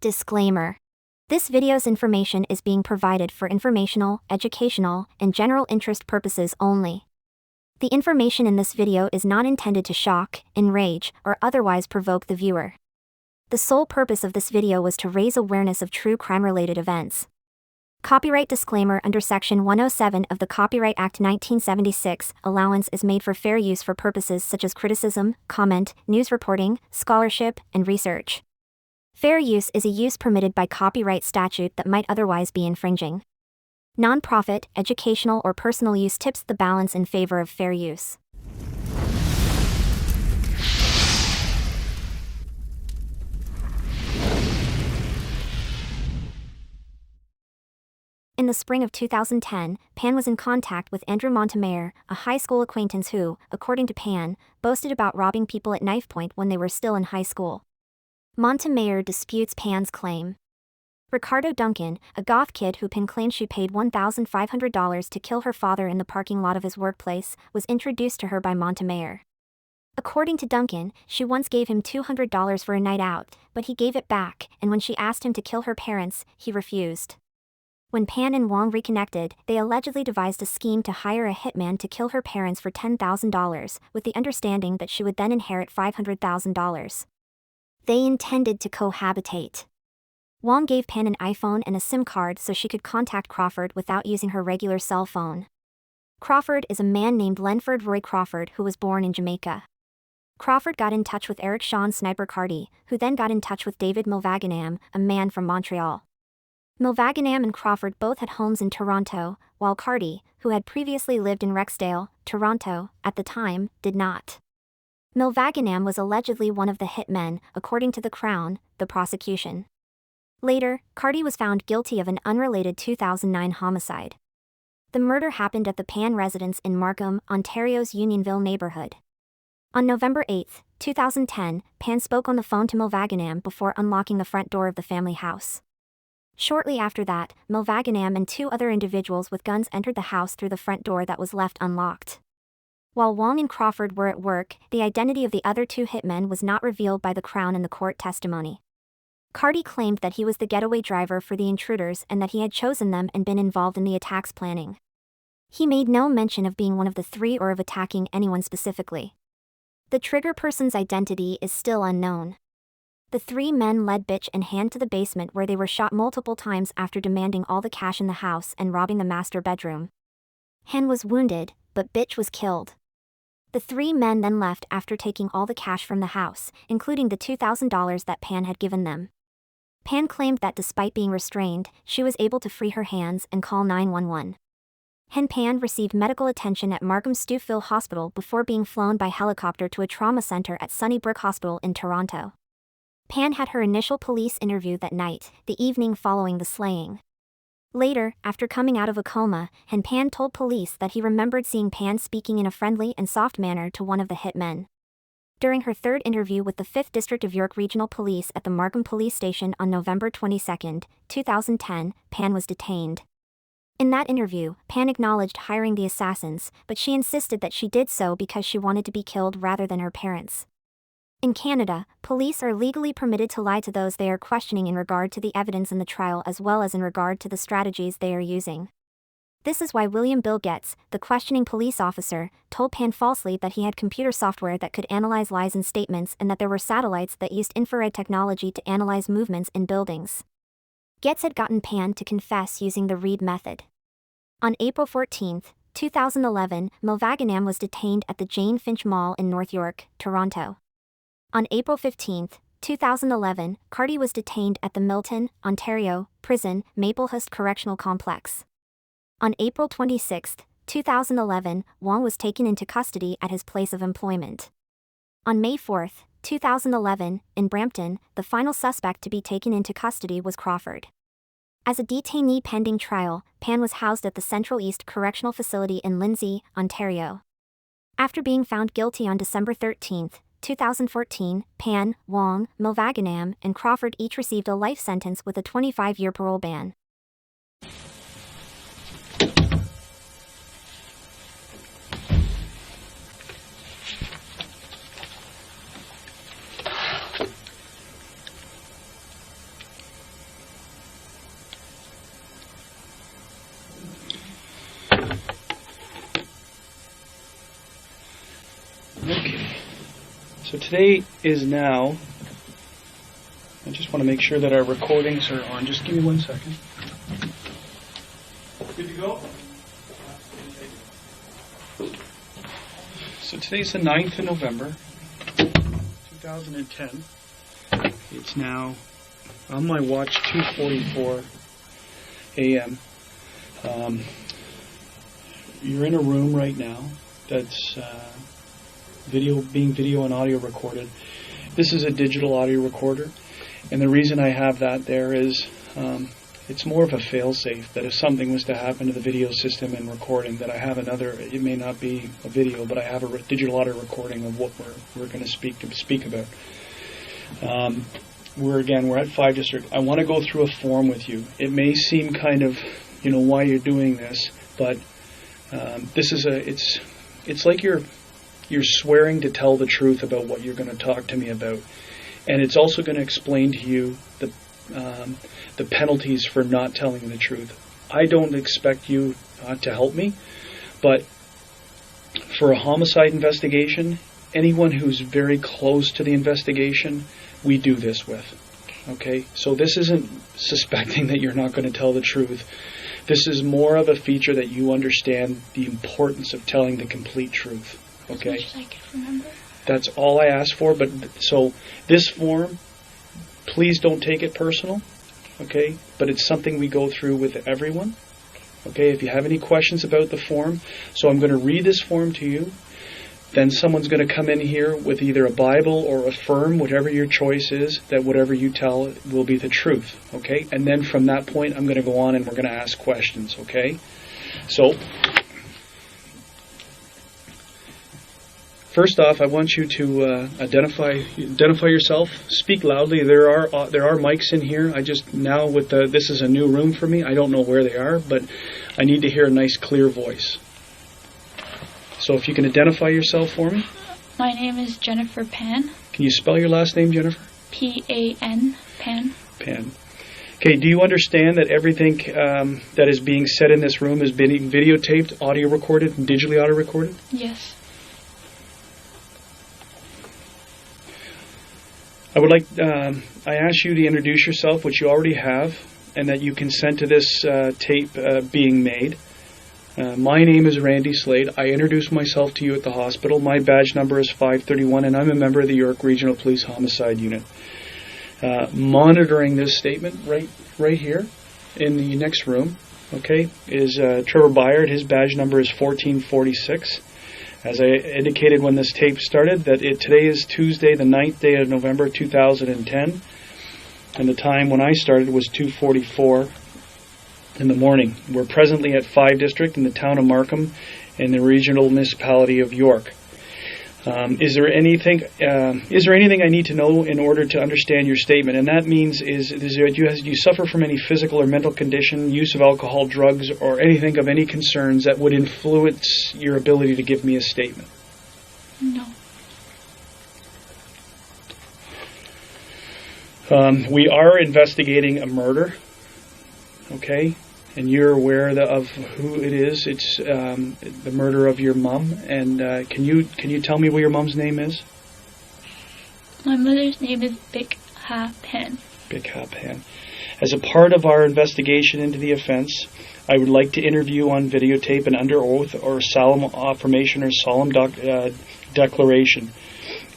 Disclaimer. This video's information is being provided for informational, educational, and general interest purposes only. The information in this video is not intended to shock, enrage, or otherwise provoke the viewer. The sole purpose of this video was to raise awareness of true crime-related events. Copyright disclaimer. Under Section 107 of the Copyright Act 1976, allowance is made for fair use for purposes such as criticism, comment, news reporting, scholarship, and research. Fair use is a use permitted by copyright statute that might otherwise be infringing. Non-profit, educational, or personal use tips the balance in favor of fair use. In the spring of 2010, Pan was in contact with Andrew Montemayor, a high school acquaintance who, according to Pan, boasted about robbing people at knife point when they were still in high school. Montemayor disputes Pan's claim. Ricardo Duncan, a goth kid who Pan claimed she paid $1,500 to kill her father in the parking lot of his workplace, was introduced to her by Montemayor. According to Duncan, she once gave him $200 for a night out, but he gave it back, and when she asked him to kill her parents, he refused. When Pan and Wong reconnected, they allegedly devised a scheme to hire a hitman to kill her parents for $10,000, with the understanding that she would then inherit $500,000. They intended to cohabitate. Wong gave Pan an iPhone and a SIM card so she could contact Crawford without using her regular cell phone. Crawford is a man named Lenford Roy Crawford who was born in Jamaica. Crawford got in touch with Eric Sean Sniper Carty, who then got in touch with David Milvaganam, a man from Montreal. Milvaganam and Crawford both had homes in Toronto, while Carty, who had previously lived in Rexdale, Toronto, at the time, did not. Milvaganam was allegedly one of the hitmen, according to the Crown, the prosecution. Later, Carty was found guilty of an unrelated 2009 homicide. The murder happened at the Pan residence in Markham, Ontario's Unionville neighborhood. On November 8, 2010, Pan spoke on the phone to Milvaganam before unlocking the front door of the family house. Shortly after that, Milvaganam and two other individuals with guns entered the house through the front door that was left unlocked. While Wong and Crawford were at work, the identity of the other two hitmen was not revealed by the Crown in the court testimony. Carty claimed that he was the getaway driver for the intruders and that he had chosen them and been involved in the attack's planning. He made no mention of being one of the three or of attacking anyone specifically. The trigger person's identity is still unknown. The three men led Bitch and Han to the basement where they were shot multiple times after demanding all the cash in the house and robbing the master bedroom. Han was wounded, but Bitch was killed. The three men then left after taking all the cash from the house, including the $2,000 that Pan had given them. Pan claimed that despite being restrained, she was able to free her hands and call 911. Pan received medical attention at Markham Stouffville Hospital before being flown by helicopter to a trauma center at Sunnybrook Hospital in Toronto. Pan had her initial police interview that night, the evening following the slaying. Later, after coming out of a coma, Pan told police that he remembered seeing Pan speaking in a friendly and soft manner to one of the hitmen. During her third interview with the 5th District of York Regional Police at the Markham Police Station on November 22, 2010, Pan was detained. In that interview, Pan acknowledged hiring the assassins, but she insisted that she did so because she wanted to be killed rather than her parents. In Canada, police are legally permitted to lie to those they are questioning in regard to the evidence in the trial as well as in regard to the strategies they are using. This is why William Bill Getz, the questioning police officer, told Pan falsely that he had computer software that could analyze lies in statements and that there were satellites that used infrared technology to analyze movements in buildings. Getz had gotten Pan to confess using the Reed method. On April 14, 2011, Milvaganam was detained at the Jane Finch Mall in North York, Toronto. On April 15, 2011, Carty was detained at the Milton, Ontario, prison, Maplehurst Correctional Complex. On April 26, 2011, Wong was taken into custody at his place of employment. On May 4, 2011, in Brampton, the final suspect to be taken into custody was Crawford. As a detainee pending trial, Pan was housed at the Central East Correctional Facility in Lindsay, Ontario. After being found guilty on December 13, 2014, Pan, Wong, Milvaganam, and Crawford each received a life sentence with a 25-year parole ban. So today is now, I just want to make sure that our recordings are on. Just give me 1 second. Good to go? So today's the 9th of November, 2010. It's now, on my watch, 2:44 a.m. You're in a room right now that's being video and audio recorded. This is a digital audio recorder, and the reason I have that there is it's more of a fail-safe, that if something was to happen to the video system and recording, that I have another, it may not be a video, but I have a digital audio recording of what we're going to speak about. We're at 5 District. I want to go through a form with you. It may seem kind of, why you're doing this, but this is it's like you're swearing to tell the truth about what you're going to talk to me about, and it's also going to explain to you the penalties for not telling the truth. I don't expect you to help me, but for a homicide investigation, anyone who's very close to the investigation, we do this with. Okay? So this isn't suspecting that you're not going to tell the truth. This is more of a feature that you understand the importance of telling the complete truth. Okay? As much as I can remember. That's all I asked for, but so this form, please don't take it personal. Okay? But it's something we go through with everyone. Okay? If you have any questions about the form, so I'm going to read this form to you. Then someone's going to come in here with either a Bible or affirm, whatever your choice is, that whatever you tell will be the truth, okay? And then from that point, I'm going to go on and we're going to ask questions, okay? So, first off, I want you to identify yourself. Speak loudly. There are mics in here. This is a new room for me. I don't know where they are, but I need to hear a nice, clear voice. So if you can identify yourself for me. My name is Jennifer Pan. Can you spell your last name, Jennifer? P-A-N, Pan. Pan. Okay, do you understand that everything that is being said in this room is being videotaped, audio recorded, and digitally audio recorded? Yes. I ask you to introduce yourself, which you already have, and that you consent to this tape being made. My name is Randy Slade. I introduced myself to you at the hospital. My badge number is 531, and I'm a member of the York Regional Police Homicide Unit. Monitoring this statement right here in the next room, okay, is Trevor Byard. His badge number is 1446. As I indicated when this tape started, today is Tuesday, the 9th day of November 2010, and the time when I started was 2:44 in the morning. We're presently at 5 District in the town of Markham in the regional municipality of York. Is there anything I need to know in order to understand your statement? And that means do you suffer from any physical or mental condition, use of alcohol, drugs, or anything of any concerns that would influence your ability to give me a statement? No. We are investigating a murder. Okay, and you're aware of who it is. It's the murder of your mom. And can you tell me what your mom's name is? My mother's name is Big Ha Pan. Big Ha Pan. As a part of our investigation into the offense, I would like to interview on videotape and under oath or solemn affirmation or solemn declaration.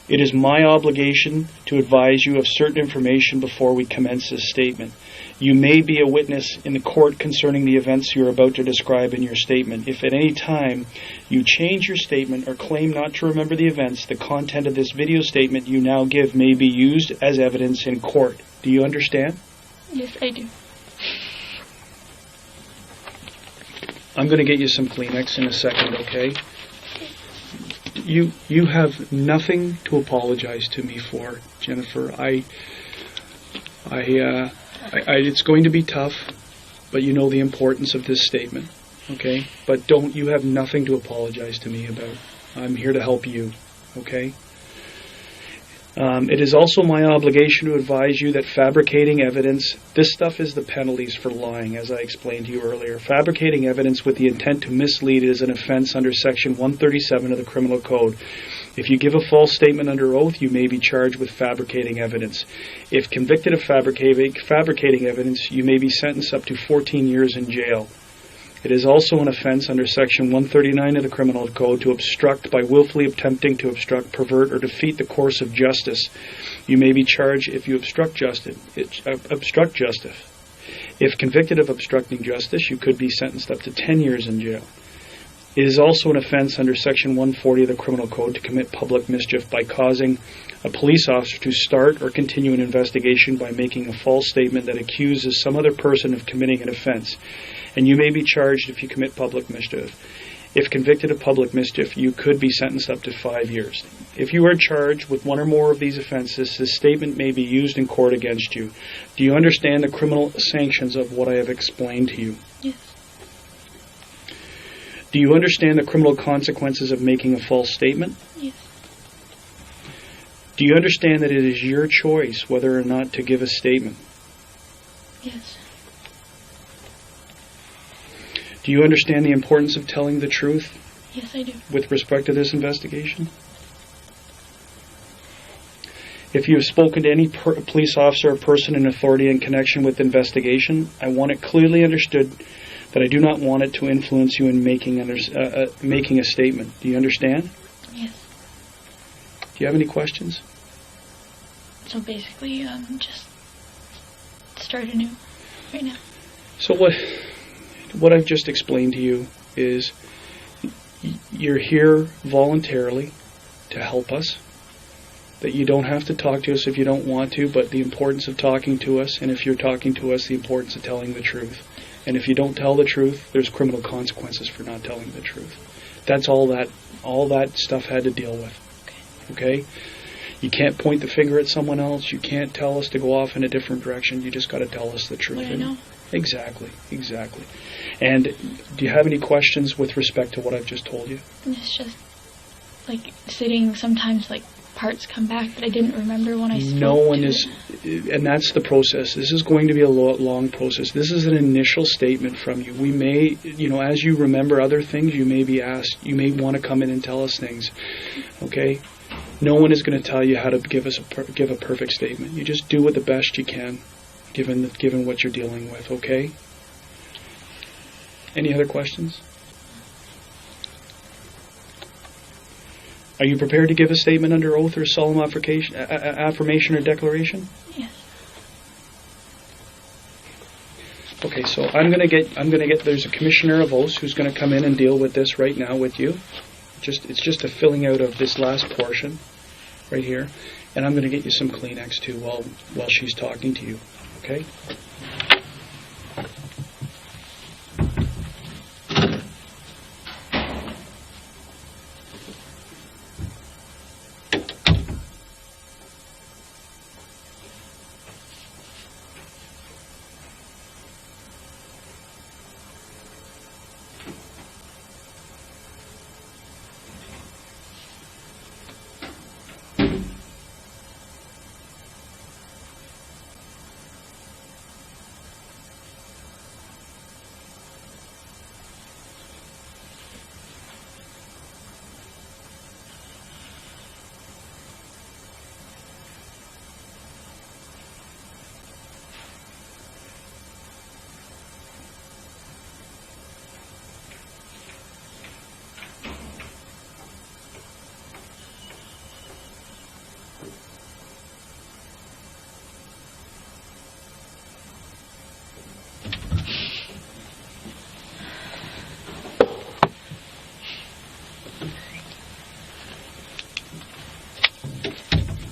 It is my obligation to advise you of certain information before we commence this statement. You may be a witness in the court concerning the events you are about to describe in your statement. If at any time you change your statement or claim not to remember the events, the content of this video statement you now give may be used as evidence in court. Do you understand? Yes, I do. I'm going to get you some Kleenex in a second, okay? You have nothing to apologize to me for, Jennifer. It's going to be tough, but you know the importance of this statement, okay? But you have nothing to apologize to me about. I'm here to help you, okay? It is also my obligation to advise you that fabricating evidence, this stuff is the penalties for lying, as I explained to you earlier. Fabricating evidence with the intent to mislead is an offense under Section 137 of the Criminal Code. If you give a false statement under oath, you may be charged with fabricating evidence. If convicted of fabricating evidence, you may be sentenced up to 14 years in jail. It is also an offense under Section 139 of the Criminal Code to obstruct by willfully attempting to obstruct, pervert, or defeat the course of justice. You may be charged if you obstruct justice. If convicted of obstructing justice, you could be sentenced up to 10 years in jail. It is also an offense under Section 140 of the Criminal Code to commit public mischief by causing a police officer to start or continue an investigation by making a false statement that accuses some other person of committing an offense. And you may be charged if you commit public mischief. If convicted of public mischief, you could be sentenced up to 5 years. If you are charged with one or more of these offenses, this statement may be used in court against you. Do you understand the criminal sanctions of what I have explained to you? Yes. Do you understand the criminal consequences of making a false statement? Yes. Do you understand that it is your choice whether or not to give a statement? Yes. Do you understand the importance of telling the truth? Yes, I do. With respect to this investigation? If you have spoken to any police officer or person in authority in connection with the investigation, I want it clearly understood that I do not want it to influence you in making a statement. Do you understand? Yes. Do you have any questions? So basically, just start anew right now. So what I've just explained to you is you're here voluntarily to help us, that you don't have to talk to us if you don't want to, but the importance of talking to us, and if you're talking to us, the importance of telling the truth. And if you don't tell the truth, there's criminal consequences for not telling the truth. That's all that stuff had to deal with. Okay? You can't point the finger at someone else. You can't tell us to go off in a different direction. You just got to tell us the truth. What I know. Exactly. And do you have any questions with respect to what I've just told you? It's just like sitting, sometimes like parts come back that I didn't remember when I spoke. No one is, and that's the process. This is going to be a long process. This is an initial statement from you. We may, as you remember other things, you may be asked, you may want to come in and tell us things. Okay? No one is going to tell you how to give a perfect statement. You just do it the best you can, given what you're dealing with. Okay? Any other questions? Are you prepared to give a statement under oath or solemn affirmation or declaration? Yes. Okay, so I'm gonna get. There's a commissioner of oaths who's gonna come in and deal with this right now with you. It's just a filling out of this last portion, right here, and I'm gonna get you some Kleenex too while she's talking to you. Okay.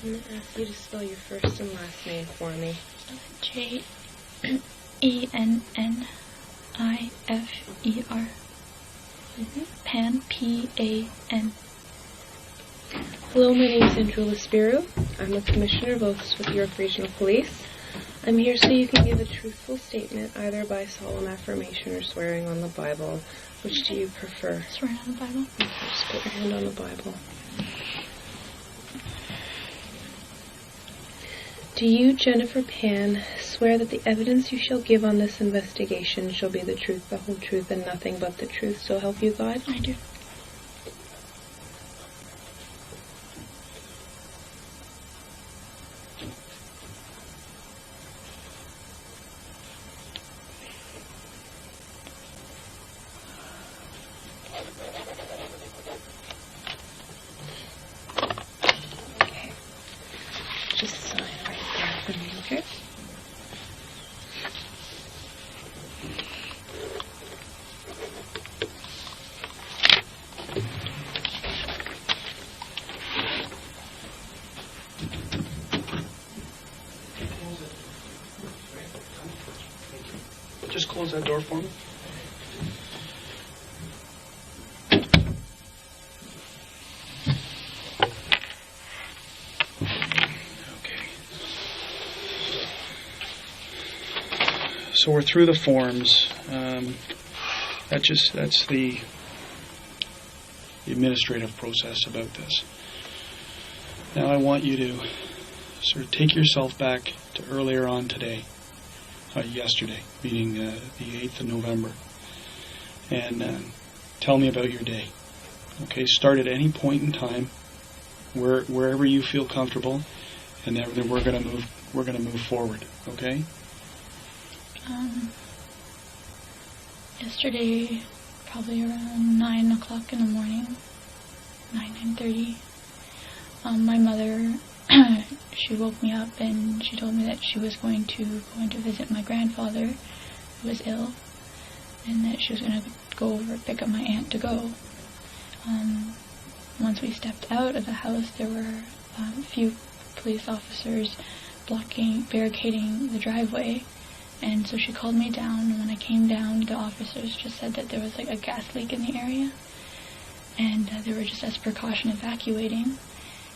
I'm going to ask you to spell your first and last name for me. Jennifer. Pan, Pan. Hello, my name is Andrew Lespiru. I'm a Commissioner of Oaths with York Regional Police. I'm here so you can give a truthful statement either by solemn affirmation or swearing on the Bible. Which do you prefer? Swearing on the Bible. Okay, just put your hand on the Bible. Do you, Jennifer Pan, swear that the evidence you shall give on this investigation shall be the truth, the whole truth, and nothing but the truth, so help you God? I do. just close that door for me. Okay. So we're through the forms. That's the administrative process about this. Now I want you to sort of take yourself back to earlier on today, yesterday, meaning the 8th of November, and tell me about your day. Okay, start at any point in time, wherever you feel comfortable, and then we're gonna move forward. Okay. Yesterday, probably around 9 o'clock in the morning, 9:30. My mother, she woke me up and she told me that she was going to go in to visit my grandfather, who was ill, and that she was going to go over and pick up my aunt to go. Once we stepped out of the house, there were a few police officers barricading the driveway, and so she called me down, and when I came down, the officers just said that there was like a gas leak in the area, and they were just as precaution evacuating.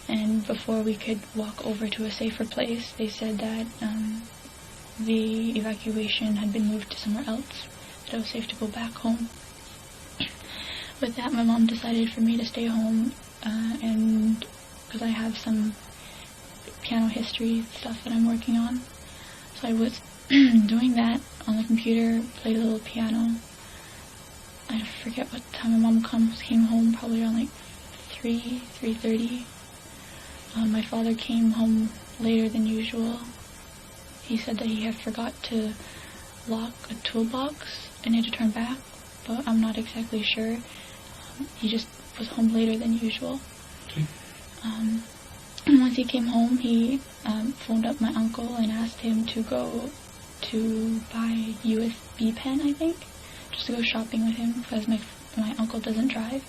And before we could walk over to a safer place, they said that the evacuation had been moved to somewhere else, that it was safe to go back home. With that, my mom decided for me to stay home, and because I have some piano history stuff that I'm working on. So I was doing that on the computer, played a little piano. I forget what time my mom came home, probably around like 3:30. My father came home later than usual. He said that he had forgot to lock a toolbox and had to turn back, but I'm not exactly sure. He just was home later than usual. Okay. Once he came home, he phoned up my uncle and asked him to go to buy USB pen, I think, just to go shopping with him because my uncle doesn't drive.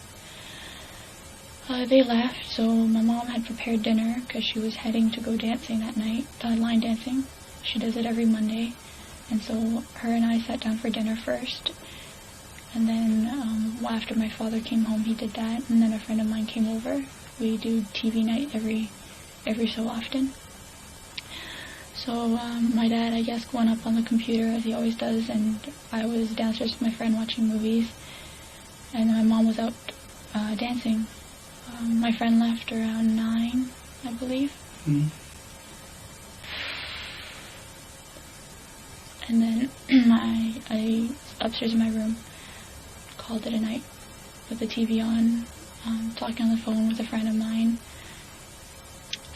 They left, so my mom had prepared dinner because she was heading to go dancing that night, line dancing. She does it every Monday, and so her and I sat down for dinner first. And then after my father came home, he did that, and then a friend of mine came over. We do TV night every so often. So my dad, I guess, went up on the computer as he always does, and I was downstairs with my friend watching movies, and my mom was out dancing. My friend left around 9, I believe. Mm-hmm. And then I upstairs in my room, called it a night with the TV on, talking on the phone with a friend of mine.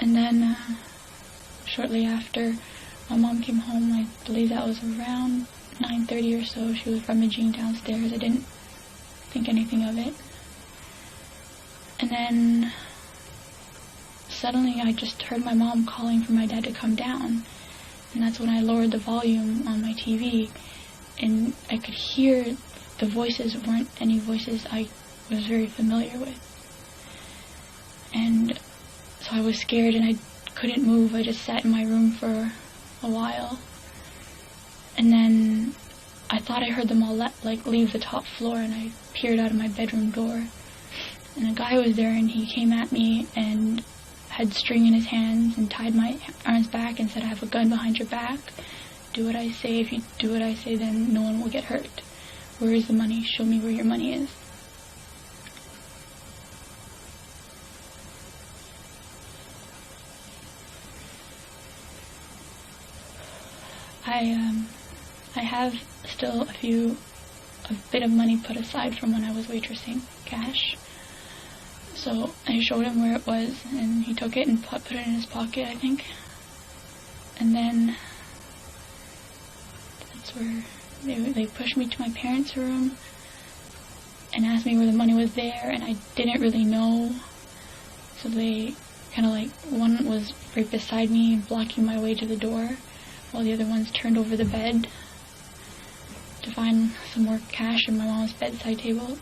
And then shortly after, my mom came home. I believe that was around 9:30 or so. She was rummaging downstairs. I didn't think anything of it. And then suddenly I just heard my mom calling for my dad to come down. And that's when I lowered the volume on my TV. And I could hear the voices weren't any voices I was very familiar with. And so I was scared and I couldn't move. I just sat in my room for a while. And then I thought I heard them all leave the top floor, and I peered out of my bedroom door. And a guy was there, and he came at me and had string in his hands and tied my arms back and said, "I have a gun behind your back. Do what I say. If you do what I say, then no one will get hurt. Where is the money? Show me where your money is." I have still a bit of money put aside from when I was waitressing, cash. So I showed him where it was, and he took it and put it in his pocket, I think. And then that's where they pushed me to my parents' room and asked me where the money was there, and I didn't really know. So they kind of one was right beside me, blocking my way to the door, while the other ones turned over the bed to find some more cash in my mom's bedside table.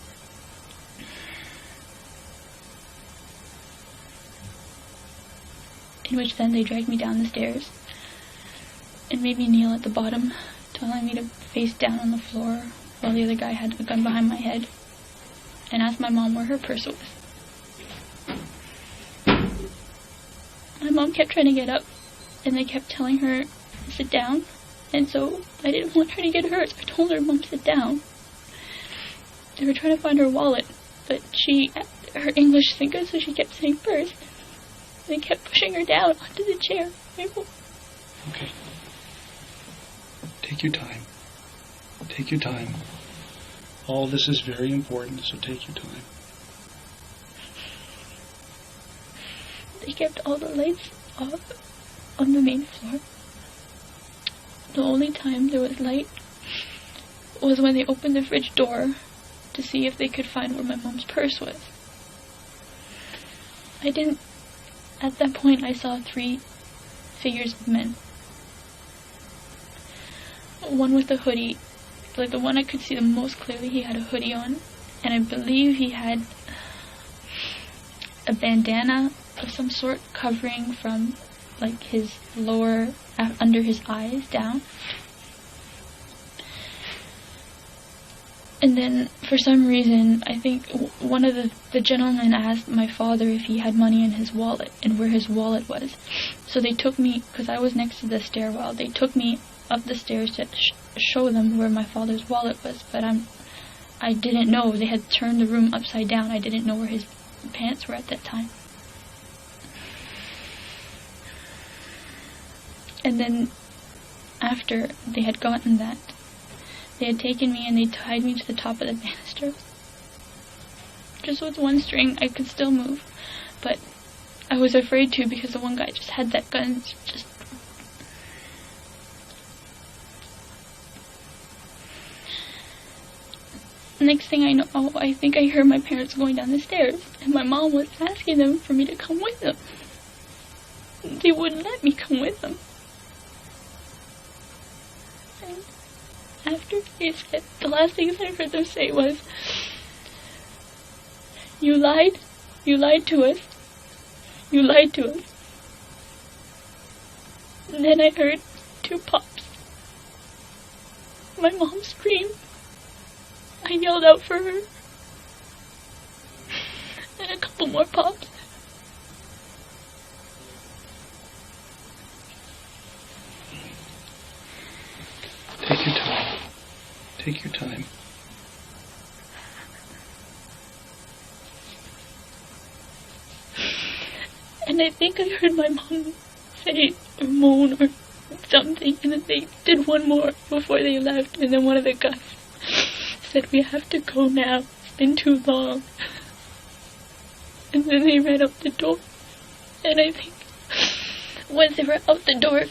In which then they dragged me down the stairs and made me kneel at the bottom to telling me to face down on the floor while the other guy had a gun behind my head, and asked my mom where her purse was. My mom kept trying to get up, and they kept telling her to sit down, and so I didn't want her to get hurt, so I told her, "Mom, sit down." They were trying to find her wallet, but her English isn't good, so she kept saying purse. They kept pushing her down onto the chair. Okay. Take your time. Take your time. All this is very important, so take your time. They kept all the lights off on the main floor. The only time there was light was when they opened the fridge door to see if they could find where my mom's purse was. At that point, I saw 3 figures of men. One with a hoodie, like the one I could see the most clearly, he had a hoodie on, and I believe he had a bandana of some sort covering from like his lower, under his eyes down. And then, for some reason, I think one of the gentlemen asked my father if he had money in his wallet and where his wallet was. So they took me, because I was next to the stairwell, they took me up the stairs to show them where my father's wallet was. But I didn't know. They had turned the room upside down. I didn't know where his pants were at that time. And then, after they had gotten that, they had taken me and they tied me to the top of the banister. Just with one string, I could still move, but I was afraid to because the one guy just had that gun. Next thing I know, I think I heard my parents going down the stairs, and my mom was asking them for me to come with them. They wouldn't let me come with them. After they said, the last things I heard them say was, you lied to us, you lied to us." And then I heard 2 pops. My mom screamed. I yelled out for her. And a couple more pops. Take your time. Take your time. And I think I heard my mom say or moan or something, and then they did one more before they left, and then one of the guys said, "We have to go now, it's been too long." And then they ran out the door, and I think once they were out the door,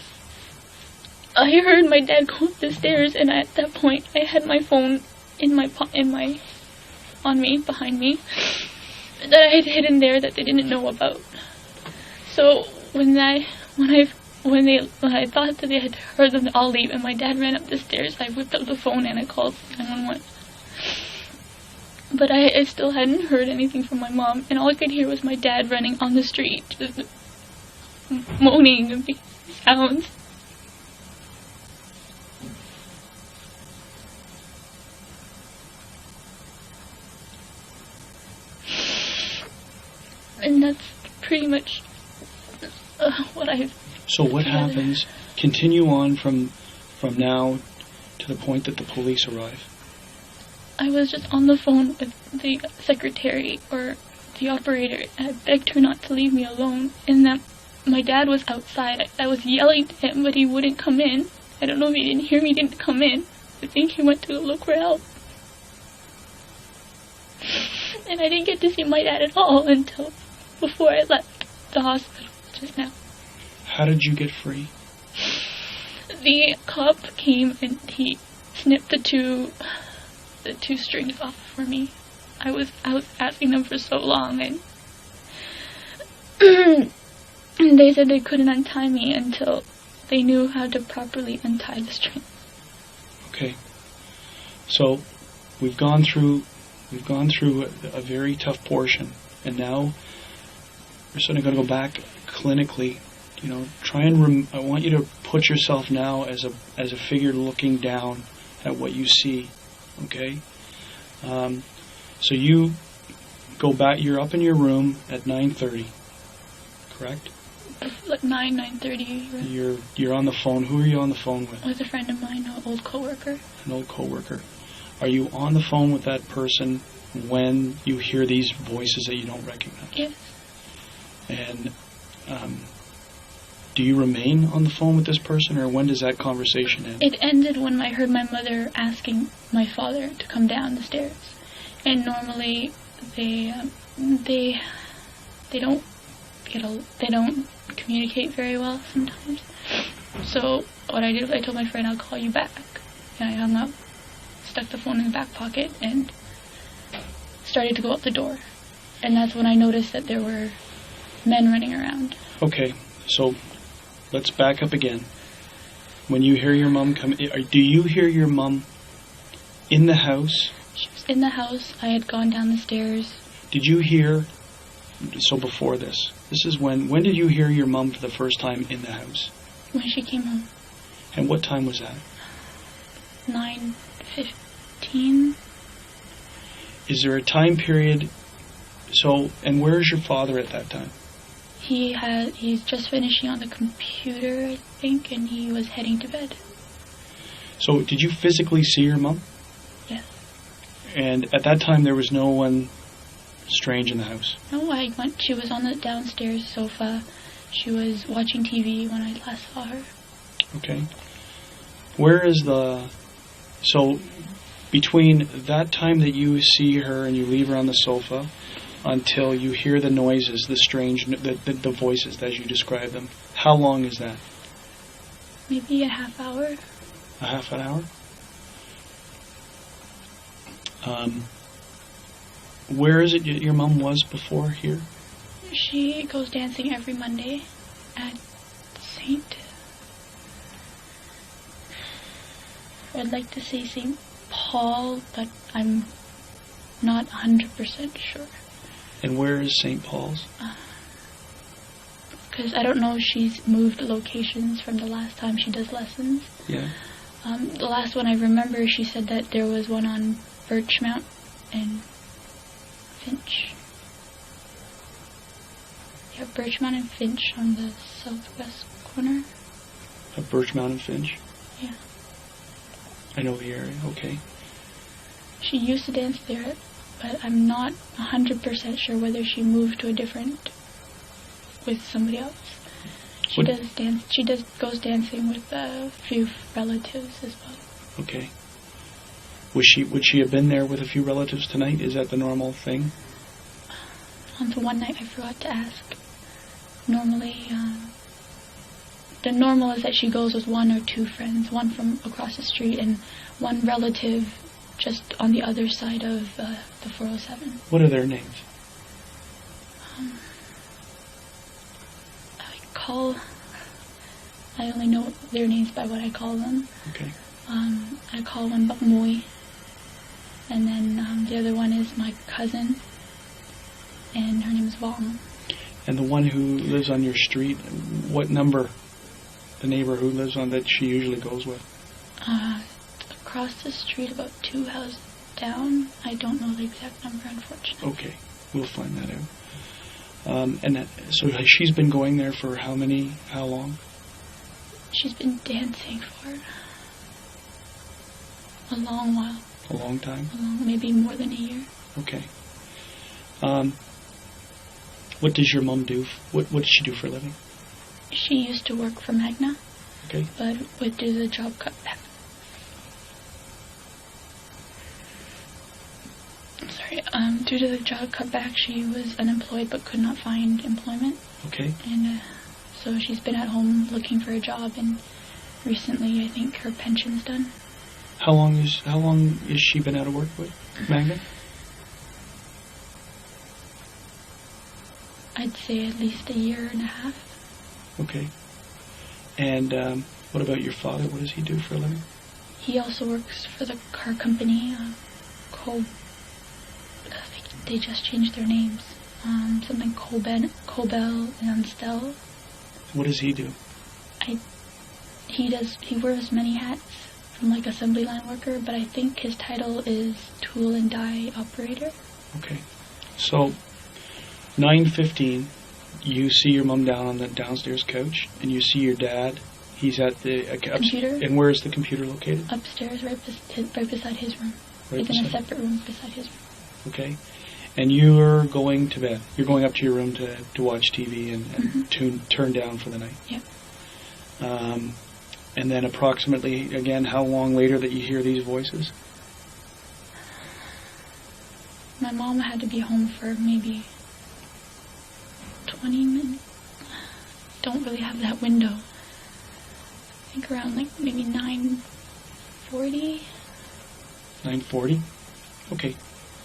I heard my dad go up the stairs, and at that point, I had my phone on me, behind me, that I had hidden there that they didn't know about. So when I thought that they had heard them all leave, and my dad ran up the stairs, I whipped up the phone and I called 911. But I still hadn't heard anything from my mom, and all I could hear was my dad running on the street, just moaning and making sounds. And that's pretty much what I've... So what happens? Continue on from now to the point that the police arrive. I was just on the phone with the secretary or the operator, and I begged her not to leave me alone, and that my dad was outside. I was yelling to him, but he wouldn't come in. I don't know if he didn't hear me, he didn't come in. I think he went to go look for help. And I didn't get to see my dad at all until before I left the hospital just now. How did you get free? The cop came and he snipped the two strings off for me. I was asking them for so long, and they said they couldn't untie me until they knew how to properly untie the string. Okay. So we've gone through a very tough portion, and now we're sort of going to go back clinically try and I want you to put yourself now as a figure looking down at what you see. Okay. So you go back. You're up in your room at 9:30. Correct. Like 9:30. Right? You're on the phone. Who are you on the phone with? With a friend of mine, an old coworker. An old coworker. Are you on the phone with that person when you hear these voices that you don't recognize? Yes. And do you remain on the phone with this person, or when does that conversation end? It ended when I heard my mother asking my father to come down the stairs. And normally they don't communicate very well sometimes. So what I did was I told my friend I'll call you back. And I hung up, stuck the phone in the back pocket, and started to go out the door. And that's when I noticed that there were men running around. Okay, so let's back up again. When you hear your mom come, do you hear your mom in the house? She was in the house. I had gone down the stairs. Did you hear, so before this is when did you hear your mom for the first time in the house? When she came home. And what time was that? 9:15. Is there a time period, and where is your father at that time? He's just finishing on the computer, I think, and he was heading to bed. So did you physically see your mom? Yes. And at that time there was no one strange in the house? No, she was on the downstairs sofa. She was watching TV when I last saw her. Okay. Where is so between that time that you see her and you leave her on the sofa until you hear the noises, the strange, the voices as you describe them, how long is that? Maybe a half hour. A half an hour? Where is it your mom was before here? She goes dancing every Monday at I'd like to say St. Paul, but I'm not 100% sure. And where is St. Paul's? Because I don't know if she's moved locations from the last time she does lessons. Yeah. The last one I remember, she said that there was one on Birchmount and Finch. Yeah, Birchmount and Finch on the southwest corner. Of Birchmount and Finch? Yeah. I know the area, okay. She used to dance there, but I'm not 100% sure whether she moved to with somebody else. She goes dancing with a few relatives as well. Okay. Would she have been there with a few relatives tonight? Is that the normal thing? On the one night I forgot to ask. Normally, the normal is that she goes with one or two friends, one from across the street and one relative just on the other side of the 407. What are their names? I only know their names by what I call them. Okay. I call one Bakmoy, and then the other one is my cousin, and her name is Vong. And the one who lives on your street, what number? The neighbor who lives on that she usually goes with? Across the street, about 2 houses down. I don't know the exact number, unfortunately. Okay, we'll find that out. So she's been going there for how long? She's been dancing for a long while. A long time? Maybe more than a year. Okay. What does your mom do? What does she do for a living? She used to work for Magna. Okay. But due to the job cutback. Due to the job cutback, she was unemployed but could not find employment. Okay. And so she's been at home looking for a job, and recently I think her pension's done. How long is she been out of work with Magna? I'd say at least a year and a half. Okay. And what about your father? What does he do for a living? He also works for the car company, they just changed their names. Something Cobell and Stel. What does he do? He wears many hats from like assembly line worker, but I think his title is tool and die operator. Okay. So 9:15, you see your mom down on the downstairs couch, and you see your dad. He's at the computer. And where is the computer located? Upstairs, right beside his room. Right He's in a separate room beside his room. Okay. And you're going to bed. You're going up to your room to watch TV and turn down for the night. Yep. And then approximately, again, how long later that you hear these voices? My mom had to be home for maybe 20 minutes. Don't really have that window. I think around like maybe 9:40. 9:40? Okay.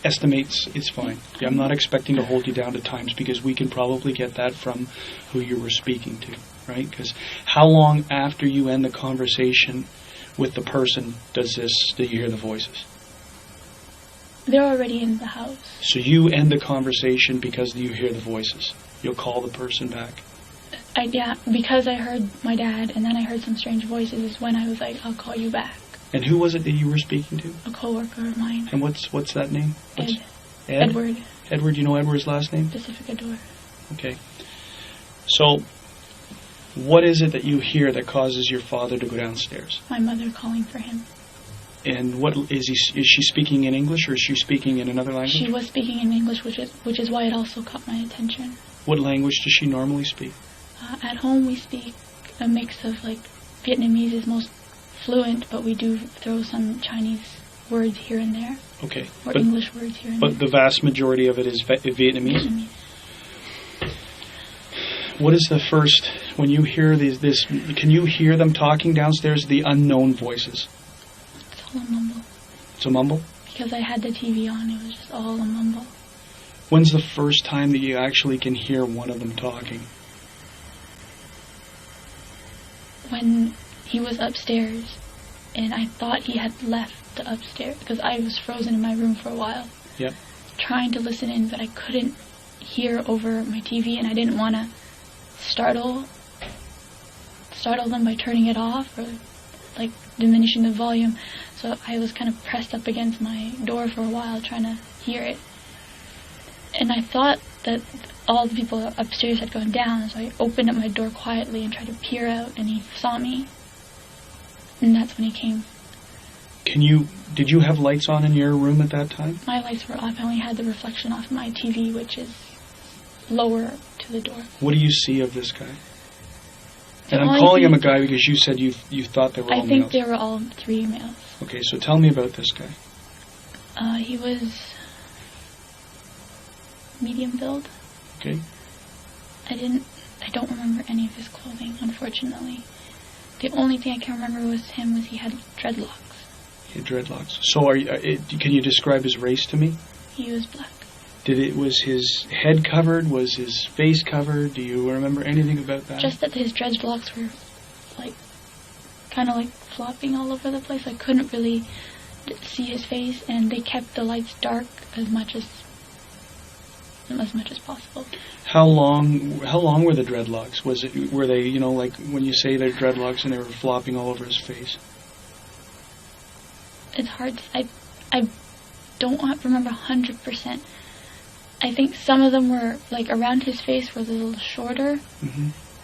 Estimates, it's fine. Yeah, I'm not expecting to hold you down to times because we can probably get that from who you were speaking to, right? Because how long after you end the conversation with the person do you hear the voices? They're already in the house. So you end the conversation because you hear the voices. You'll call the person back. Yeah, because I heard my dad and then I heard some strange voices is when I was like, I'll call you back. And who was it that you were speaking to? A coworker of mine. And what's that name? Ed? Edward. Edward, you know Edward's last name? Pacific Adore. Okay. So, what is it that you hear that causes your father to go downstairs? My mother calling for him. And what is she speaking in English or is she speaking in another language? She was speaking in English, which is why it also caught my attention. What language does she normally speak? At home we speak a mix of like Vietnamese is most fluent, but we do throw some Chinese words here and there. Okay. Or English words here and there. But the vast majority of it is Vietnamese? What is the first, when you hear can you hear them talking downstairs, the unknown voices? It's all a mumble. It's a mumble? Because I had the TV on, it was just all a mumble. When's the first time that you actually can hear one of them talking? When he was upstairs, and I thought he had left the upstairs, because I was frozen in my room for a while. Yep. Trying to listen in, but I couldn't hear over my TV, and I didn't want to startle them by turning it off or like diminishing the volume. So I was kind of pressed up against my door for a while trying to hear it. And I thought that all the people upstairs had gone down, so I opened up my door quietly and tried to peer out, and he saw me. And that's when he came. Did you have lights on in your room at that time? My lights were off. I only had the reflection off my TV, which is lower to the door. What do you see of this guy? And I'm calling him a guy because you said you thought they were all males. I think they were all 3 males. Okay, so tell me about this guy. He was medium build. Okay. I don't remember any of his clothing, unfortunately. The only thing I can remember was he had dreadlocks. He had dreadlocks. So can you describe his race to me? He was black. Was his head covered? Was his face covered? Do you remember anything about that? Just that his dreadlocks were kind of flopping all over the place. I couldn't really see his face, and they kept the lights dark as much as possible. How long were the dreadlocks? Were they like when you say they're dreadlocks and they were flopping all over his face? It's hard. I don't remember 100%. I think some of them were around his face were a little shorter,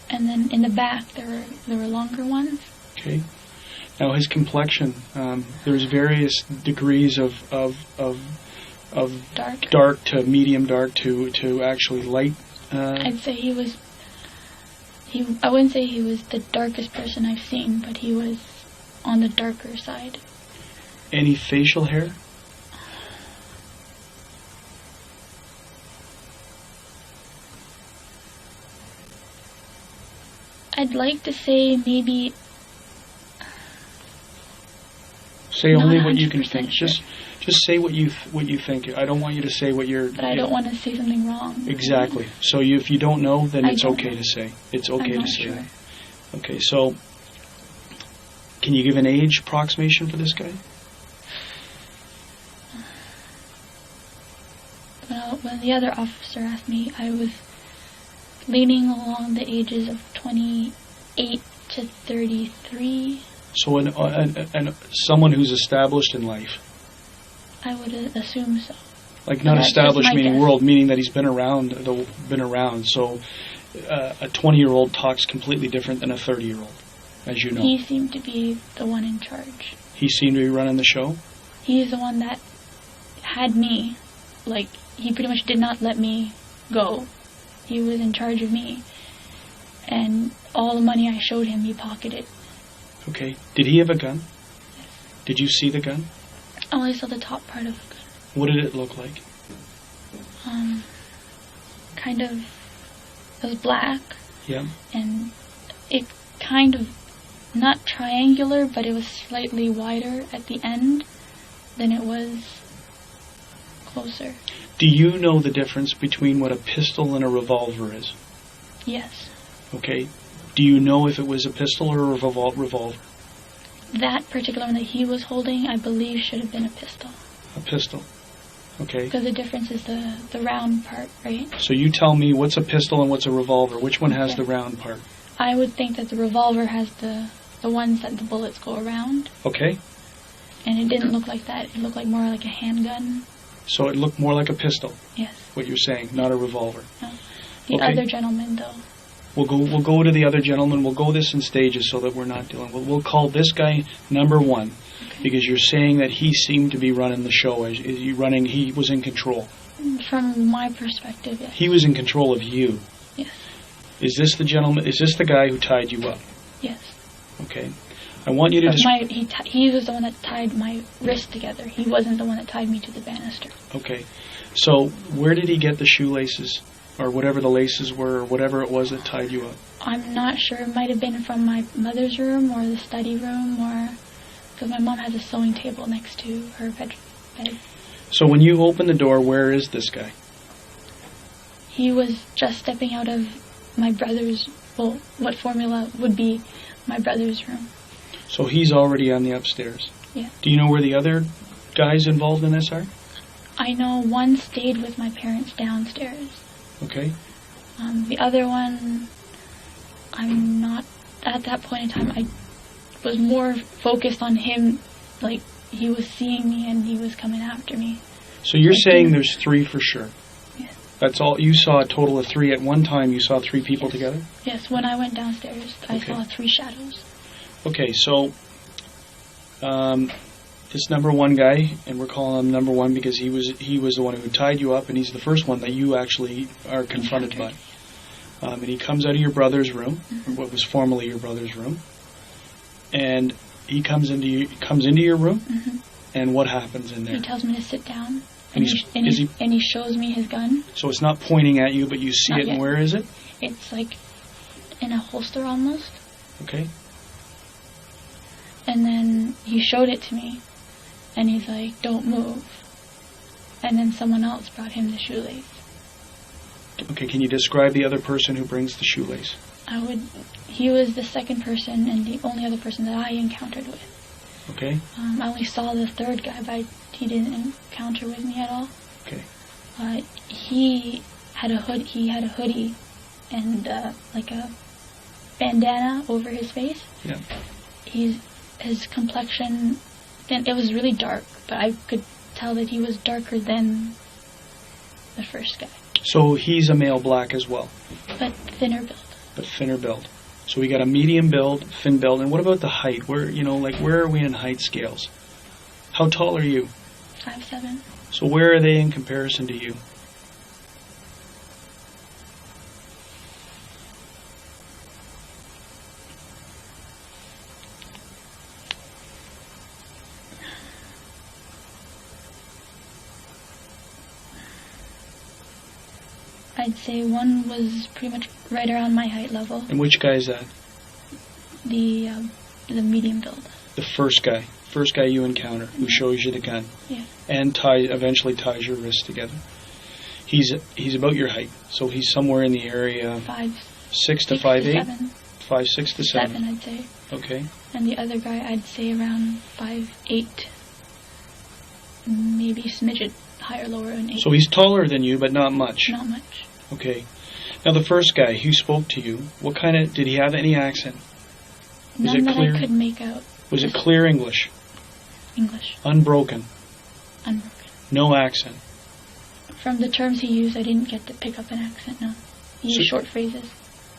and then in the back there were longer ones. Okay. Now his complexion, there's various degrees of dark to medium dark to actually light. I'd say I wouldn't say he was the darkest person I've seen, but he was on the darker side. Any facial hair? I'd like to say maybe. Say only what you can think. Sure. Just say what you think. I don't want you to say what you're. But I don't want to say something wrong. Exactly. So if you don't know, then it's okay to say. It's okay to say. Sure. Okay. So, can you give an age approximation for this guy? Well, when the other officer asked me, I was leaning along the ages of 28 to 33. So and someone who's established in life. I would assume so. Like not That's established just my meaning guess. world, meaning that he's been around. So a 20-year-old talks completely different than a 30-year-old, as you know. He seemed to be the one in charge. He seemed to be running the show. He's the one that had me. Like, he pretty much did not let me go. He was in charge of me. And all the money I showed him, he pocketed. Okay. Did he have a gun? Yes. Did you see the gun? I only saw the top part of the gun. What did it look like? Kind of, it was black. Yeah. And it kind of, not triangular, but it was slightly wider at the end than it was closer. Do you know the difference between what a pistol and a revolver is? Yes. Okay. Do you know if it was a pistol or a revolver? That particular one that he was holding, I believe, should have been a pistol. A pistol. Okay. Because the difference is the round part, right? So you tell me what's a pistol and what's a revolver. Which one has Okay. the round part? I would think that the revolver has the ones that the bullets go around. Okay. And it didn't look like that. It looked like more like a handgun. So it looked more like a pistol, Yes. what you're saying, not a revolver. No. The Okay. other gentleman, though. We'll go to the other gentleman. We'll go this in stages so that we're not dealing. We'll call this guy number one, Okay. because you're saying that he seemed to be running the show. He was in control. From my perspective, yes. He was in control of you. Yes. Is this the gentleman? Is this the guy who tied you up? Yes. Okay. I want you to But describe. he was the one that tied my wrist together. He wasn't the one that tied me to the banister. Okay. So where did he get the shoelaces, or whatever the laces were, or whatever it was that tied you up? I'm not sure. It might have been from my mother's room or the study room, or because my mom has a sewing table next to her bed. So when you open the door, where is this guy? He was just stepping out of my brother's, well, what formula would be my brother's room. So he's already on the upstairs. Yeah. Do you know where the other guys involved in this are? I know one stayed with my parents downstairs. Okay. The other one, I'm not, at that point in time, I was more focused on him, like, he was seeing me and he was coming after me. So you're Like saying him. there's three for sure? Yes. That's all? You saw a total of three at one time? You saw three people Yes. together? Yes, when I went downstairs, I Okay. saw 3 shadows. Okay, so this number one guy, and we're calling him number one because he was the one who tied you up, and he's the first one that you actually are confronted by. And he comes out of your brother's room, or what was formerly your brother's room, and he comes into your room. Mm-hmm. And what happens in there? He tells me to sit down, And and he shows me his gun. So it's not pointing at you, but you see Not it, yet. and where is it? It's like in a holster almost. Okay. And then he showed it to me, and he's like, "Don't move." And then someone else brought him the shoelace. Okay, can you describe the other person who brings the shoelace? He was the second person and the only other person that I encountered with. Okay. I only saw the third guy, but he didn't encounter with me at all. Okay. He had a hoodie and like a bandana over his face. Yeah. His complexion, and it was really dark, but I could tell that he was darker than the first guy, So he's a male black as well, but thinner build. but thinner build. So we got a medium build, thin build, and what about the height? Where are we in height scales? How tall are you? 5'7". So where are they in comparison to you? I'd say one was pretty much right around my height level. And which guy is that? The medium build. The first guy you encounter who shows you the gun. Yeah. And eventually ties your wrists together. He's about your height, so he's somewhere in the area 5'6" to 5'8", 7. 5'6" to 7. 7, I'd say. Okay. And the other guy, I'd say around 5'8", maybe smidget higher, lower, and 8. So he's taller than you, but not much. Not much. Okay. Now, the first guy who spoke to you, what kind of, did he have any accent? Was None it that clear? I could make out. Was it clear English? English. Unbroken? Unbroken. No accent? From the terms he used, I didn't get to pick up an accent, no. He used short phrases.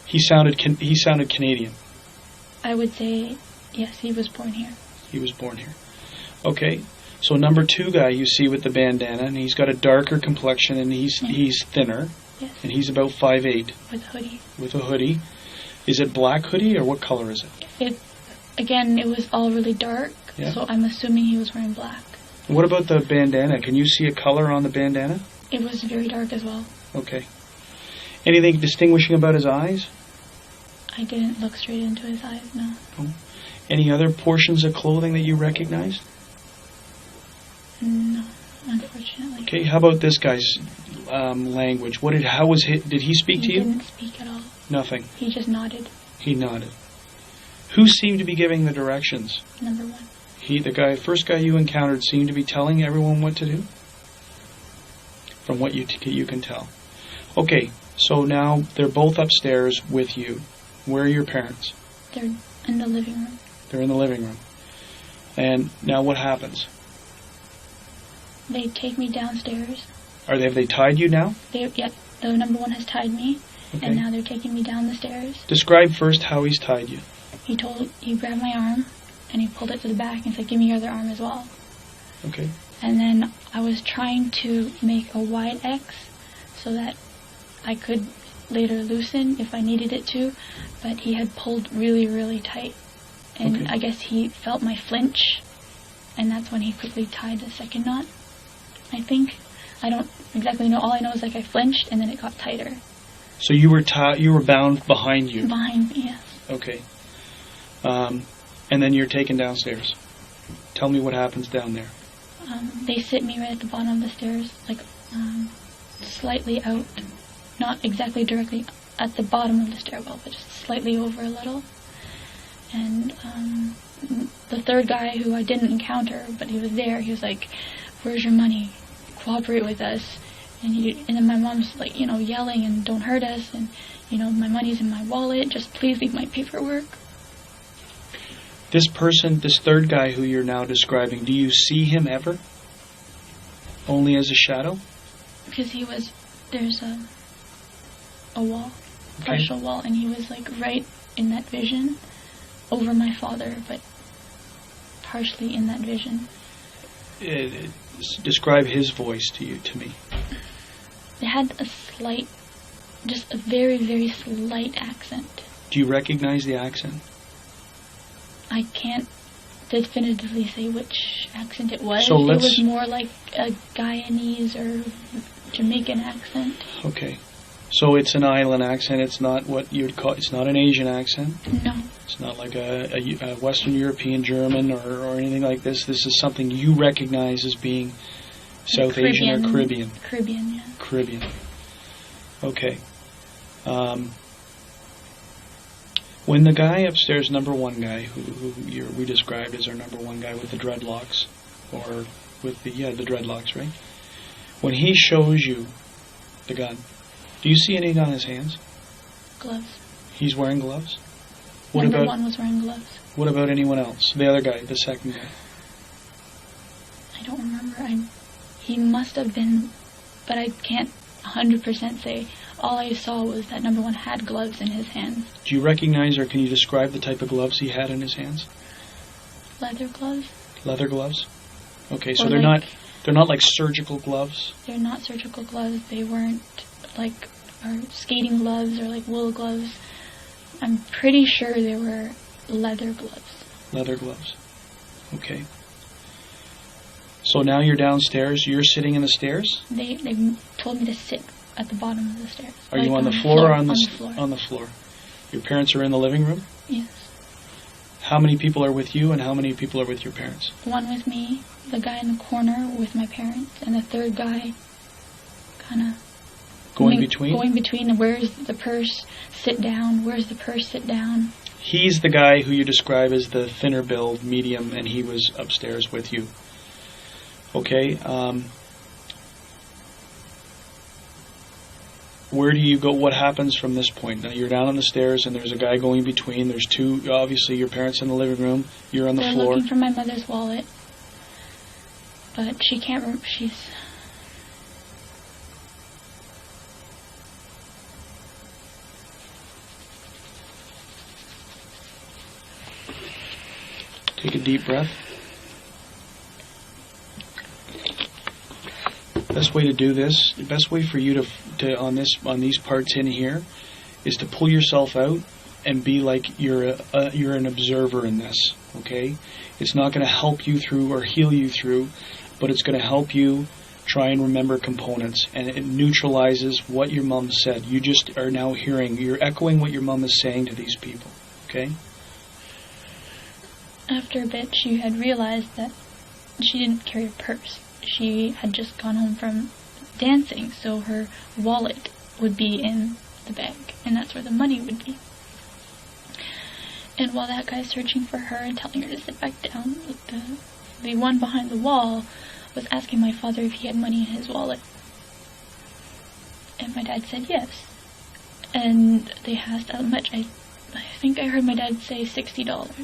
He sounded Canadian? I would say, yes, he was born here. He was born here. Okay. So number 2 guy you see with the bandana, and he's got a darker complexion, and he's thinner. Yes. And he's about 5'8". With a hoodie. With a hoodie. Is it black hoodie, or what color is it? It was all really dark, Yeah. so I'm assuming he was wearing black. What about the bandana? Can you see a color on the bandana? It was very dark as well. Okay. Anything distinguishing about his eyes? I didn't look straight into his eyes, no. Any other portions of clothing that you recognized? No, unfortunately. Okay, how about this guy's language? Did he speak to you? He didn't speak at all. Nothing. He just nodded. He nodded. Who seemed to be giving the directions? Number 1. First guy you encountered seemed to be telling everyone what to do? From what you can tell. Okay, so now they're both upstairs with you. Where are your parents? They're in the living room. They're in the living room. And now what happens? They take me downstairs. Have they tied you now? Yep, the number 1 has tied me, Okay. and now they're taking me down the stairs. Describe first how he's tied you. He grabbed my arm, and he pulled it to the back and said, give me your other arm as well. Okay. And then I was trying to make a wide X so that I could later loosen if I needed it to, but he had pulled really, really tight. And Okay. I guess he felt my flinch, and that's when he quickly tied the second knot, I think. I don't exactly know. All I know is I flinched, and then it got tighter. So you were bound behind you. Behind me, yes. Okay. And then you're taken downstairs. Tell me what happens down there. They sit me right at the bottom of the stairs, slightly out, not exactly directly at the bottom of the stairwell, but just slightly over a little. And the third guy, who I didn't encounter, but he was there, he was like, where's your money? Cooperate with us. And then my mom's yelling, and don't hurt us, and my money's in my wallet, just please leave my paperwork. This third guy who you're now describing, do you see him ever? Only as a shadow? Because there's a wall, partial wall, and he was right in that vision, over my father, but partially in that vision. Describe his voice to me. It had just a very, very slight accent. Do you recognize the accent? I can't definitively say which accent it was. So it was more like a Guyanese or Jamaican accent. Okay. So it's an island accent. It's not what you would call. It's not an Asian accent. No. It's not like a Western European German or anything like this. This is something you recognize as being South Asian or Caribbean. Caribbean, yeah. Caribbean. Okay. When the guy upstairs, number 1 guy, who we described as our number 1 guy with the dreadlocks, or with the dreadlocks, right? When he shows you the gun, do you see anything on his hands? Gloves. He's wearing gloves? Number 1 was wearing gloves. What about anyone else? The other guy, the second guy? I don't remember. He must have been, but I can't 100% say. All I saw was that number 1 had gloves in his hands. Do you recognize, or can you describe the type of gloves he had in his hands? Leather gloves. Leather gloves? Okay, so they're not like surgical gloves? They're not surgical gloves. They weren't or skating gloves or wool gloves. I'm pretty sure they were leather gloves. Leather gloves. Okay. So now you're downstairs. You're sitting in the stairs? They told me to sit at the bottom of the stairs. Are you on the floor or on the floor? On the floor. Your parents are in the living room? Yes. How many people are with you, and how many people are with your parents? 1 with me, the guy in the corner with my parents, and the third guy kind of going between? Going between. Where's the purse? Sit down. Where's the purse? Sit down. He's the guy who you describe as the thinner build, medium, and he was upstairs with you. Okay. where do you go? What happens from this point? Now you're down on the stairs, and there's a guy going between. There's two, obviously, your parents in the living room. You're on the They're floor. looking for my mother's wallet, but she can't. She's. Take a deep breath. Best way to do this, the best way for you to on these parts in here, is to pull yourself out and be like you're an observer in this. Okay, it's not going to help you through or heal you through, but it's going to help you try and remember components, and it neutralizes what your mom said. You just are now hearing, you're echoing what your mom is saying to these people. Okay. After a bit, she had realized that she didn't carry a purse. She had just gone home from dancing, so her wallet would be in the bag, and that's where the money would be. And while that guy's searching for her and telling her to sit back down, the one behind the wall was asking my father if he had money in his wallet. And my dad said yes. And they asked how much. I think I heard my dad say $60.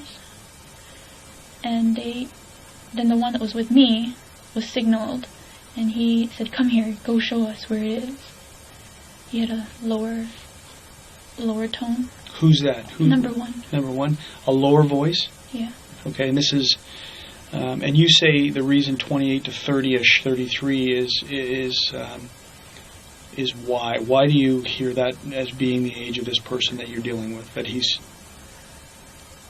And then the one that was with me was signaled, and he said, "Come here, go show us where it is." He had a lower tone. Who's that? Who? Number one. Number one. A lower voice? Yeah. Okay, and this is, and you say the reason 28 to 30-ish, 33 is why? Why do you hear that as being the age of this person that you're dealing with? That he's...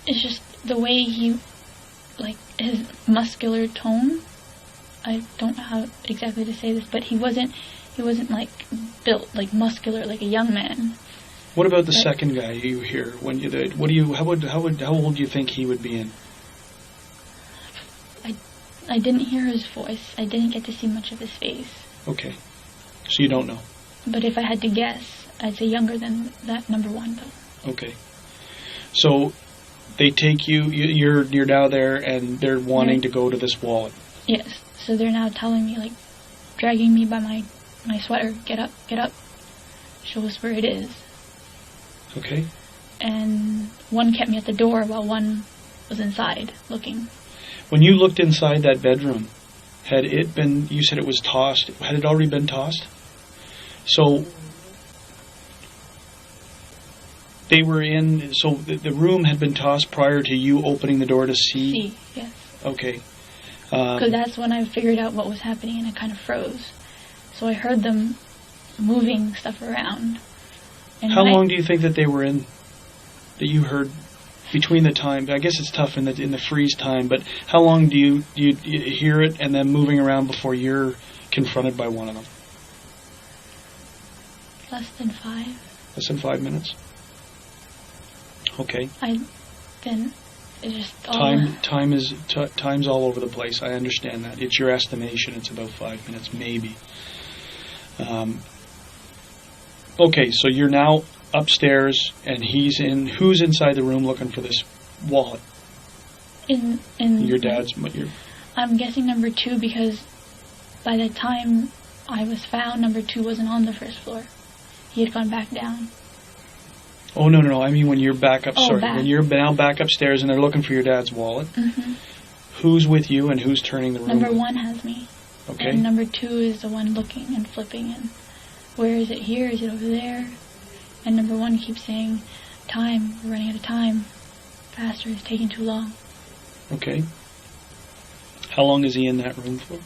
It's just the way he, like, his muscular tone. I don't know how exactly to say this, but he wasn't like built like muscular like a young man. What about the second guy you hear when you? How old do you think he would be in? I didn't hear his voice. I didn't get to see much of his face. Okay, so you don't know. But if I had to guess, I'd say younger than that number one though. Okay, so they take you. You're now there, and they're wanting to go to this wallet. Yes. So they're now telling me, like, dragging me by my sweater, get up, show us where it is. Okay. And one kept me at the door while one was inside looking. When you looked inside that bedroom, had it been, you said it was tossed, had it already been tossed? So they were in, so the room had been tossed prior to you opening the door to see? See, yes. Okay. Because that's when I figured out what was happening, and I kind of froze. So I heard them moving stuff around. And how long do you think that they were in, that you heard between the time? I guess it's tough in the freeze time, but how long do you hear it and then moving around before you're confronted by one of them? Less than 5. Less than 5 minutes? Okay. It's just time's all over the place. I understand that. It's your estimation. It's about 5 minutes, maybe. Okay, so you're now upstairs, and who's inside the room looking for this wallet? In your dad's. I'm guessing number 2, because by the time I was found, number 2 wasn't on the first floor. He had gone back down. Oh, no. I mean when you're back up. Oh, sorry, back. when you're now back upstairs and they're looking for your dad's wallet. Mm-hmm. Who's with you and who's turning the room? Number 1 has me. Okay. And number 2 is the one looking and flipping, and where is it here? Is it over there? And number 1 keeps saying, "Time, we're running out of time. Faster, it's taking too long." Okay. How long is he in that room for?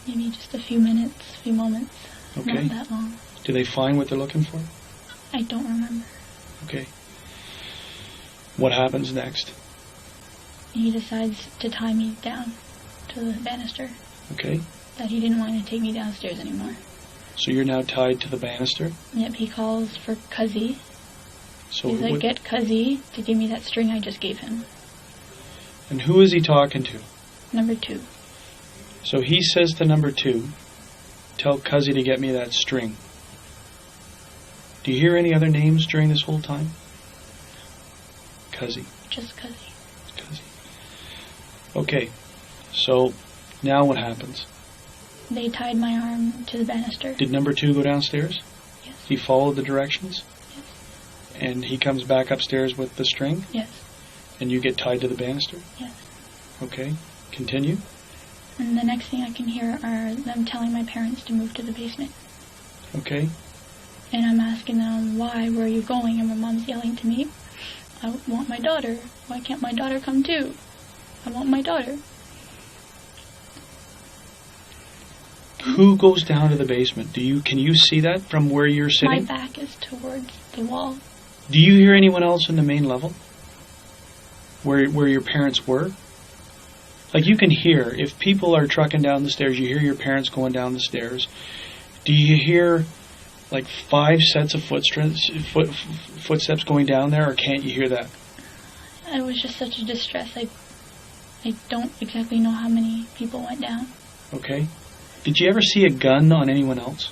Maybe just a few minutes, a few moments. Okay. Not that long. Do they find what they're looking for? I don't remember. Okay. What happens next? He decides to tie me down to the banister. Okay. That he didn't want to take me downstairs anymore. So you're now tied to the banister? Yep, he calls for Cuzzy. So He's like, "Get Cuzzy to give me that string I just gave him." And who is he talking to? Number 2. So he says to number 2, "Tell Cuzzy to get me that string." Do you hear any other names during this whole time? Cuzzy. Just Cuzzy. Cuzzy. Okay. So now what happens? They tied my arm to the banister. Did number 2 go downstairs? Yes. He followed the directions? Yes. And he comes back upstairs with the string? Yes. And you get tied to the banister? Yes. Okay. Continue. And the next thing I can hear are them telling my parents to move to the basement. Okay. And I'm asking them, why, where are you going? And my mom's yelling to me, I want my daughter. Why can't my daughter come too? I want my daughter. Who goes down to the basement? Can you see that from where you're sitting? My back is towards the wall. Do you hear anyone else in the main level? Where your parents were? Like, you can hear, if people are trucking down the stairs, you hear your parents going down the stairs. Do you hear like 5 sets of footsteps going down there, or can't you hear that? It was just such a distress. I don't exactly know how many people went down. Okay. Did you ever see a gun on anyone else?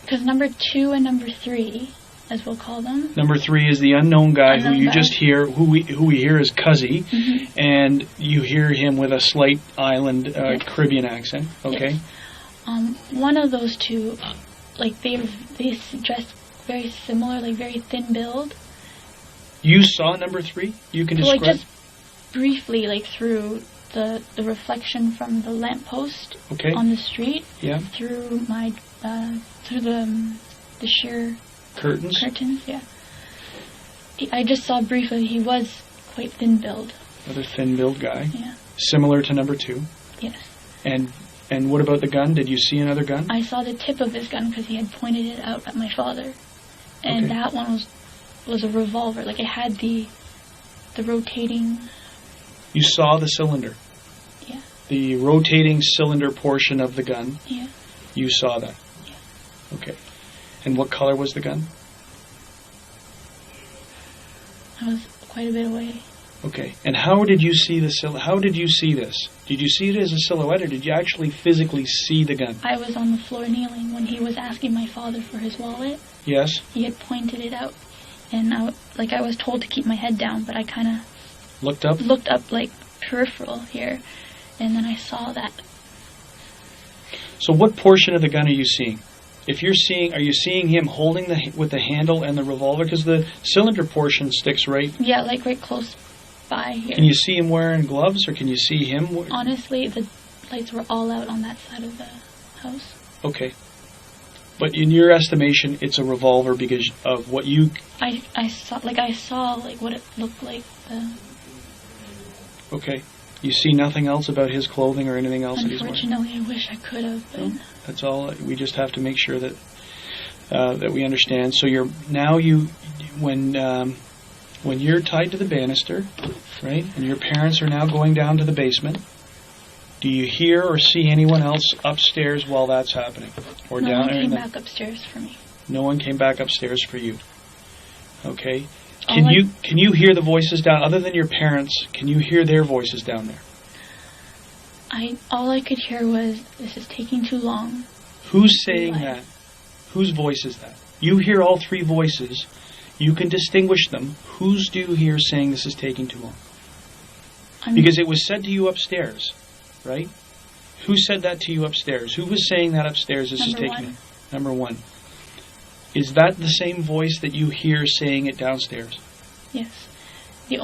Because number 2 and number 3, as we'll call them. Number 3 is the unknown guy who you just hear, who we hear as Cuzzy, and you hear him with a slight island Caribbean accent. Okay. Yes. One of those 2, like they dress very similar, like very thin build. You saw number 3? You can describe. Like just briefly, like through the reflection from the lamppost on the street. Yeah. Through my through the sheer curtains. Yeah. I just saw briefly. He was quite thin build. Another thin build guy. Yeah. Similar to number 2. Yes. And what about the gun? Did you see another gun? I saw the tip of his gun because he had pointed it out at my father, and that one was a revolver. Like, it had the rotating. You saw the cylinder. Yeah. The rotating cylinder portion of the gun. Yeah. You saw that. Yeah. Okay. And what color was the gun? I was quite a bit away. Okay. And how did you see how did you see this? Did you see it as a silhouette, or did you actually physically see the gun? I was on the floor kneeling when he was asking my father for his wallet. Yes. He had pointed it out, and I was told to keep my head down, but I kind of looked up like peripheral here, and then I saw that. So what portion of the gun are you seeing? Are you seeing him holding with the handle and the revolver? Because the cylinder portion sticks right. Yeah, like right close by here. Can you see him wearing gloves, or can you see him? Honestly, the lights were all out on that side of the house. Okay. But in your estimation, it's a revolver because of what you... I saw what it looked like. Okay. You see nothing else about his clothing or anything else that he's wearing? Unfortunately, I wish I could have, but... No, that's all. We just have to make sure that that we understand. So when you're tied to the banister, right, and your parents are now going down to the basement, do you hear or see anyone else upstairs while that's happening? Or no down one there? came back upstairs for me. No one came back upstairs for you. Okay. Can you hear the voices down, other than your parents, can you hear their voices down there? All I could hear was, this is taking too long. Who's saying that? Whose voice is that? You hear all 3 voices. You can distinguish them. Whose do you hear saying this is taking too long? Because it was said to you upstairs, right? Who said that to you upstairs? Who was saying that upstairs? This is taking number 1. Is that the same voice that you hear saying it downstairs? Yes. The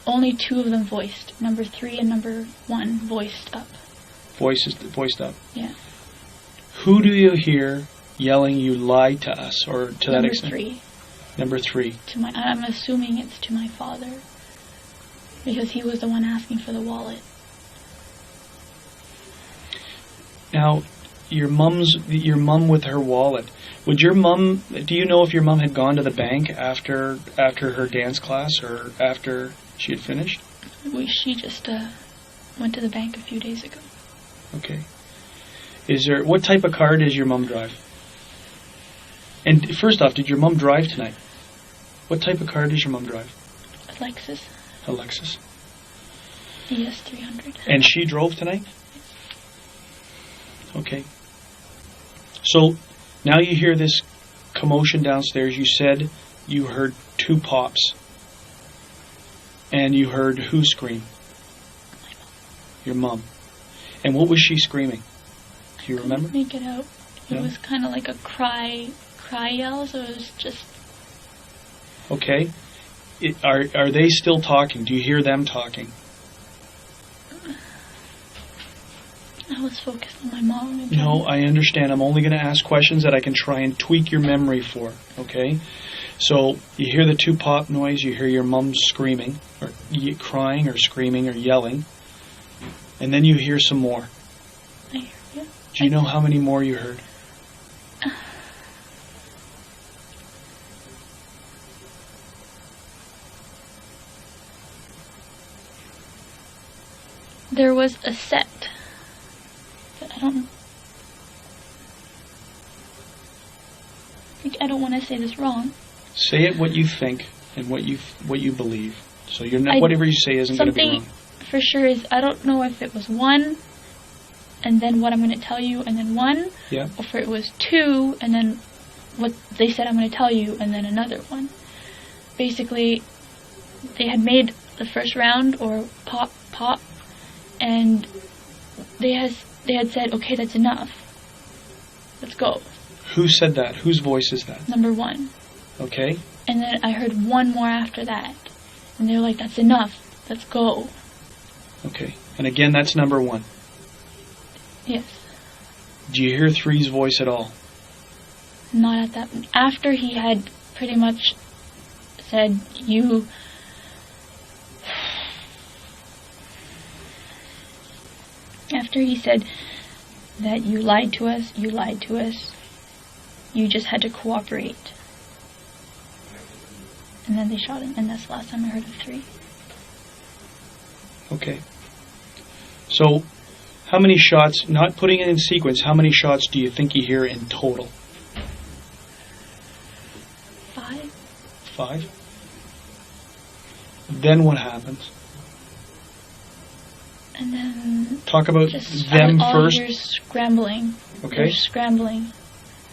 only 2 of them voiced. Number 3 and number 1 voiced up. Voiced up. Yeah. Who do you hear yelling, "You lied to us," or to that extent? Number 3. Number 3. I'm assuming it's to my father, because he was the one asking for the wallet. Now, your mum with her wallet. Do you know if your mum had gone to the bank after her dance class, or after she had finished? She just went to the bank a few days ago. Okay. What type of car does your mum drive? And first off, did your mum drive tonight? What type of car does your mum drive? A Lexus. A Lexus. ES300. And she drove tonight? Okay. So, now you hear this commotion downstairs. You said you heard 2 pops. And you heard who scream? My mom. Your mum. And what was she screaming? Do you remember? Couldn't make it out. It No? was kind of like a cry yell, so it was just... Okay. Are they still talking? Do you hear them talking? I was focused on my mom. And No, I understand. I'm only going to ask questions that I can try and tweak your memory for, okay? So you hear the two pop noise, you hear your mum screaming, or crying, or screaming, or yelling, and then you hear some more. I hear you. Do you know how many more you heard? There was a set. But I don't want to say this wrong. Say it what you think and what you believe. So you're not, whatever you say isn't going to be wrong. Something for sure is, I don't know if it was one, and then what I'm going to tell you, and then one, Yeah. or if it was two, and then what they said I'm going to tell you, and then another one. Basically, they had made the first round, or pop, and they had said, okay, that's enough. Let's go. Who said that? Whose voice is that? Number one. Okay. And then I heard one more after that. And they were like, that's enough. Let's go. Okay. And again, that's number one. Yes. Do you hear three's voice at all? Not at that. After he had pretty much said, you... After he said that you lied to us, you just had to cooperate. And then they shot him, and that's the last time I heard of three. Okay. So, how many shots, not putting it in sequence, how many shots do you think you hear in total? 5? 5? Then what happens? And then... Talk about just them all first. You're scrambling. Okay. They're scrambling.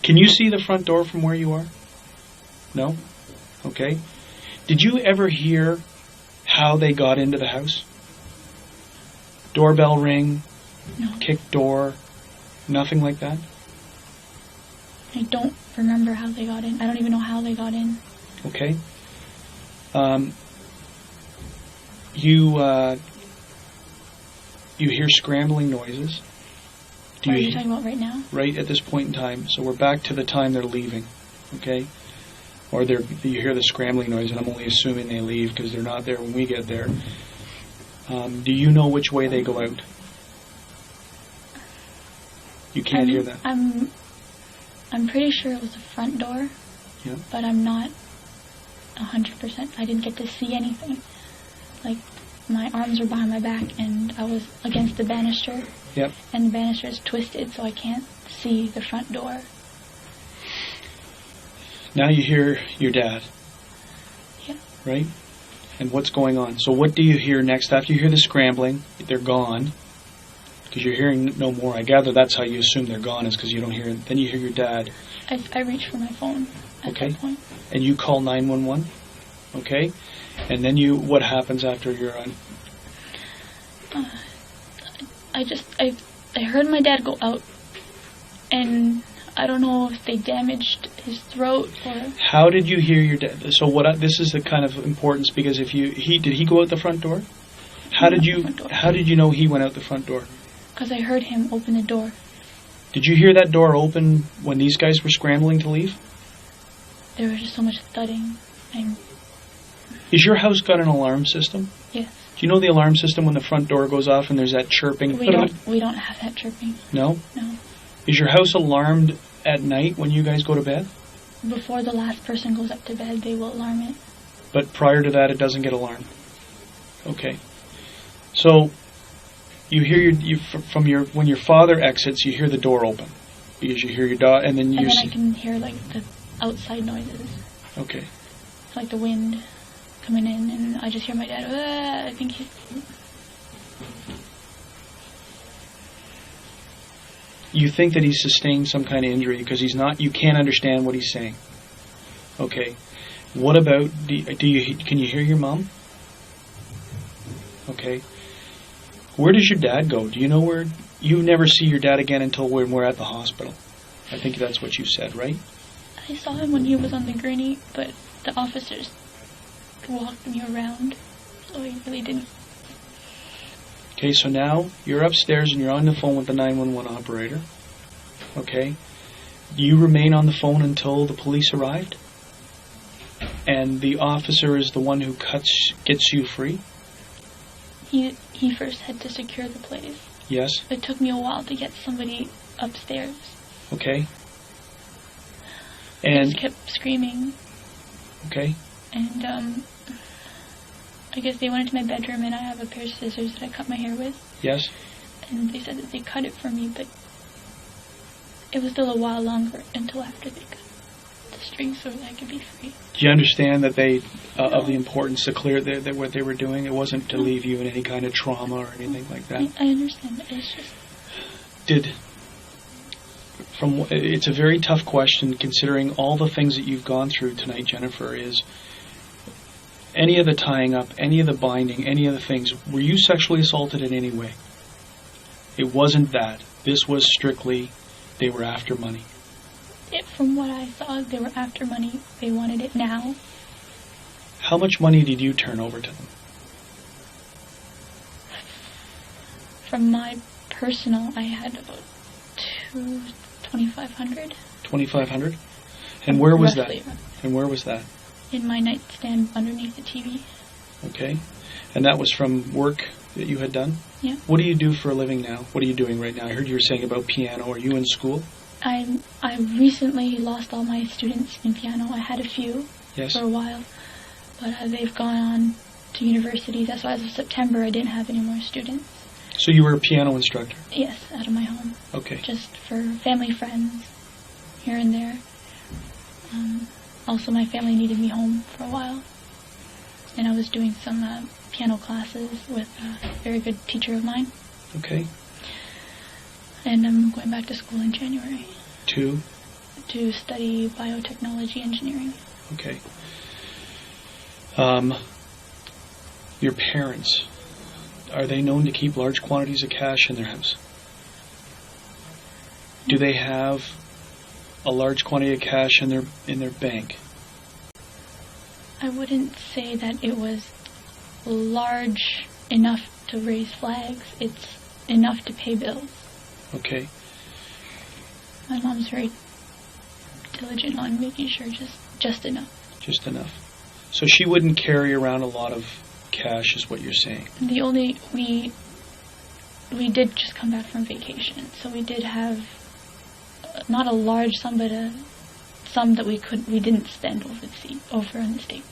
Can you see the front door from where you are? No? Okay. Did you ever hear how they got into the house? Doorbell ring, No. kick door, nothing like that? I don't remember how they got in. I don't even know how they got in. Okay. You hear scrambling noises. What are you talking about right now? Right at this point in time. So we're back to the time they're leaving. Okay? Or you hear the scrambling noise, and I'm only assuming they leave because they're not there when we get there. Do you know which way they go out? You can't hear that. I'm pretty sure it was the front door. Yeah. But I'm not 100%. I didn't get to see anything. Like, my arms were behind my back, and I was against the banister. Yep. And the banister is twisted, so I can't see the front door. Now you hear your dad. Yeah. Right? And what's going on? So what do you hear next? After you hear the scrambling, they're gone. Because you're hearing no more. I gather that's how you assume they're gone, is because you don't hear it. Then you hear your dad. I reached for my phone at that point. And you call 911. Okay? And then what happens after you're on? I heard my dad go out, and I don't know if they damaged his throat or... How did you hear your dad? So this is the kind of importance, because did he go out the front door? How did you know he went out the front door? Because I heard him open the door. Did you hear that door open when these guys were scrambling to leave? There was just so much thudding. Is your house got an alarm system? Yes. Do you know the alarm system when the front door goes off and there's that chirping? We don't have that chirping. No? No. Is your house alarmed at night when you guys go to bed? Before the last person goes up to bed, they will alarm it. But prior to that, it doesn't get alarmed. Okay. So you hear when your father exits, you hear the door open because you hear your dog, and then I can hear like the outside noises. Okay. Like the wind coming in, and I just hear my dad. I think he's... You think that he's sustained some kind of injury because he's not. You can't understand what he's saying. Okay. What about can you hear your mom? Okay. Where does your dad go? Do you know where? You never see your dad again until when we're at the hospital. I think that's what you said, right? I saw him when he was on the gurney, but the officers walked me around, so I really didn't. Okay, so now you're upstairs and you're on the phone with the 911 operator. Okay? You remain on the phone until the police arrived? And the officer is the one who gets you free? He first had to secure the place. Yes. It took me a while to get somebody upstairs. Okay. He And just kept screaming. okay. And I guess they went into my bedroom, and I have a pair of scissors that I cut my hair with. Yes. And they said that they cut it for me, but it was still a while longer until after they cut the string so that I could be free. Do you understand that they of the importance to clear that what they were doing? It wasn't to leave you in any kind of trauma or anything like that. I understand, but it's just... It's a very tough question considering all the things that you've gone through tonight, Jennifer, is any of the tying up, any of the binding, any of the things, were you sexually assaulted in any way? It wasn't that. This was strictly, they were after money. From what I saw, they were after money. They wanted it now. How much money did you turn over to them? From my personal, I had about $2,500. $2,500? And where was Roughly. that? And where was that? In my nightstand underneath the TV. Okay. And that was from work that you had done? Yeah. What do you do for a living now? What are you doing right now? I heard you were saying about piano. Are you in school? I recently lost all my students in piano. I had a few Yes. for a while, but they've gone on to university. That's why as of September I didn't have any more students. So you were a piano instructor? Yes, out of my home. Okay. Just for family, friends, here and there. Also, my family needed me home for a while, and I was doing some piano classes with a very good teacher of mine. Okay. And I'm going back to school in January Two. to study biotechnology engineering. Okay. Your parents, are they known to keep large quantities of cash in their house? Do they have a large quantity of cash in their bank? I wouldn't say that it was large enough to raise flags. It's enough to pay bills. Okay. My mom's very diligent on making sure just enough. Just enough. So she wouldn't carry around a lot of cash, is what you're saying. We did just come back from vacation, so we did have not a large sum, but a sum that we didn't spend over in the States.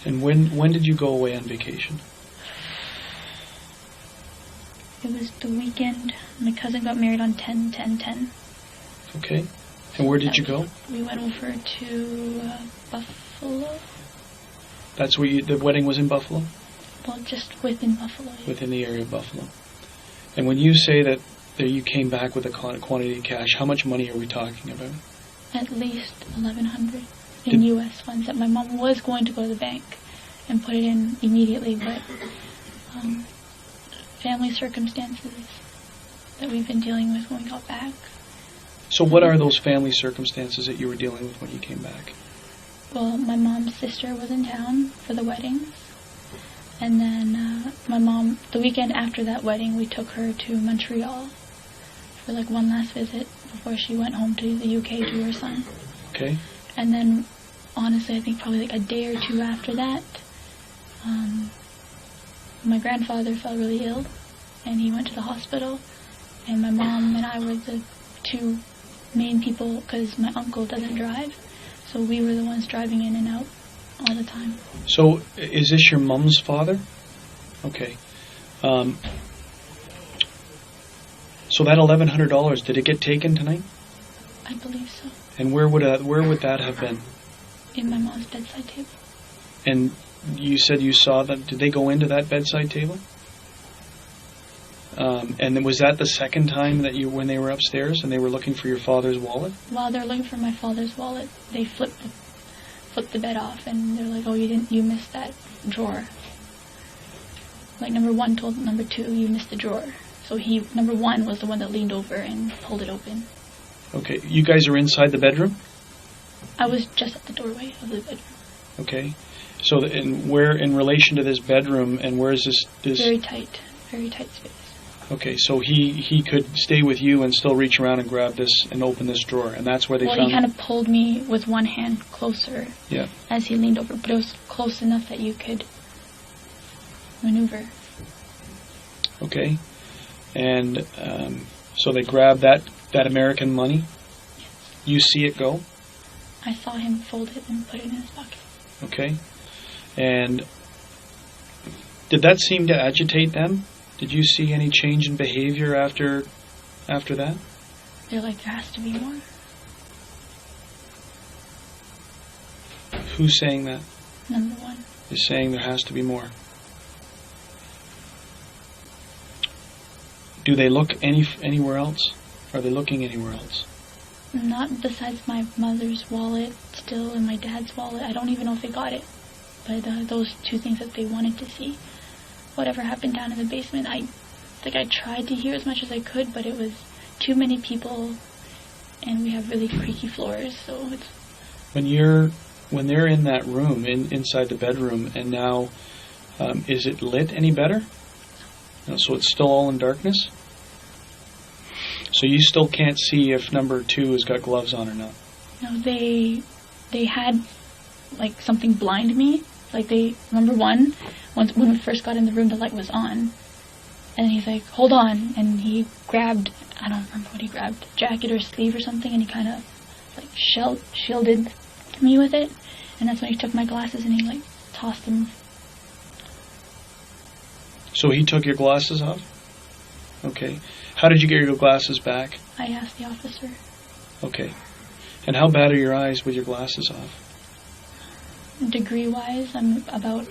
And when did you go away on vacation? It was the weekend. My cousin got married on 10/10/10. Okay. And where did you go? We went over to Buffalo. That's where the wedding was in Buffalo? Well, just within Buffalo. Yeah. Within the area of Buffalo. And when you say that you came back with a quantity of cash, how much money are we talking about? At least $1,100 in U.S. funds that my mom was going to go to the bank and put it in immediately, but family circumstances that we've been dealing with when we got back. So what are those family circumstances that you were dealing with when you came back? Well, my mom's sister was in town for the wedding, and then my mom, the weekend after that wedding, we took her to Montreal for like one last visit before she went home to the UK to her son. Okay. And then, honestly, I think probably like a day or two after that, my grandfather fell really ill, and he went to the hospital, and my mom and I were the two main people, because my uncle doesn't drive, so we were the ones driving in and out all the time. So, is this your mom's father? Okay. So that $1,100, did it get taken tonight? I believe so. And where would that have been? In my mom's bedside table. And you said you saw them. Did they go into that bedside table? And was that the second time that when they were upstairs and they were looking for your father's wallet? While they're looking for my father's wallet, they flipped the bed off, and they're like, "Oh, you missed that drawer." like number one told number two, you missed the drawer. So number one was the one that leaned over and pulled it open. Okay, you guys are inside the bedroom? I was just at the doorway of the bedroom. Okay. So, where in relation to this bedroom, and where is this? Very tight space. Okay, so he could stay with you and still reach around and grab this and open this drawer, and that's where they found... Well, he kind of pulled me with one hand closer as he leaned over, but it was close enough that you could maneuver. Okay. And so they grabbed that American money? Yes. You see it go? I saw him fold it and put it in his pocket. Okay. And did that seem to agitate them? Did you see any change in behavior after that? They're like, there has to be more. Who's saying that? Number one. Is saying there has to be more. Do they look anywhere else? Are they looking anywhere else? Not besides my mother's wallet, still in my dad's wallet. I don't even know if they got it. But those two things that they wanted to see. Whatever happened down in the basement, I tried to hear as much as I could, but it was too many people, and we have really creaky floors, so it's... When they're in that room, inside the bedroom, and now, is it lit any better? No, so it's still all in darkness? So you still can't see if number two has got gloves on or not? No, they had, like, something blind me. Like, number one, when we first got in the room, the light was on. And he's like, hold on. And he grabbed, I don't remember what he grabbed, jacket or sleeve or something, and he kind of, like, shielded me with it. And that's when he took my glasses and he, like, tossed them. So he took your glasses off? Okay. How did you get your glasses back? I asked the officer. Okay. And how bad are your eyes with your glasses off? Degree-wise, I'm about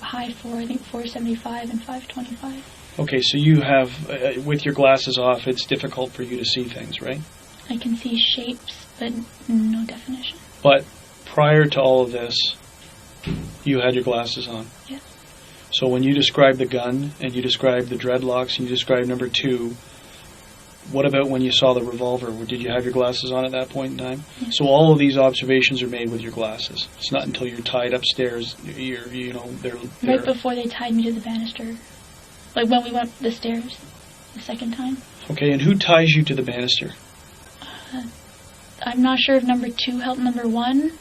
high 4, I think 475 and 525. Okay, so you have, with your glasses off, it's difficult for you to see things, right? I can see shapes, but no definition. But prior to all of this, you had your glasses on? Yes. So when you described the gun, and you described the dreadlocks, and you described number two, what about when you saw the revolver? Did you have your glasses on at that point in time? Yes. So all of these observations are made with your glasses. It's not until you're tied upstairs, they're Right before they tied me to the banister. Like when we went up the stairs the second time. Okay, and who ties you to the banister? I'm not sure if number two helped number one,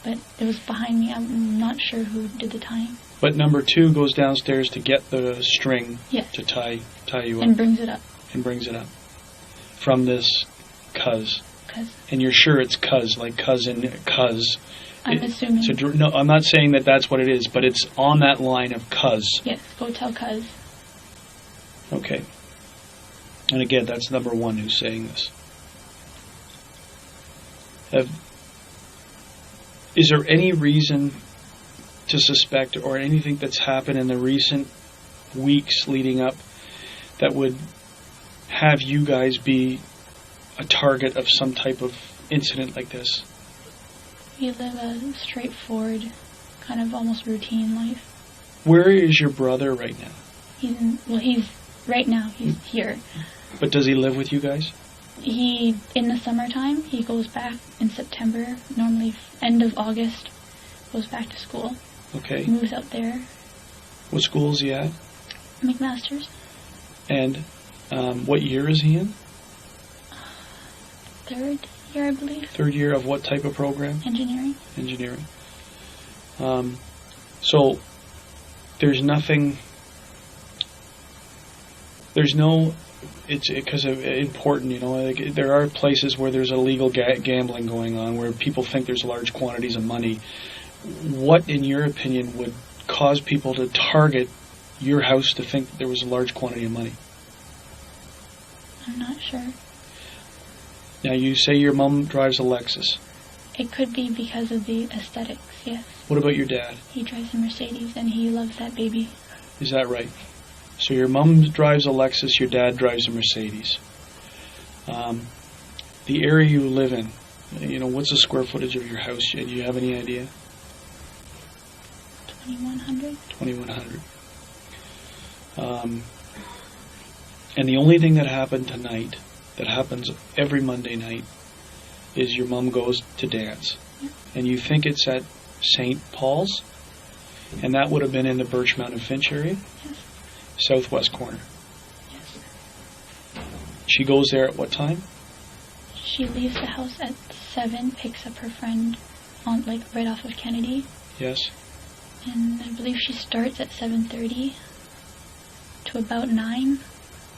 but it was behind me. I'm not sure who did the tying. But number two goes downstairs to get the string to tie you up. And brings it up. And brings it up. From this cuz. Cuz. And you're sure it's cuz, like cousin, cuz. I'm assuming. So, no, I'm not saying that that's what it is, but it's on that line of cuz. Yes, go tell cuz. Okay. And again, that's number one who's saying this. Is there any reason to suspect, or anything that's happened in the recent weeks leading up, that would have you guys be a target of some type of incident like this? We live a straightforward, kind of almost routine life. Where is your brother right now? He's here. But does he live with you guys? In the summertime, he goes back in September, normally end of August, goes back to school. Okay. He moves out there. What school is he at? McMaster's. And what year is he in? Third year, I believe. Third year of what type of program? Engineering. Engineering. So there's nothing. There's no. It's because of important, like there are places where there's illegal gambling going on, where people think there's large quantities of money. What, in your opinion, would cause people to target your house to think that there was a large quantity of money? I'm not sure. Now, you say your mom drives a Lexus. It could be because of the aesthetics, yes. What about your dad? He drives a Mercedes, and he loves that baby. Is that right? So your mom drives a Lexus, your dad drives a Mercedes. The area you live in, what's the square footage of your house? Do you have any idea? 2,100. 2,100. And the only thing that happened tonight, that happens every Monday night, is your mom goes to dance. Yeah. And you think it's at St. Paul's, and that would have been in the Birchmount and Finch area? Yes. Southwest corner. Yes. She goes there at what time? She leaves the house at 7, picks up her friend on right off of Kennedy, Yes. and I believe she starts at 7:30 to about 9,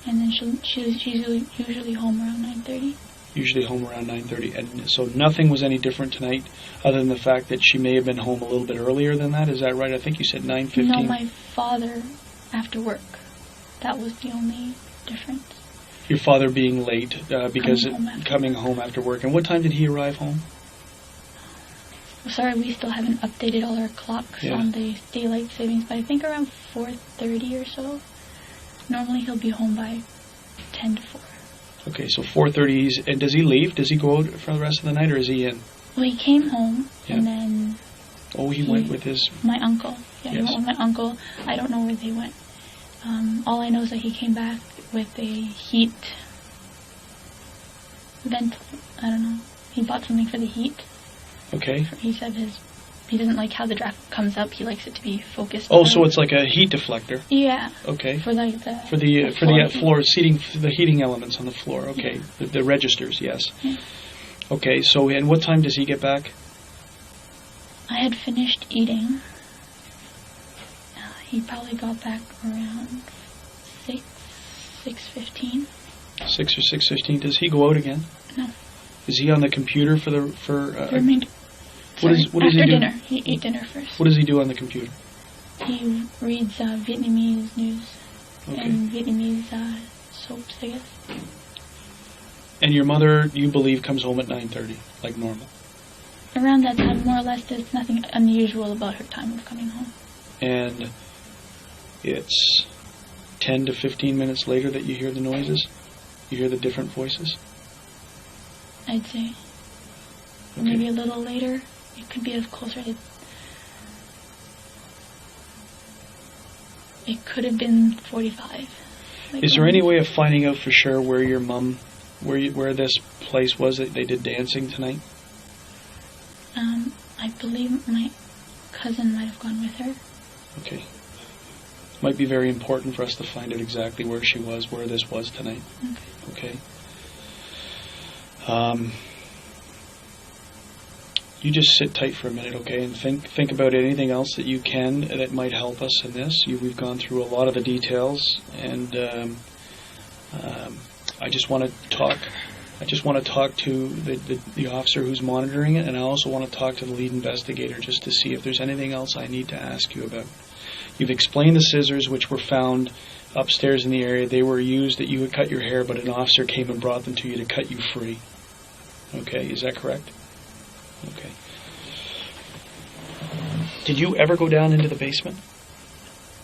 and then she's usually home around 9:30. Usually home around 9:30. And so nothing was any different tonight, other than the fact that she may have been home a little bit earlier than that. Is that right? I think you said 9:15. No, my father after work. That was the only difference. Your father being late because Coming home after coming home after work. And what time did he arrive home? Well, sorry, we still haven't updated all our clocks Yeah. on the daylight savings, but I think around 4:30 or so. Normally he'll be home by 10 to 4. Okay, so 4:30. And does he leave? Does he go out for the rest of the night, or is he in? Well, he came home, Yeah. and then Oh, he went with his... my uncle. Yeah, he Yes. went with my uncle. I don't know where they went. All I know is that he came back with a heat vent. I don't know. He bought something for the heat. Okay. He said he doesn't like how the draft comes up. He likes it to be focused. Oh, on. so it's like a heat deflector. Yeah. Okay. For the For the floor heat. floor seating, the heating elements on the floor. Okay. Yeah. The registers, yes. Yeah. Okay, so and what time does he get back? I had finished eating. He probably got back around 6:15. 6 or 6:15. Does he go out again? No. Is he on the computer for? The remainder. What does After he do? dinner. He ate dinner first. What does he do on the computer? He reads Vietnamese news Okay. and Vietnamese soaps, I guess. And your mother, you believe, comes home at 9:30, like normal. Around that time, more or less, there's nothing unusual about her time of coming home. And it's 10 to 15 minutes later that you hear the noises? You hear the different voices? I'd say. Okay. Maybe a little later. It could be closer to... It could have been 45. Is there any way of finding out for sure where your mum, where this place was that they did dancing tonight? I believe my cousin might have gone with her. Okay. Might be very important for us to find out exactly where she was, where this was tonight. Okay. Okay. You just sit tight for a minute, okay, and think about anything else that you can that might help us in this. We've gone through a lot of the details, and I just want to talk. I just want to talk to the officer who's monitoring it, and I also want to talk to the lead investigator just to see if there's anything else I need to ask you about. You've explained the scissors which were found upstairs in the area. They were used that you would cut your hair, but an officer came and brought them to you to cut you free. Okay, is that correct? Okay. Did you ever go down into the basement?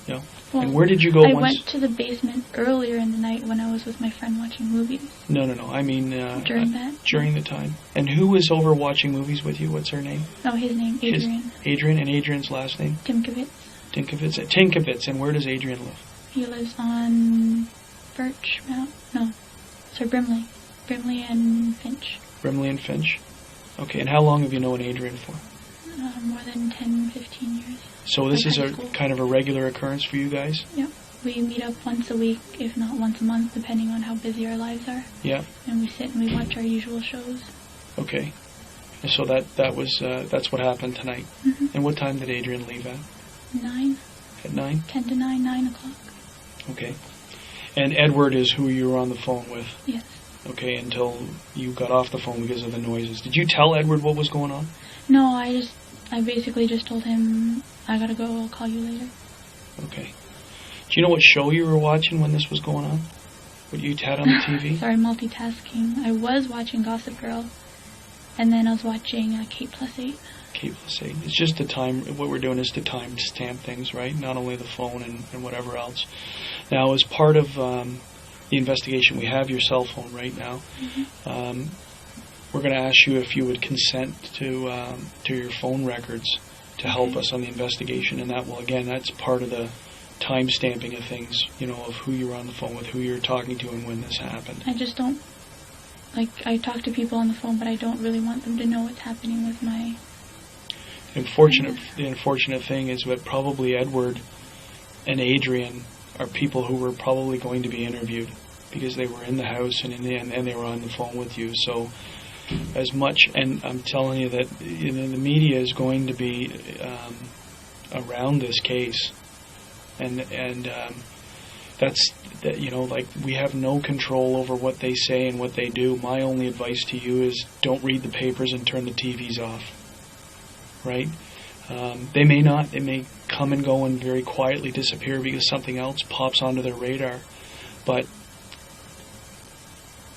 No. Well, and where did you go I once? went to the basement earlier in the night when I was with my friend watching movies. No. I mean... During that? During the time. And who was over watching movies with you? What's her name? Oh, his name, Adrian. Adrian, and Adrian's last name? Timkovitz. Tinkovitz. And where does Adrian live? He lives on Birchmount. No, sorry, Brimley. Brimley and Finch. Brimley and Finch. Okay, and how long have you known Adrian for? More than 10, 15 years. So this Like is high a school. kind of a regular occurrence for you guys? Yep. We meet up once a week, if not once a month, depending on how busy our lives are. Yeah. And we sit and we watch our usual shows. Okay. And so that's what happened tonight. Mm-hmm. And what time did Adrian leave at? 9. At 9? 10 to 9, 9 o'clock. Okay. And Edward is who you were on the phone with? Yes. Okay, until you got off the phone because of the noises. Did you tell Edward what was going on? No, I basically just told him, I gotta go, I'll call you later. Okay. Do you know what show you were watching when this was going on? What you had on the TV? Sorry, multitasking. I was watching Gossip Girl, and then I was watching K+8. K+8. It's just the time, what we're doing is to time stamp things, right? Not only the phone and whatever else. Now, as part of the investigation, we have your cell phone right now. Mm-hmm. We're going to ask you if you would consent to your phone records to help us on the investigation, and that will, again, that's part of the time stamping of things, of who you were on the phone with, who you were talking to, and when this happened. I just don't, I talk to people on the phone, but I don't really want them to know what's happening with my... The unfortunate thing is that probably Edward and Adrian are people who were probably going to be interviewed because they were in the house and they were on the phone with you. So as much, and I'm telling you that the media is going to be around this case, and that's that, we have no control over what they say and what they do. My only advice to you is don't read the papers and turn the TVs off. Right? They may come and go and very quietly disappear because something else pops onto their radar. But,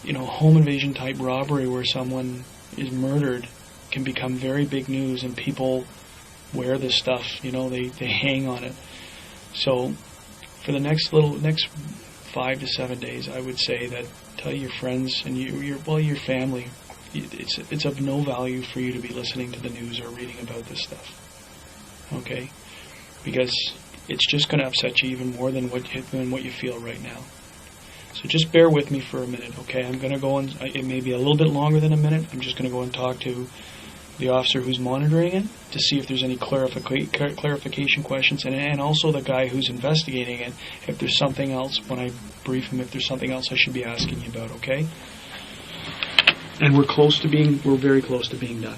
home invasion type robbery where someone is murdered can become very big news, and people wear this stuff, they hang on it. So for the next 5 to 7 days, I would say that tell your friends and your family, it's of no value for you to be listening to the news or reading about this stuff. Okay? Because it's just going to upset you even more than what you feel right now. So just bear with me for a minute, okay? I'm going to go and it may be a little bit longer than a minute. I'm just going to go and talk to the officer who's monitoring it to see if there's any clarification questions, and also the guy who's investigating it, if there's something else, when I brief him, if there's something else I should be asking you about, okay? And we're very close to being done.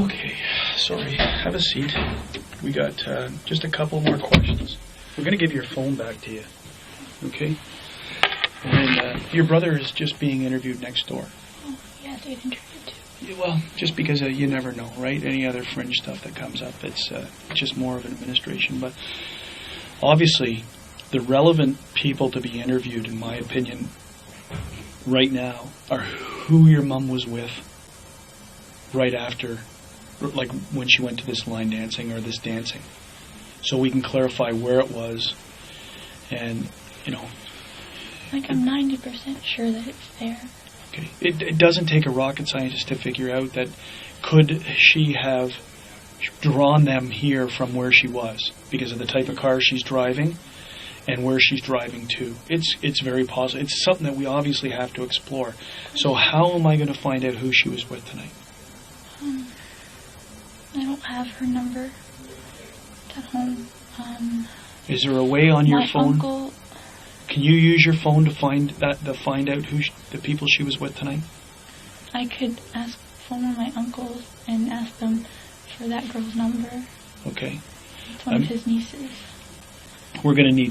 Okay, sorry. Have a seat. We got just a couple more questions. We're going to give your phone back to you. Okay? And your brother is just being interviewed next door. Oh, yeah, they interviewed too. Yeah, well, just because you never know, right? Any other fringe stuff that comes up, it's just more of an administration. But obviously, the relevant people to be interviewed, in my opinion, right now, are who your mum was with right after, like when she went to this line dancing or this dancing. So we can clarify where it was and, you know. Like, I'm 90% sure that it's there. Okay. It doesn't take a rocket scientist to figure out that could she have drawn them here from where she was because of the type of car she's driving and where she's driving to. It's very possible. It's something that we obviously have to explore. So how am I going to find out who she was with tonight? I don't have her number at home. Is there a way on your my phone? Uncle, Can you use your phone to find out who the people she was with tonight? I could phone one of my uncles and ask them for that girl's number. Okay. It's one of his nieces. I'm going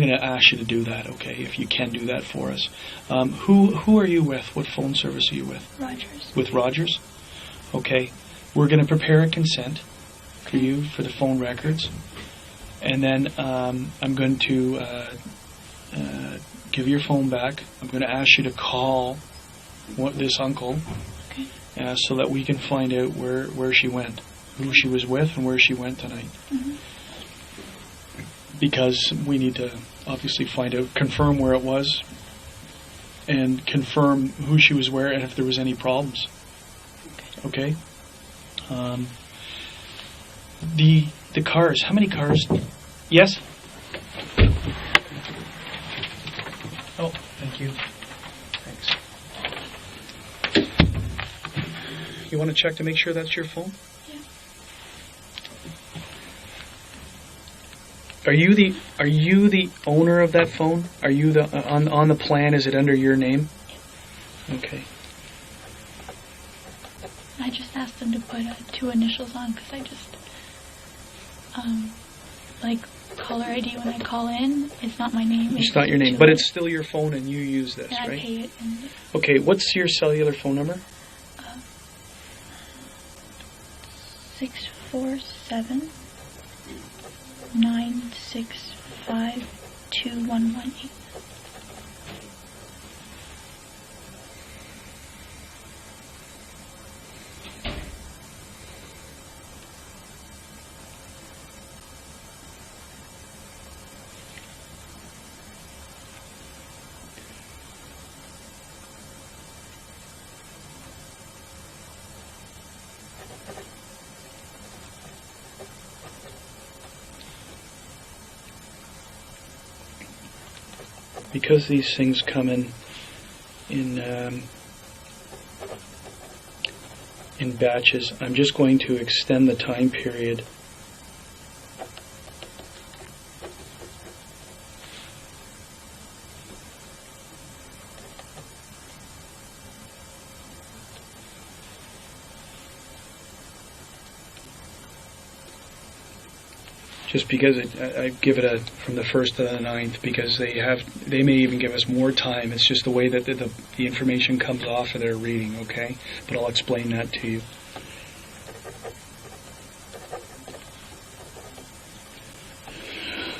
to ask you to do that, okay, if you can do that for us. Who are you with? What phone service are you with? Rogers. With Rogers? Okay. We're going to prepare a consent for you for the phone records. And then I'm going to give your phone back. I'm going to ask you to call this uncle so that we can find out where she went, who she was with, and where she went tonight. Mm-hmm. Because we need to obviously find out, confirm where it was, and confirm who she was where and if there was any problems. Okay? The cars. How many cars? Yes? Oh, thank you. Thanks. You want to check to make sure that's your phone? Yeah. Are you the owner of that phone? Are you the on the plan? Is it under your name? Okay. I just asked them to put 2 initials on because I just, like, caller ID when I call in, it's not my name. It's not your name, but it's still your phone and you use this, and right? I pay it. And Okay, what's your cellular phone number? 647 965 2118. Because these things come in batches, I'm just going to extend the time period. Just because I give it from the 1st to the 9th, because they may even give us more time. It's just the way that the information comes off of their reading, okay? But I'll explain that to you.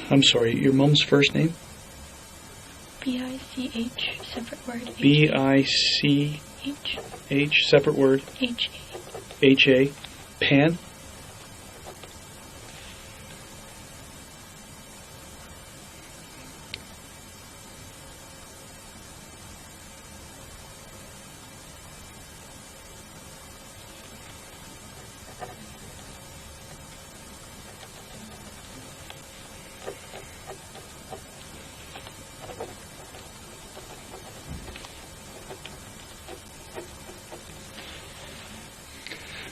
I'm sorry, your mom's first name? B-I-C-H, separate word. B-I-C-H, separate word. H-A. H-A. Pan?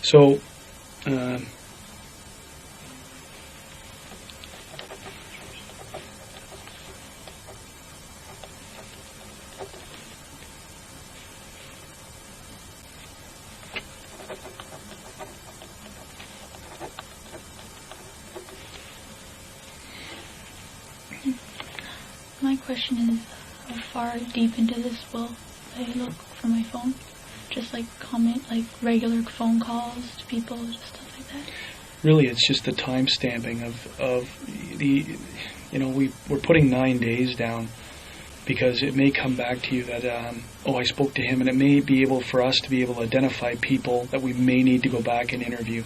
So, My question is, how far deep into this will I look for my phone? Just like comment, like regular phone calls to people, just stuff like that? Really, it's just the time stamping of the, we're putting 9 days down because it may come back to you that, I spoke to him, and it may be able for us to be able to identify people that we may need to go back and interview.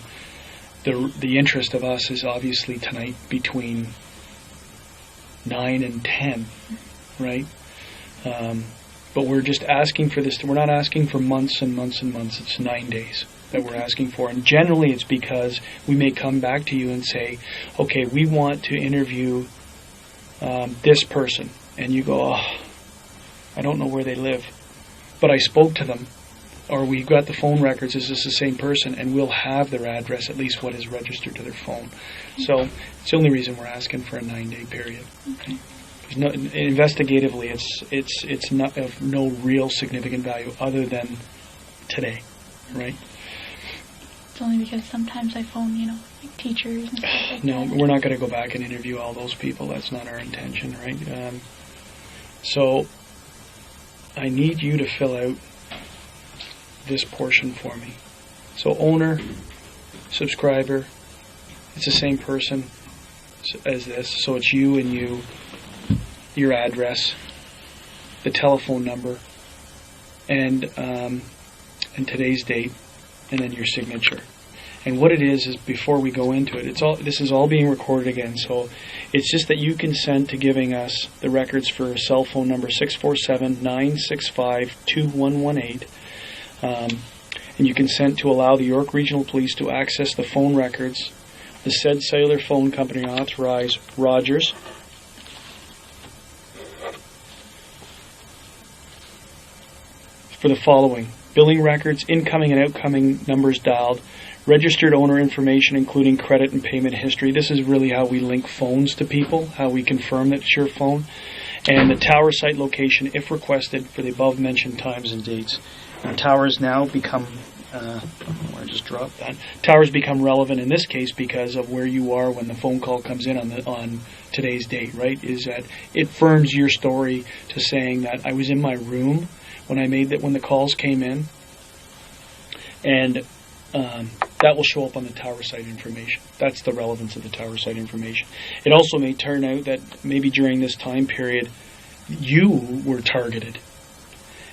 The interest of us is obviously tonight between 9 and 10, right? But we're just asking for this. We're not asking for months and months and months. It's 9 days that we're asking for. And generally it's because we may come back to you and say, okay, we want to interview this person. And you go, I don't know where they live, but I spoke to them. Or we got the phone records, is this the same person? And we'll have their address, at least what is registered to their phone. So it's the only reason we're asking for a 9-day period. Okay. Investigatively, it's not of no real significant value other than today, right? It's only because sometimes I phone, like teachers and stuff like No, that. we're not going to go back and interview all those people. That's not our intention, right? So I need you to fill out this portion for me. So owner, subscriber, it's the same person as this. So it's you and you, your address, the telephone number, and today's date, and then your signature. And what it is before we go into it, this is all being recorded again. So it's just that you consent to giving us the records for cell phone number 647-965-2118. And you consent to allow the York Regional Police to access the phone records. The said cellular phone company authorized Rogers for the following: billing records, incoming and outgoing numbers dialed, registered owner information including credit and payment history. This is really how we link phones to people, how we confirm that it's your phone, and the tower site location if requested for the above mentioned times and dates. And towers now become, I just dropped that. Towers become relevant in this case because of where you are when the phone call comes in on today's date, right? Is that it firms your story to saying that I was in my room when the calls came in, and that will show up on the tower site information. That's the relevance of the tower site information. It also may turn out that maybe during this time period you were targeted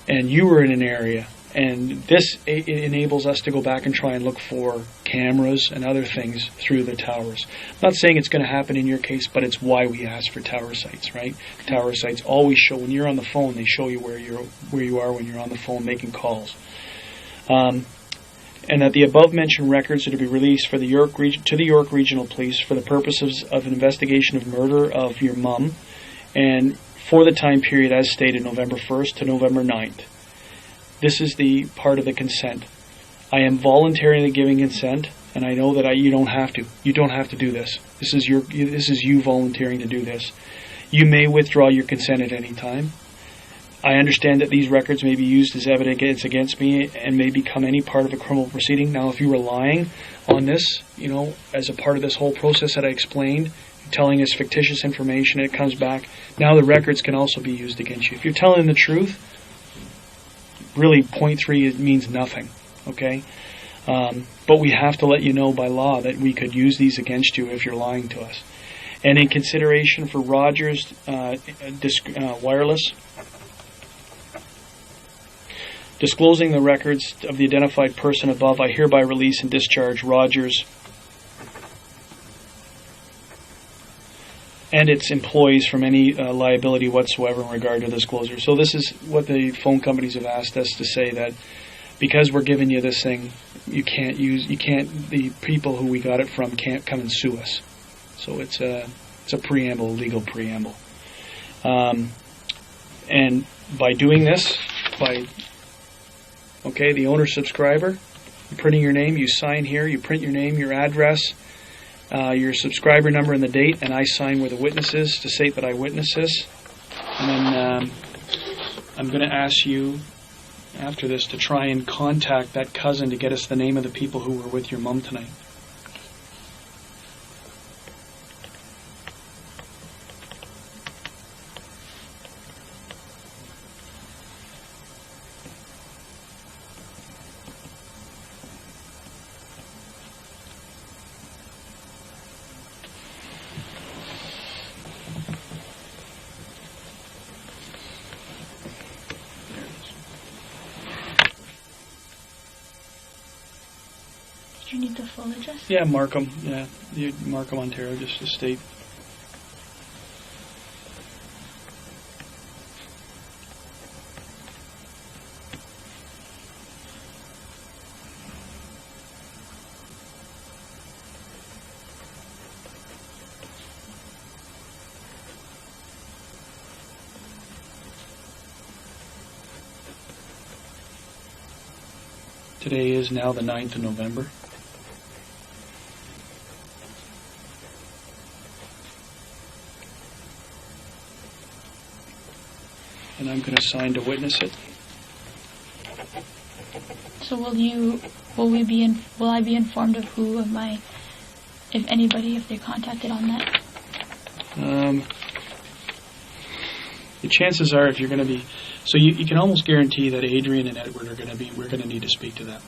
and you were in an area, and this enables us to go back and try and look for cameras and other things through the towers. I'm not saying it's going to happen in your case, but it's why we ask for tower sites, right? Tower sites always show, when you're on the phone, they show you where you are when you're on the phone making calls. And that the above-mentioned records are to be released to the York Regional Police for the purposes of an investigation of murder of your mum, and for the time period as stated, November 1st to November 9th. This is the part of the consent. I am voluntarily giving consent, and I know that you don't have to. You don't have to do this. This is you volunteering to do this. You may withdraw your consent at any time. I understand that these records may be used as evidence against me and may become any part of a criminal proceeding. Now, if you were lying on this, as a part of this whole process that I explained, telling us fictitious information, and it comes back, now the records can also be used against you. If you're telling the truth, really 0.3 means nothing, okay? But we have to let you know by law that we could use these against you if you're lying to us. And in consideration for Rogers Wireless, disclosing the records of the identified person above, I hereby release and discharge Rogers and its employees from any liability whatsoever in regard to disclosure. So this is what the phone companies have asked us to say, that because we're giving you this thing, the people who we got it from can't come and sue us. So it's a preamble, legal preamble. And by doing this, the owner subscriber, you're printing your name, you sign here, you print your name, your address, your subscriber number and the date, and I sign where the witness is to state that I witnessed this. And then I'm going to ask you after this to try and contact that cousin to get us the name of the people who were with your mom tonight. need the full address? Yeah, Markham. Yeah, Markham, Ontario, just to state. Today is now the 9th of November. And I'm going to sign to witness it. So will I be informed of who of my, if anybody, if they're contacted on that? The chances are, if you're going to be, so you can almost guarantee that Adrian and Edward we're going to need to speak to them,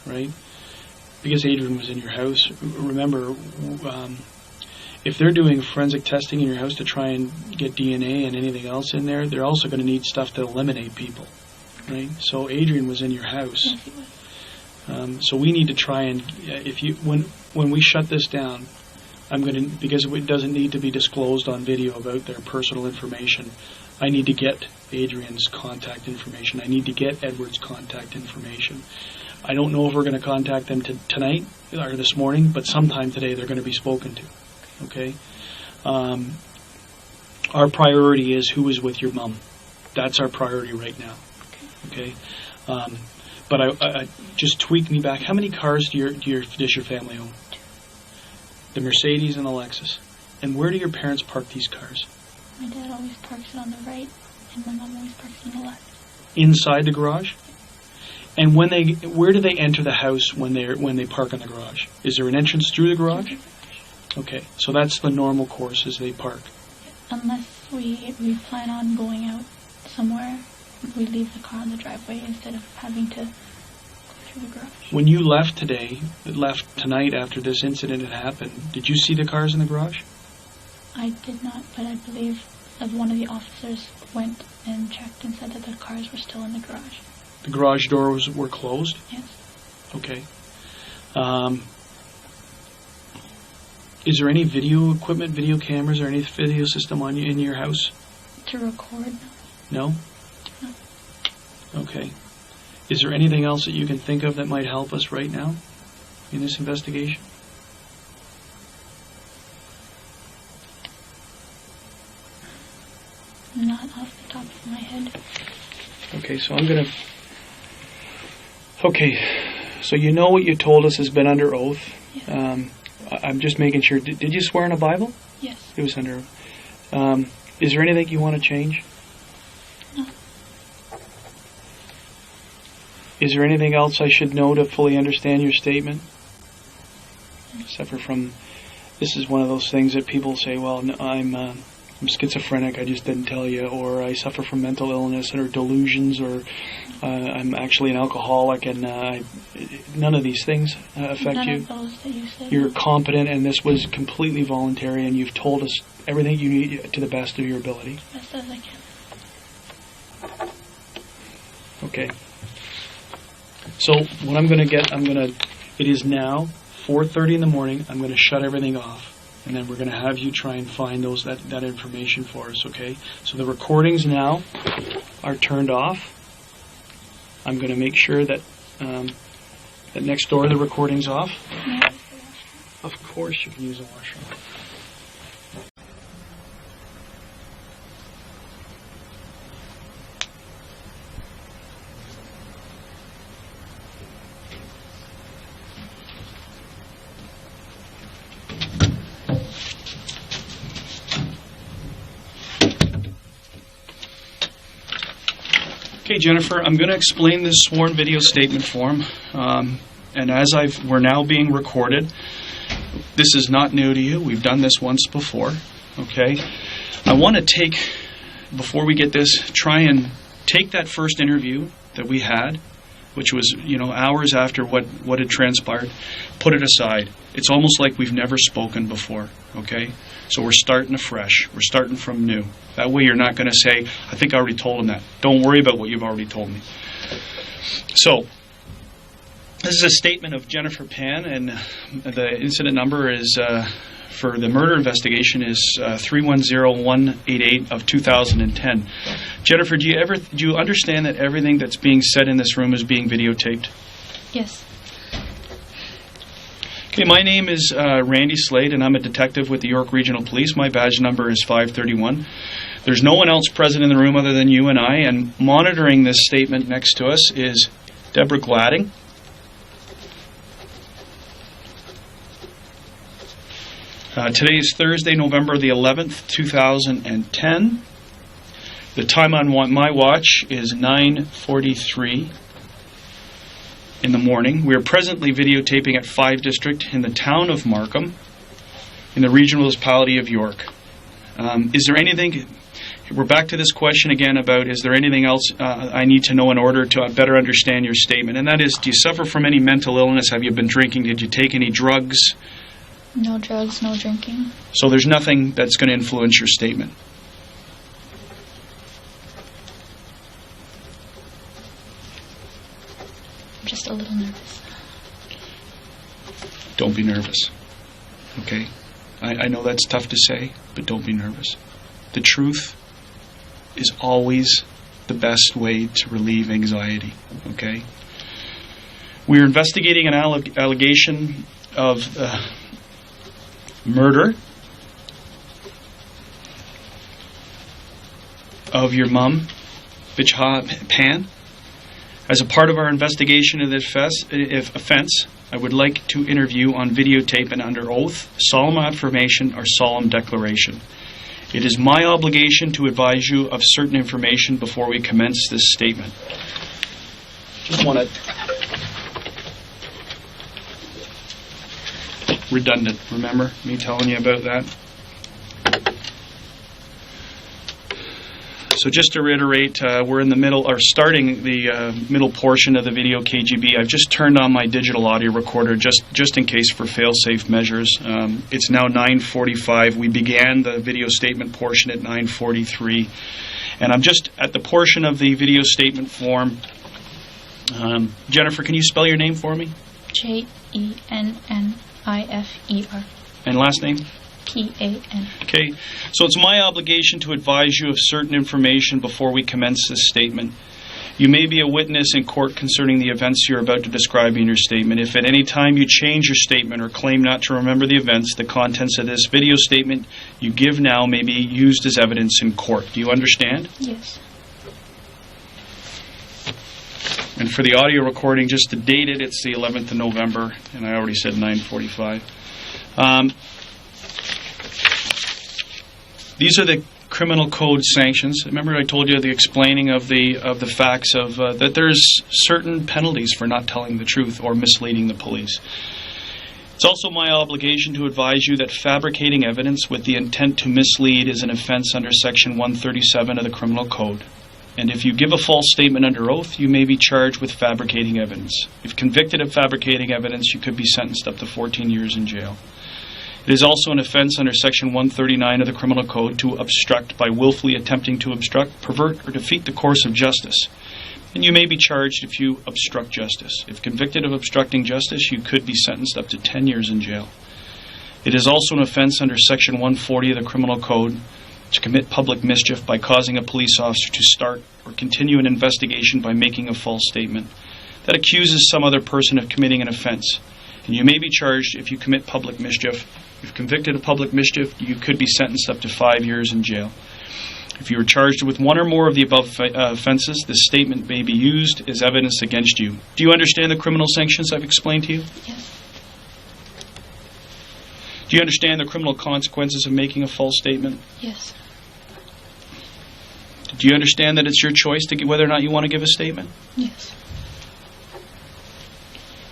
right? Because Adrian was in your house. Remember, if they're doing forensic testing in your house to try and get DNA and anything else in there, they're also going to need stuff to eliminate people, right? So Adrian was in your house. Yes, he was. So we need to try and, when we shut this down, because it doesn't need to be disclosed on video about their personal information, I need to get Adrian's contact information. I need to get Edward's contact information. I don't know if we're going to contact them tonight or this morning, but sometime today they're going to be spoken to. Okay? Our priority is who is with your mom. That's our priority right now. Okay? But I just tweak me back. How many cars does your family own? The Mercedes and the Lexus. And where do your parents park these cars? My dad always parks it on the right, and my mom always parks it on the left. Inside the garage? And where do they enter the house when they park in the garage? Is there an entrance through the garage? Okay, so that's the normal course as they park. Unless we plan on going out somewhere, we leave the car in the driveway instead of having to go through the garage. When you left tonight after this incident had happened, did you see the cars in the garage? I did not, but I believe that one of the officers went and checked and said that the cars were still in the garage. The garage doors were closed? Yes. Okay. Is there any video equipment, video cameras, or any video system in your house? To record? No? No. Okay. Is there anything else that you can think of that might help us right now in this investigation? Not off the top of my head. Okay, so Okay, so you know what you told us has been under oath. Yes. I'm just making sure. Did you swear in a Bible? Yes. It was under oath. Is there anything you want to change? No. Is there anything else I should know to fully understand your statement? Suffer from, this is one of those things that people say, well, no, I'm schizophrenic, I just didn't tell you, or I suffer from mental illness or delusions, or I'm actually an alcoholic, and none of these things affect None you. of those that you said. You're competent, and this was completely voluntary, and you've told us everything you need to the best of your ability. Best as I can. Okay. So what I'm going to it is now 4:30 in the morning. I'm going to shut everything off. And then we're going to have you try and find that information for us, okay? So the recordings now are turned off. I'm going to make sure that that next door the recording's off. Of course you can use a washroom. Okay, Jennifer, I'm going to explain this sworn video statement form, and as we're now being recorded, this is not new to you. We've done this once before, okay? I want to before we get this, try and take that first interview that we had, which was, hours after what had transpired, put it aside. It's almost like we've never spoken before, okay? So we're starting afresh. We're starting from new. That way you're not going to say, I think I already told him that. Don't worry about what you've already told me. So, This is a statement of Jennifer Pan, and the incident number is for the murder investigation is 310188 of 2010. Jennifer, do you understand that everything that's being said in this room is being videotaped? Yes. Okay, my name is Randy Slade, and I'm a detective with the York Regional Police. My badge number is 531. There's no one else present in the room other than you and I, and monitoring this statement next to us is Deborah Gladding. Today is Thursday, November the 11th, 2010. The time on my watch is 9:43 in the morning. We are presently videotaping at 5 District in the town of Markham in the regional municipality of York. Is there anything... We're back to this question again about, is there anything else I need to know in order to better understand your statement? And that is, do you suffer from any mental illness? Have you been drinking? Did you take any drugs? No drugs, no drinking. So there's nothing that's going to influence your statement? I'm just a little nervous. Don't be nervous. Okay? I know that's tough to say, but don't be nervous. The truth is always the best way to relieve anxiety. Okay? We're investigating an allegation of murder of your mum, Bijha Pan. As a part of our investigation of this offense, I would like to interview on videotape and under oath, solemn affirmation or solemn declaration. It is my obligation to advise you of certain information before we commence this statement. Just want to... redundant, remember me telling you about that? So just to reiterate, we're in the middle, or starting the middle portion of the video KGB. I've just turned on my digital audio recorder just in case for fail-safe measures. It's now 9:45. We began the video statement portion at 9:43. And I'm just at the portion of the video statement form. Jennifer, can you spell your name for me? Jennifer. And last name? Pan. Okay, so it's my obligation to advise you of certain information before we commence this statement. You may be a witness in court concerning the events you're about to describe in your statement. If at any time you change your statement or claim not to remember the events, the contents of this video statement you give now may be used as evidence in court. Do you understand? Yes. And for the audio recording, just to date it, it's the 11th of November, and I already said 9:45. These are the criminal code sanctions. Remember I told you the explaining of the facts of that there's certain penalties for not telling the truth or misleading the police. It's also my obligation to advise you that fabricating evidence with the intent to mislead is an offense under Section 137 of the Criminal Code. And if you give a false statement under oath, you may be charged with fabricating evidence. If convicted of fabricating evidence, you could be sentenced up to 14 years in jail. It is also an offense under Section 139 of the Criminal Code to obstruct by willfully attempting to obstruct, pervert, or defeat the course of justice. And you may be charged if you obstruct justice. If convicted of obstructing justice, you could be sentenced up to 10 years in jail. It is also an offense under Section 140 of the Criminal Code to commit public mischief by causing a police officer to start or continue an investigation by making a false statement that accuses some other person of committing an offense. And you may be charged if you commit public mischief. If convicted of public mischief, you could be sentenced up to 5 years in jail. If you are charged with one or more of the above offenses, this statement may be used as evidence against you. Do you understand the criminal sanctions I've explained to you? Yes. Do you understand the criminal consequences of making a false statement? Yes. Do you understand that it's your choice to whether or not you want to give a statement? Yes.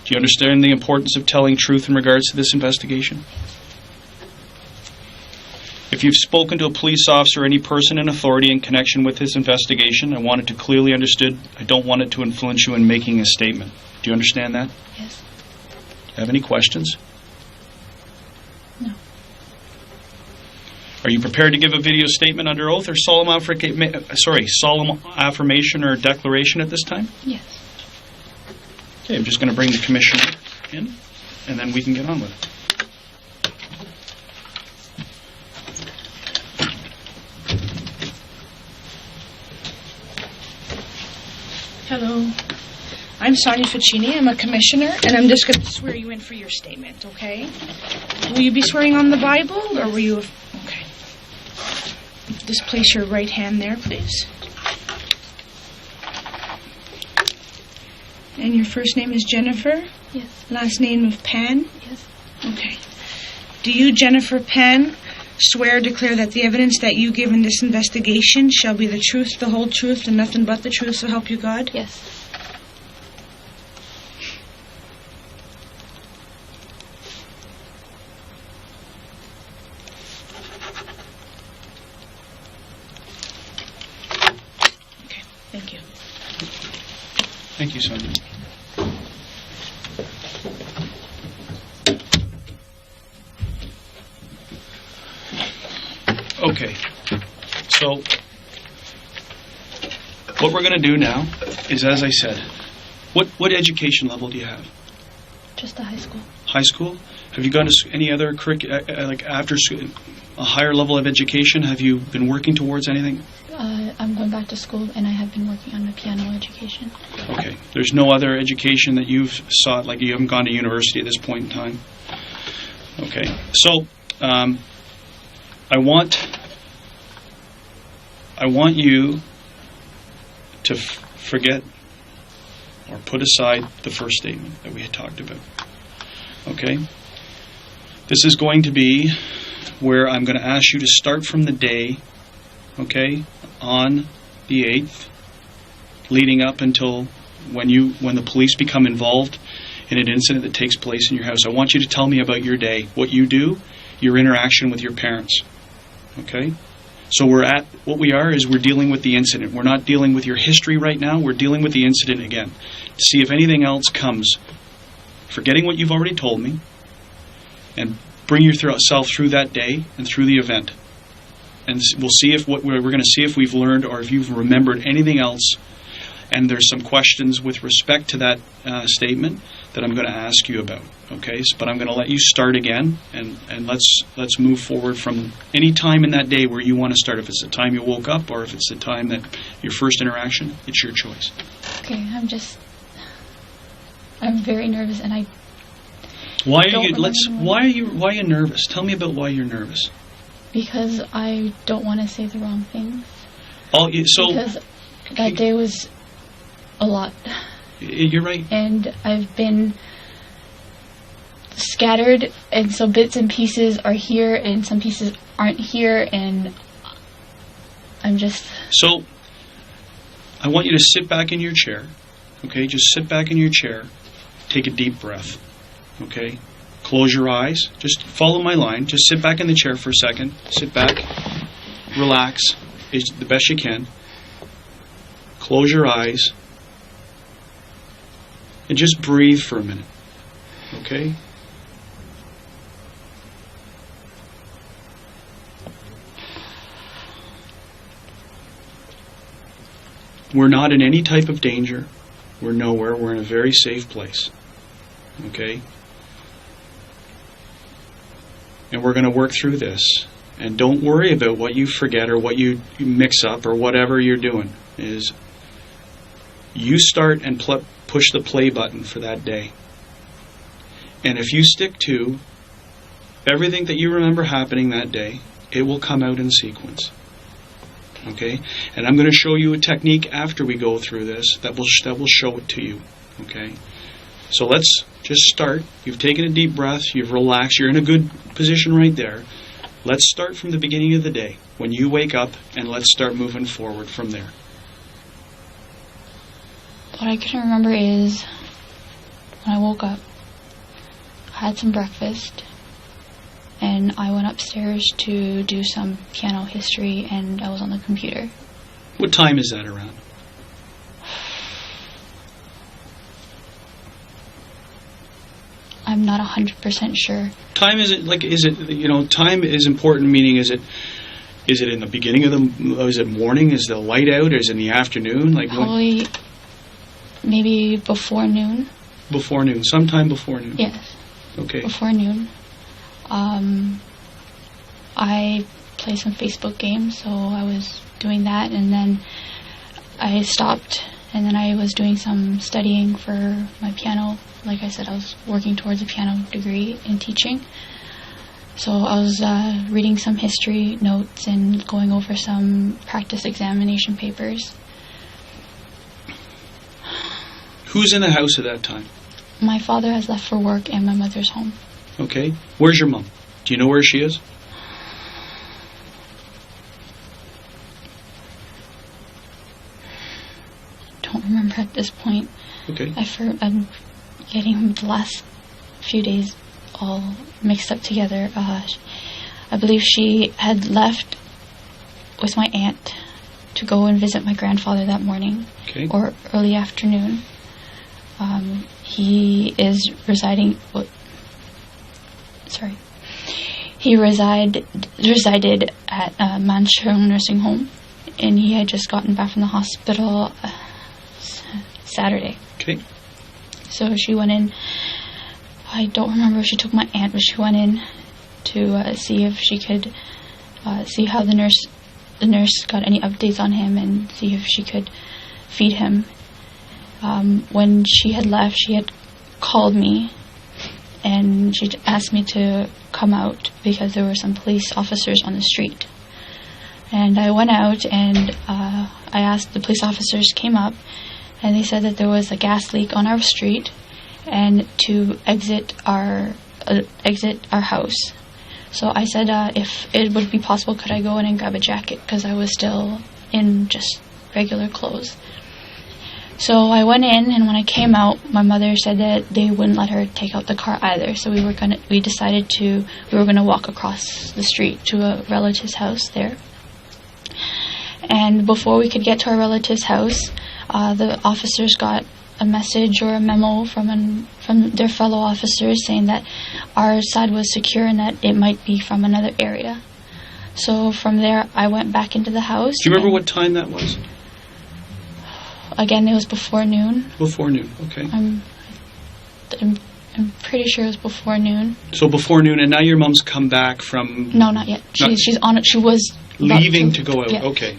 Do you understand the importance of telling truth in regards to this investigation? If you've spoken to a police officer or any person in authority in connection with this investigation, I want it to clearly understood. I don't want it to influence you in making a statement. Do you understand that? Yes. Have any questions? No. Are you prepared to give a video statement under oath or solemn affirmation or declaration at this time? Yes. Okay, I'm just going to bring the commissioner in, and then we can get on with it. Hello. I'm Sonia Ficini. I'm a commissioner, and I'm just going to swear you in for your statement, okay? Will you be swearing on the Bible, or will you... Okay. Just place your right hand there, please. And your first name is Jennifer? Yes. Last name of Pan? Yes. Okay. Do you, Jennifer Pan, swear or declare that the evidence that you give in this investigation shall be the truth, the whole truth, and nothing but the truth, so help you God? Yes. Okay, thank you. Thank you, Sonia. Okay, so what we're going to do now is, as I said, what education level do you have? Just a high school. High school? Have you gone to any other like after school, a higher level of education? Have you been working towards anything? I'm going back to school, and I have been working on my piano education. Okay. There's no other education that you've sought, like you haven't gone to university at this point in time? Okay. So, I want you to forget or put aside the first statement that we had talked about. Okay? This is going to be where I'm going to ask you to start from the day, okay, on the 8th, leading up until when the police become involved in an incident that takes place in your house. I want you to tell me about your day, what you do, your interaction with your parents. Okay? So we're dealing with the incident. We're not dealing with your history right now. We're dealing with the incident again to see if anything else comes. Forgetting what you've already told me, and bring yourself through that day and through the event. And we'll see if we're going to see if we've learned or if you've remembered anything else. And there's some questions with respect to that statement that I'm going to ask you about. Okay, but I'm going to let you start again, and let's move forward from any time in that day where you want to start. If it's the time you woke up or if it's the time that your first interaction, it's your choice. Okay, I'm very nervous, and I. Why are you nervous? Tell me about why you're nervous. Because I don't want to say the wrong things. Because that day was a lot. You're right. And I've been scattered, and so bits and pieces are here, and some pieces aren't here, and I'm just... So, I want you to sit back in your chair, okay? Just sit back in your chair. Take a deep breath, okay? Close your eyes. Just follow my line. Just sit back in the chair for a second. Sit back. Relax the best you can. Close your eyes. And just breathe for a minute, okay? We're not in any type of danger. We're nowhere. We're in a very safe place, okay? And we're going to work through this. And don't worry about what you forget or what you mix up or whatever you're doing. Is you start and push the play button for that day. And if you stick to everything that you remember happening that day, it will come out in sequence. Okay? And I'm going to show you a technique after we go through this that will show it to you. Okay? So let's just start. You've taken a deep breath. You've relaxed. You're in a good position right there. Let's start from the beginning of the day, when you wake up, and let's start moving forward from there. What I can remember is when I woke up, I had some breakfast, and I went upstairs to do some piano history, and I was on the computer. What time is that around? I'm not 100% sure. Time time is important, meaning is it in the beginning of is it morning? Is the light out? Or is it in the afternoon? Probably maybe before noon. Before noon, sometime before noon. Yes, Okay. before noon. I play some Facebook games, so I was doing that, and then I stopped, and then I was doing some studying for my piano. Like I said, I was working towards a piano degree in teaching. So I was reading some history notes and going over some practice examination papers. Who's in the house at that time? My father has left for work and my mother's home. Okay. Where's your mom? Do you know where she is? Don't remember at this point. Okay. I'm getting the last few days all mixed up together. I believe she had left with my aunt to go and visit my grandfather that morning, Okay. or early afternoon. He is residing. He resided at Manchester Nursing Home, and he had just gotten back from the hospital Saturday. Okay. So she went in. I don't remember if she took my aunt, but she went in to see if she could see how the nurse got any updates on him and see if she could feed him. When she had left, she had called me and she asked me to come out because there were some police officers on the street. And I went out and I asked, the police officers came up and they said that there was a gas leak on our street and to exit our house. So I said if it would be possible, could I go in and grab a jacket, because I was still in just regular clothes. So I went in, and when I came out, my mother said that they wouldn't let her take out the car either. So we decided we were gonna walk across the street to a relative's house there. And before we could get to our relative's house, the officers got a message or a memo from their fellow officers saying that our side was secure and that it might be from another area. So from there, I went back into the house. Do you remember what time that was? Again, it was before noon. Before noon, okay. I'm pretty sure it was before noon. So before noon, and now your mom's come back from... No, not yet. She's on it. She was leaving to go out, yeah. Okay.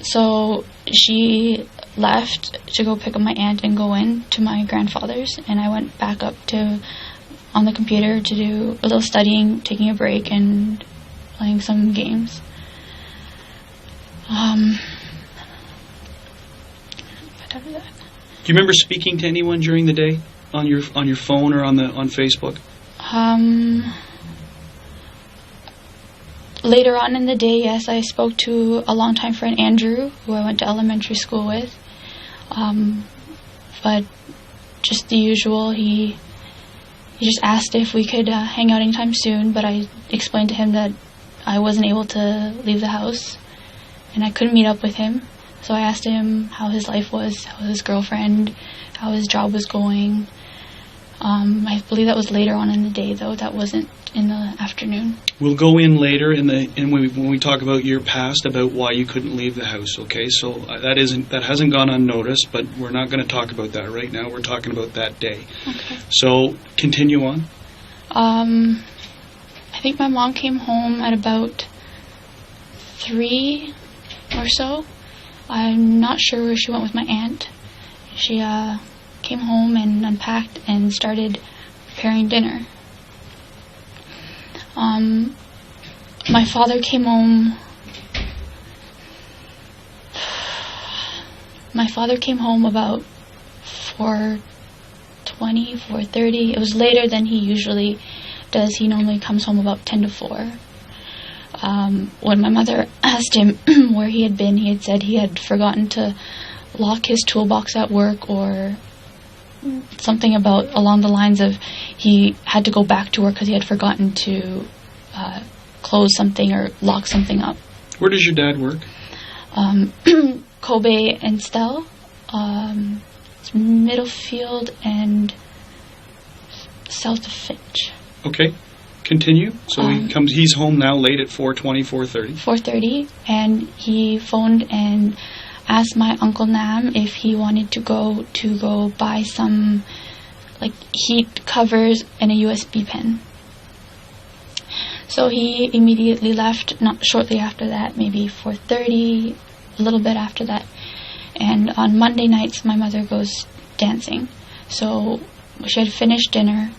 So she left to go pick up my aunt and go in to my grandfather's, and I went back up on the computer to do a little studying, taking a break, and playing some games. But after that, Do you remember speaking to anyone during the day on your phone or on Facebook? Later on in the day, yes, I spoke to a longtime friend, Andrew, who I went to elementary school with. But just the usual, he just asked if we could hang out anytime soon, but I explained to him that I wasn't able to leave the house and I couldn't meet up with him. So I asked him how his life was, how his girlfriend, how his job was going. I believe that was later on in the day, though. That wasn't in the afternoon. We'll go in later when we talk about your past, about why you couldn't leave the house. Okay, so that hasn't gone unnoticed, but we're not going to talk about that right now. We're talking about that day. Okay. So continue on. I think my mom came home at about 3 or so. I'm not sure where she went with my aunt. She came home and unpacked and started preparing dinner. My father came home. My father came home about 4:20, 4:30. It was later than he usually does. He normally comes home about 10 to 4. When my mother asked him where he had been, he had said he had forgotten to lock his toolbox at work, or something along the lines of he had to go back to work because he had forgotten to close something or lock something up. Where does your dad work? Kobe and Stell. It's Middlefield and south of Finch. Okay, continue. So he's home now late at 4:20, 4:30. 4:30, and he phoned and asked my Uncle Nam if he wanted to go buy some like heat covers and a USB pen. So he immediately left, not shortly after that, maybe 4:30, a little bit after that. And on Monday nights, my mother goes dancing. So she had finished dinner,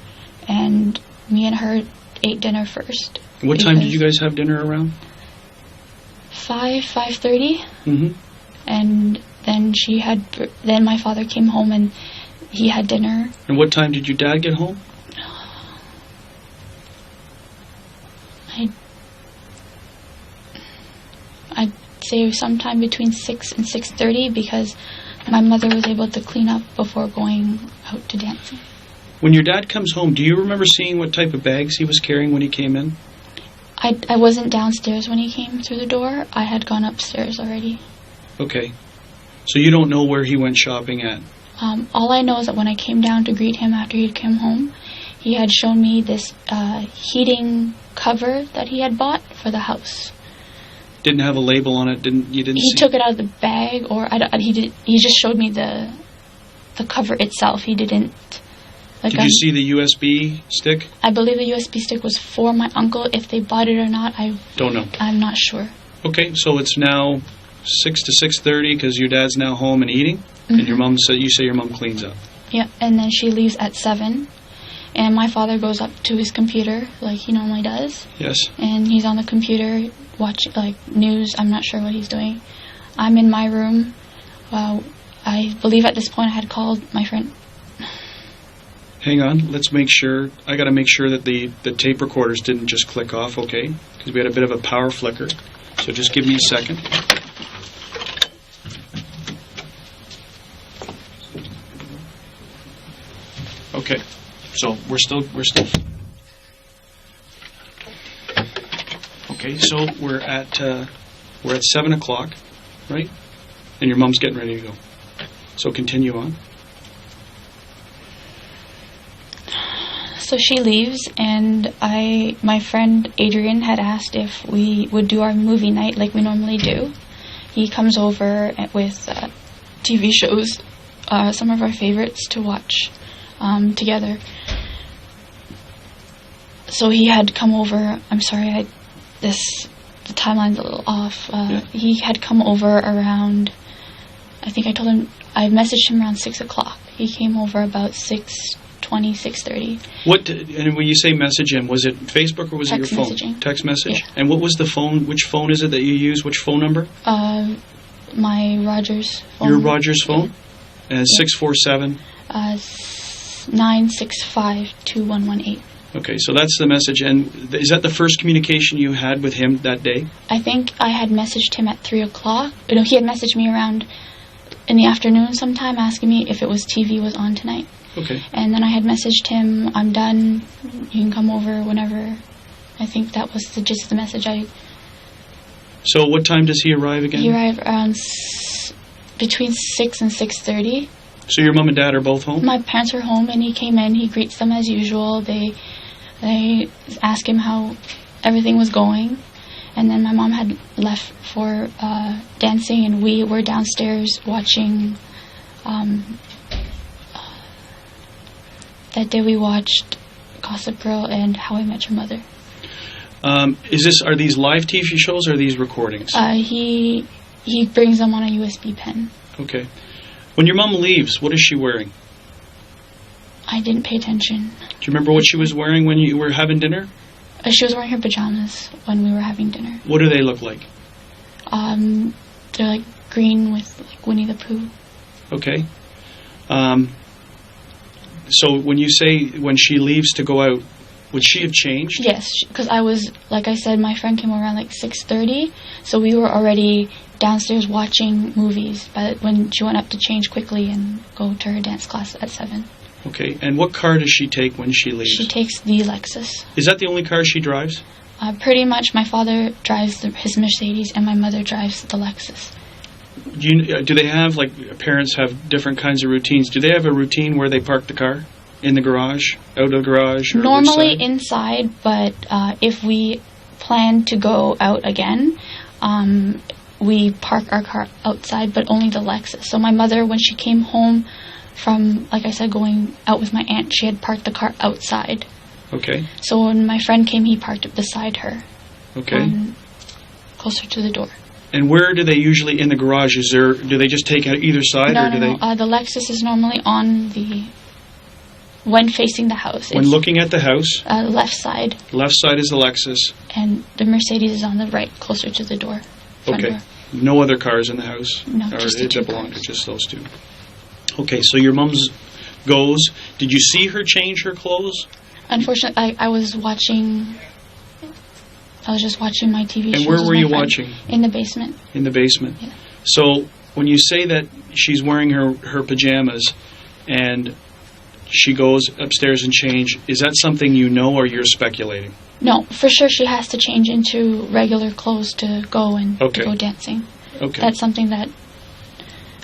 and me and her ate dinner first. What time did you guys have dinner around? 5:30. Mm-hmm. And then then my father came home and he had dinner. And what time did your dad get home? I'd say sometime between 6 and 6:30 because my mother was able to clean up before going out to dancing. When your dad comes home, do you remember seeing what type of bags he was carrying when he came in? I wasn't downstairs when he came through the door. I had gone upstairs already. Okay. So you don't know where he went shopping at? All I know is that when I came down to greet him after he'd come home, he had shown me this heating cover that he had bought for the house. Didn't have a label on it. He took it out of the bag, or he just showed me the cover itself. He didn't. Did you see the USB stick? I believe the USB stick was for my uncle. If they bought it or not, I don't know. I'm not sure. Okay, so it's now 6 to 6:30 because your dad's now home and eating, Mm-hmm. and you say your mom cleans up. Yeah, and then she leaves at 7, and my father goes up to his computer like he normally does. Yes. And he's on the computer watching like news. I'm not sure what he's doing. I'm in my room. I believe at this point I had called my friend. Hang on, let's make sure. I got to make sure that the tape recorders didn't just click off, okay? Because we had a bit of a power flicker. So just give me a second. Okay, so we're still. Okay, so we're at 7 o'clock, right? And your mom's getting ready to go. So continue on. So she leaves, and my friend Adrian had asked if we would do our movie night like we normally do. He comes over with TV shows, some of our favorites to watch together. So he had come over. I'm sorry, the timeline's a little off. He had come over around. I think I messaged him around 6 o'clock. He came over about 6:20, 6:30. And when you say message him, was it Facebook or was it your phone? Messaging. Text message. Yeah. And what was the phone? Which phone is it that you use? Which phone number? My Rogers phone. Your Rogers phone. And 647. 965-2118. Okay, so that's the message. And is that the first communication you had with him that day? I think I had messaged him at 3 o'clock. He had messaged me around in the afternoon sometime asking me if it was TV was on tonight. Okay. And then I had messaged him, I'm done, you can come over whenever. I think that was the gist of the message. So what time does he arrive again? He arrived around between 6 and 6:30. So your mom and dad are both home? My parents were home, and he came in. He greets them as usual. They ask him how everything was going. And then my mom had left for dancing, and we were downstairs watching. That day we watched Gossip Girl and How I Met Your Mother. Are these live TV shows or are these recordings? He brings them on a USB pen. Okay. When your mom leaves, what is she wearing? I didn't pay attention. Do you remember what she was wearing when you were having dinner? She was wearing her pajamas when we were having dinner. What do they look like? They're like green with like Winnie the Pooh. Okay. So when you say when she leaves to go out, would she have changed? Yes, because I was, like I said, my friend came around like 6:30, so we were already downstairs watching movies. But when she went up to change quickly and go to her dance class at 7. Okay, and what car does she take when she leaves? She takes the Lexus. Is that the only car she drives? Pretty much. My father drives his Mercedes, and my mother drives the Lexus. Do they have, like, parents have different kinds of routines? Do they have a routine where they park the car? In the garage? Out of the garage? Or normally inside, but if we plan to go out again, we park our car outside, but only the Lexus. So my mother, when she came home from, like I said, going out with my aunt. She had parked the car outside. Okay. So when my friend came, he parked it beside her. Okay. Closer to the door. And where do they usually, in the garage, do they just take out either side? No, or do no, they? no. The Lexus is normally on when facing the house. When looking at the house? Left side. Left side is the Lexus. And the Mercedes is on the right, closer to the door. Okay. Door. No other cars in the house? No, just the two belong to cars. just those two. Okay, so your mom's goes. Did you see her change her clothes? Unfortunately, I was watching. I was just watching my TV shows. And where with were my you friend. watching? In the basement. In the basement. Yeah. So when you say that she's wearing her pajamas and she goes upstairs and change, is that something you know or you're speculating? No, for sure she has to change into regular clothes to go and Okay. go dancing. Okay. That's something that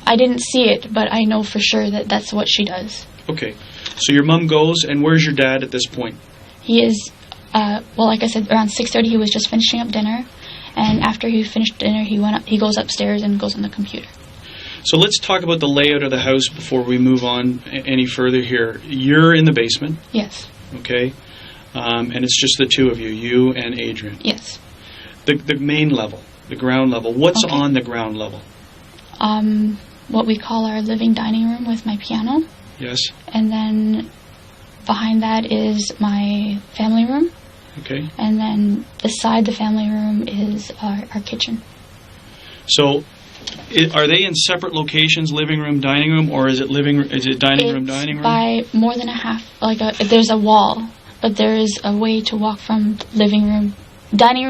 I didn't see it, but I know for sure that that's what she does. Okay. So your mom goes, and where's your dad at this point? He is, well, like I said, around 6:30 he was just finishing up dinner, and after he finished dinner he goes upstairs and goes on the computer. So let's talk about the layout of the house before we move on any further here. You're in the basement, Yes, okay? And it's just the two of you, you and Adrian. yes. The main level, the ground level. What's Okay. on the ground level? What we call our living dining room with my piano, Yes? and then behind that is my family room, Okay. and then beside the family room is our kitchen. So are they in separate locations, living room, dining room, or is it dining room, dining room? By more than a half, there's a wall, but there is a way to walk from dining room,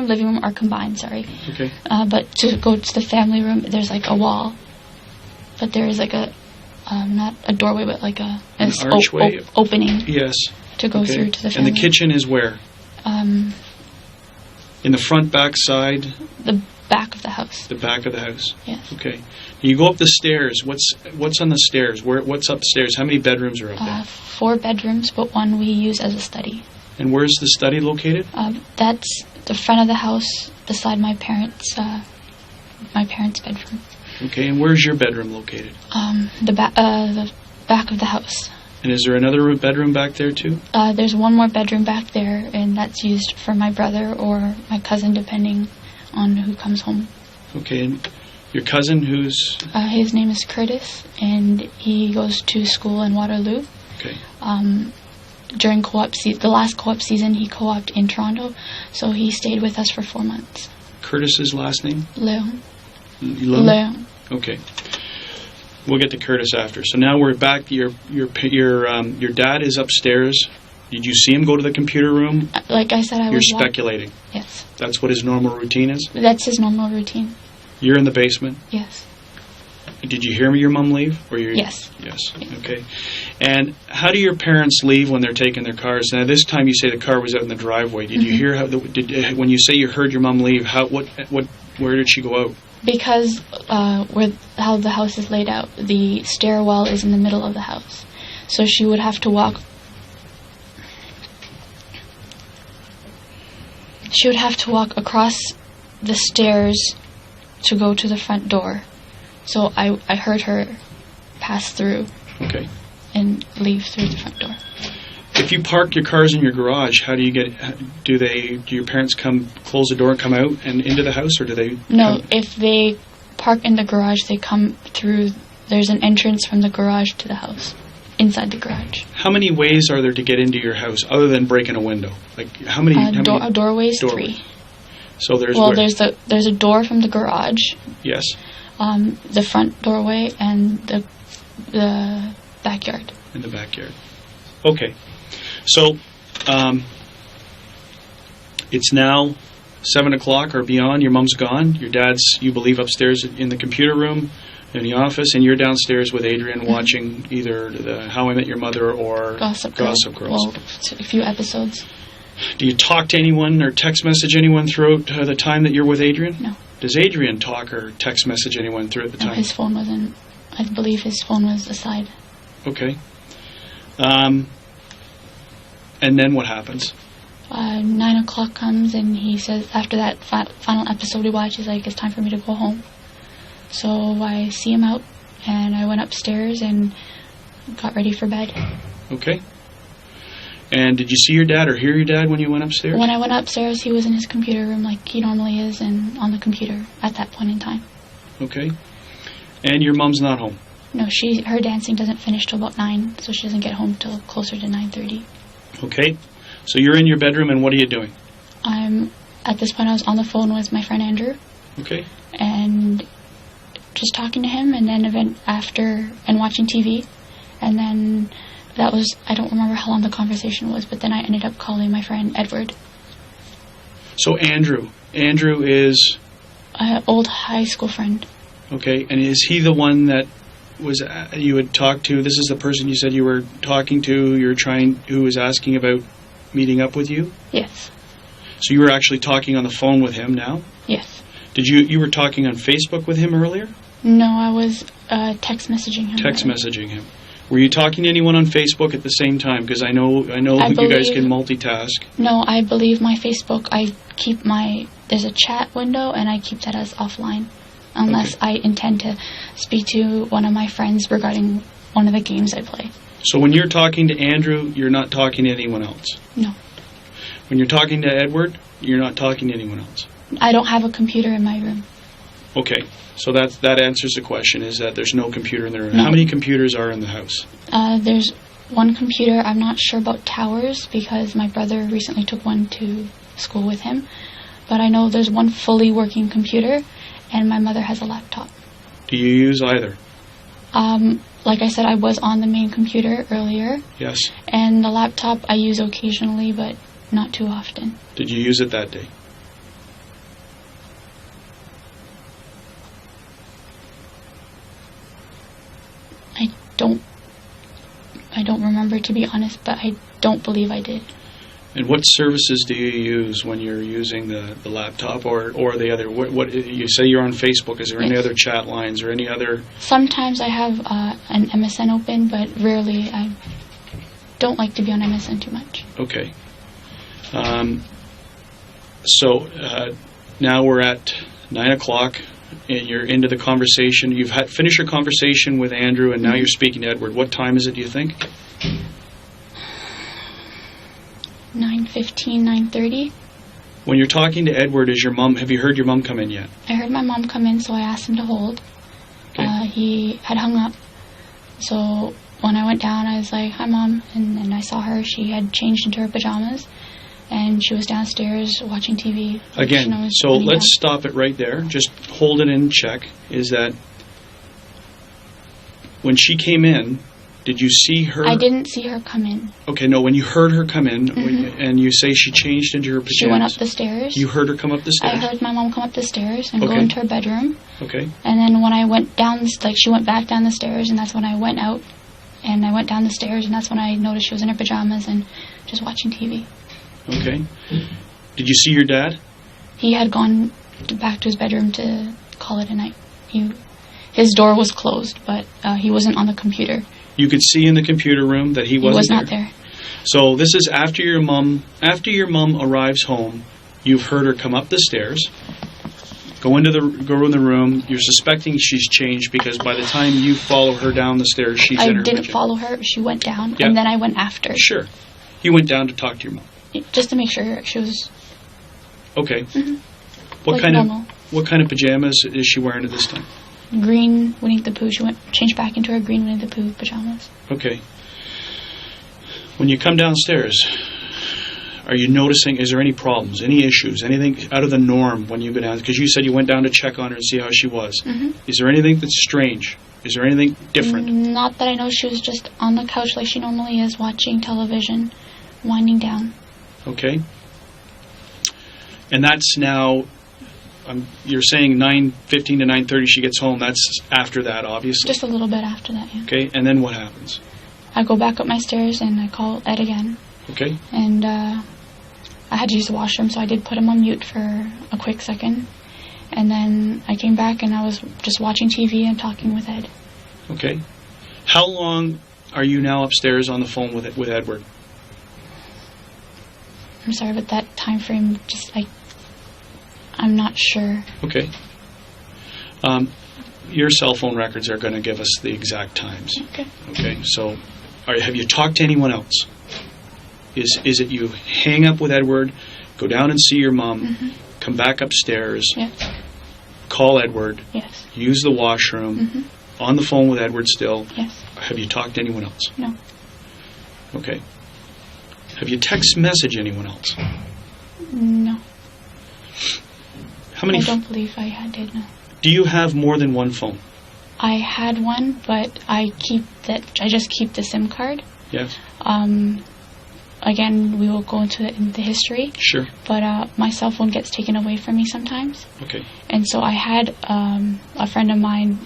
living room are combined, sorry. Okay. But to go to the family room, there's like a wall. But there is like not a doorway, but like an archway? opening Yes. to go Okay. through to the And family the kitchen is where? In the front, back, side? The back of the house. The back of the house. Yes. Okay. You go up the stairs. What's on the stairs? What's upstairs? How many bedrooms are up there? 4 bedrooms, but one we use as a study. And where's the study located? That's the front of the house beside my parents' bedroom. Okay. And where's your bedroom located? The back of the house. And is there another bedroom back there too? There's one more bedroom back there, and that's used for my brother or my cousin, depending on who comes home. Okay. And your cousin, who's? His name is Curtis, and he goes to school in Waterloo. Okay. During the last co-op season, he co-opted in Toronto, so he stayed with us for 4 months. Curtis's last name? Leon. Leon. Okay. We'll get to Curtis after. So now we're back. Your dad is upstairs. Did you see him go to the computer room? Like I said, You're speculating. Yes. That's what his normal routine is? That's his normal routine. You're in the basement? Yes. Did you hear your mom leave? Yes. Yes. Okay. And how do your parents leave when they're taking their cars? Now, this time you say the car was out in the driveway. Did you hear when you say you heard your mom leave? Where did she go out? Because how the house is laid out, the stairwell is in the middle of the house, so she would have to walk. She would have to walk across the stairs to go to the front door. So I heard her pass through. Okay. And leave through the front door. If you park your cars in your garage, how do you get? Do your parents come close the door and come out and into the house, or do they? No, if they park in the garage, they come through. There's an entrance from the garage to the house, inside the garage. How many ways are there to get into your house other than breaking a window? Like how many? Doorways, 3. So there's there's a door from the garage. Yes. The front doorway and the backyard. In the backyard. Okay. So, it's now 7 o'clock or beyond. Your mom's gone. Your dad's, you believe, upstairs in the computer room, in the office, and you're downstairs with Adrian watching either the How I Met Your Mother or Gossip Girls. Well, a few episodes. Do you talk to anyone or text message anyone throughout the time that you're with Adrian? No. Does Adrian talk or text message anyone throughout the time? No, his phone wasn't. I believe his phone was aside. Okay. And then what happens? 9 o'clock comes, and he says, after that final episode we watch, he's like, it's time for me to go home. So I see him out, and I went upstairs, and got ready for bed. Okay. And did you see your dad or hear your dad when you went upstairs? When I went upstairs, he was in his computer room like he normally is and on the computer at that point in time. Okay. And your mom's not home? No, her dancing doesn't finish till about 9, so she doesn't get home till closer to 9:30. Okay. So you're in your bedroom, and what are you doing? At this point, I was on the phone with my friend Andrew. Okay. And just talking to him, and then and watching TV. And then that was, I don't remember how long the conversation was, but then I ended up calling my friend Edward. So Andrew is... An old high school friend. Okay, and is he the one that you had talked to? This is the person you said you were talking to, who was asking about meeting up with you? Yes. So you were actually talking on the phone with him now? Yes. Did you were talking on Facebook with him earlier? No, I was text messaging him. Messaging him. Were you talking to anyone on Facebook at the same time? Because I know you guys can multitask. No, I believe my Facebook, there's a chat window, and I keep that as offline. Unless I intend to speak to one of my friends regarding one of the games I play. So when you're talking to Andrew, you're not talking to anyone else? No. When you're talking to Edward, you're not talking to anyone else? I don't have a computer in my room. Okay, so that answers the question, is that there's no computer in the room. No. How many computers are in the house? There's one computer. I'm not sure about towers because my brother recently took one to school with him. But I know there's one fully working computer, and my mother has a laptop. Do you use either? Like I said, I was on the main computer earlier. Yes. And the laptop I use occasionally, but not too often. Did you use it that day? I don't remember, to be honest, but I don't believe I did. And what services do you use when you're using the laptop or the other? What you say you're on Facebook? Is there any other chat lines or any other? Sometimes I have an MSN open, but rarely. I don't like to be on MSN too much. Okay. So now we're at 9 o'clock, and you're into the conversation. You've finished your conversation with Andrew, and now you're speaking to Edward. What time is it, do you think? 9:15, 9:30. When you're talking to Edward, have you heard your mom come in yet? I heard my mom come in, so I asked him to hold. Okay. He had hung up. So when I went down, I was like, "Hi, Mom." And then I saw her. She had changed into her pajamas, and she was downstairs watching TV. Again, so let's stop it right there. Just hold it in check. Is that when she came in, did you see her? I didn't see her come in. Okay, no, when you heard her come in, and you say she changed into her pajamas. She went up the stairs. You heard her come up the stairs? I heard my mom come up the stairs and go into her bedroom. Okay. And then when I went down, she went back down the stairs, and that's when I went out. And I went down the stairs, and that's when I noticed she was in her pajamas and just watching TV. Okay. Did you see your dad? He had gone back to his bedroom to call it a night. His door was closed, but he wasn't on the computer. You could see in the computer room that he wasn't not there. So this is after your mom arrives home. You've heard her come up the stairs, go in the room. You're suspecting she's changed because by the time you follow her down the stairs, she's in her I didn't follow her. She went down, Yeah. and then I went after. Sure. You went down to talk to your mom. Just to make sure she was Okay. like normal. What kind of pajamas is she wearing at this time? Green Winnie the Pooh. She changed back into her green Winnie the Pooh pajamas. Okay. When you come downstairs, are you noticing, is there any problems, any issues, anything out of the norm when you go down? Because you said you went down to check on her and see how she was. Is there anything that's strange? Is there anything different? Not that I know. She was just on the couch like she normally is, watching television, winding down. Okay. And that's now, you're saying 9:15 to 9:30 she gets home. That's after that, obviously. Just a little bit after that, yeah. Okay, and then what happens? I go back up my stairs and I call Ed again. Okay. And I had to use the washroom, so I did put him on mute for a quick second. And then I came back and I was just watching TV and talking with Ed. Okay. How long are you now upstairs on the phone with Edward? I'm sorry, but that time frame, I'm not sure. Okay. your cell phone records are going to give us the exact times. Okay. Okay, so have you talked to anyone else? Is it you hang up with Edward, go down and see your mom, come back upstairs, Yes. call Edward, Yes. use the washroom, on the phone with Edward still? Yes. Have you talked to anyone else? No. Okay. Have you text message anyone else? No. How many? I don't believe I did. No. Do you have more than one phone? I had one, but I just keep the SIM card. Yes. Again, we will go into the history. Sure. But my cell phone gets taken away from me sometimes. Okay. And so I had a friend of mine,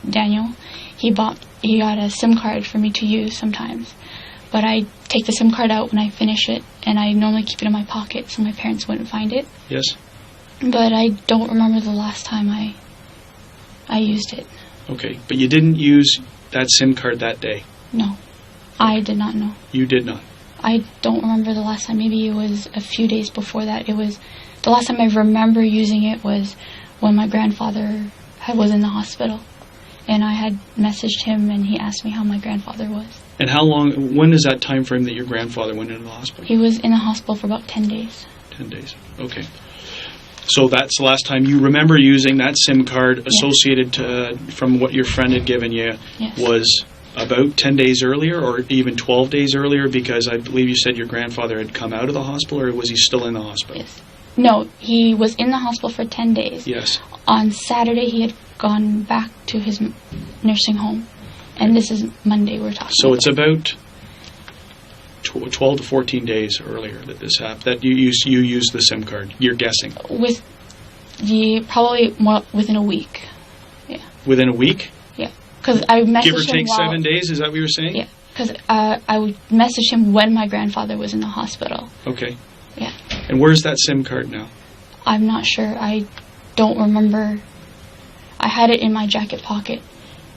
Daniel. He got a SIM card for me to use sometimes. But I take the SIM card out when I finish it, and I normally keep it in my pocket so my parents wouldn't find it. Yes. But I don't remember the last time I used it. Okay, but you didn't use that SIM card that day? No. I did not know. You did not? I don't remember the last time. Maybe it was a few days before that. The last time I remember using it was when my grandfather was in the hospital. And I had messaged him, and he asked me how my grandfather was. And how long, when is that time frame that your grandfather went into the hospital? He was in the hospital for about 10 days. 10 days, okay. So that's the last time you remember using that SIM card associated from what your friend had given you. Yes. Was about 10 days earlier or even 12 days earlier, because I believe you said your grandfather had come out of the hospital, or was he still in the hospital? Yes. No, he was in the hospital for 10 days. Yes. On Saturday, he had gone back to his nursing home. And this is Monday we're talking So about. it's about 12 to 14 days earlier that this happened, that you used the SIM card, you're guessing? Probably more within a week. Yeah. Within a week? Yeah. Because I messaged him Give or take 7 days, is that what you were saying? Yeah. Because I would message him when my grandfather was in the hospital. Okay. Yeah. And where's that SIM card now? I'm not sure. I don't remember. I had it in my jacket pocket,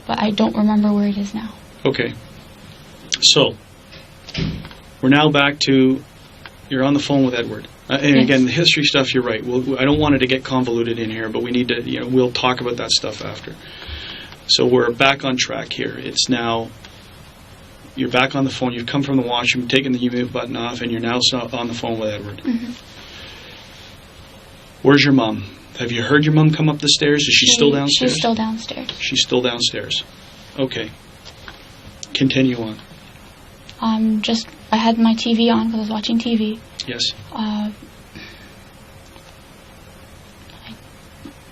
but I don't remember where it is now. Okay. So, we're now back to, you're on the phone with Edward. And Yes. again, the history stuff, you're right. I don't want it to get convoluted in here, but we need to, we'll talk about that stuff after. So we're back on track here. It's now, you're back on the phone. You've come from the washroom, taken the mute button off, and you're now on the phone with Edward. Mm-hmm. Where's your mom? Have you heard your mom come up the stairs? Is she still downstairs? She's still downstairs. She's still downstairs. Okay. Continue on. I had my TV on because I was watching TV. Yes. I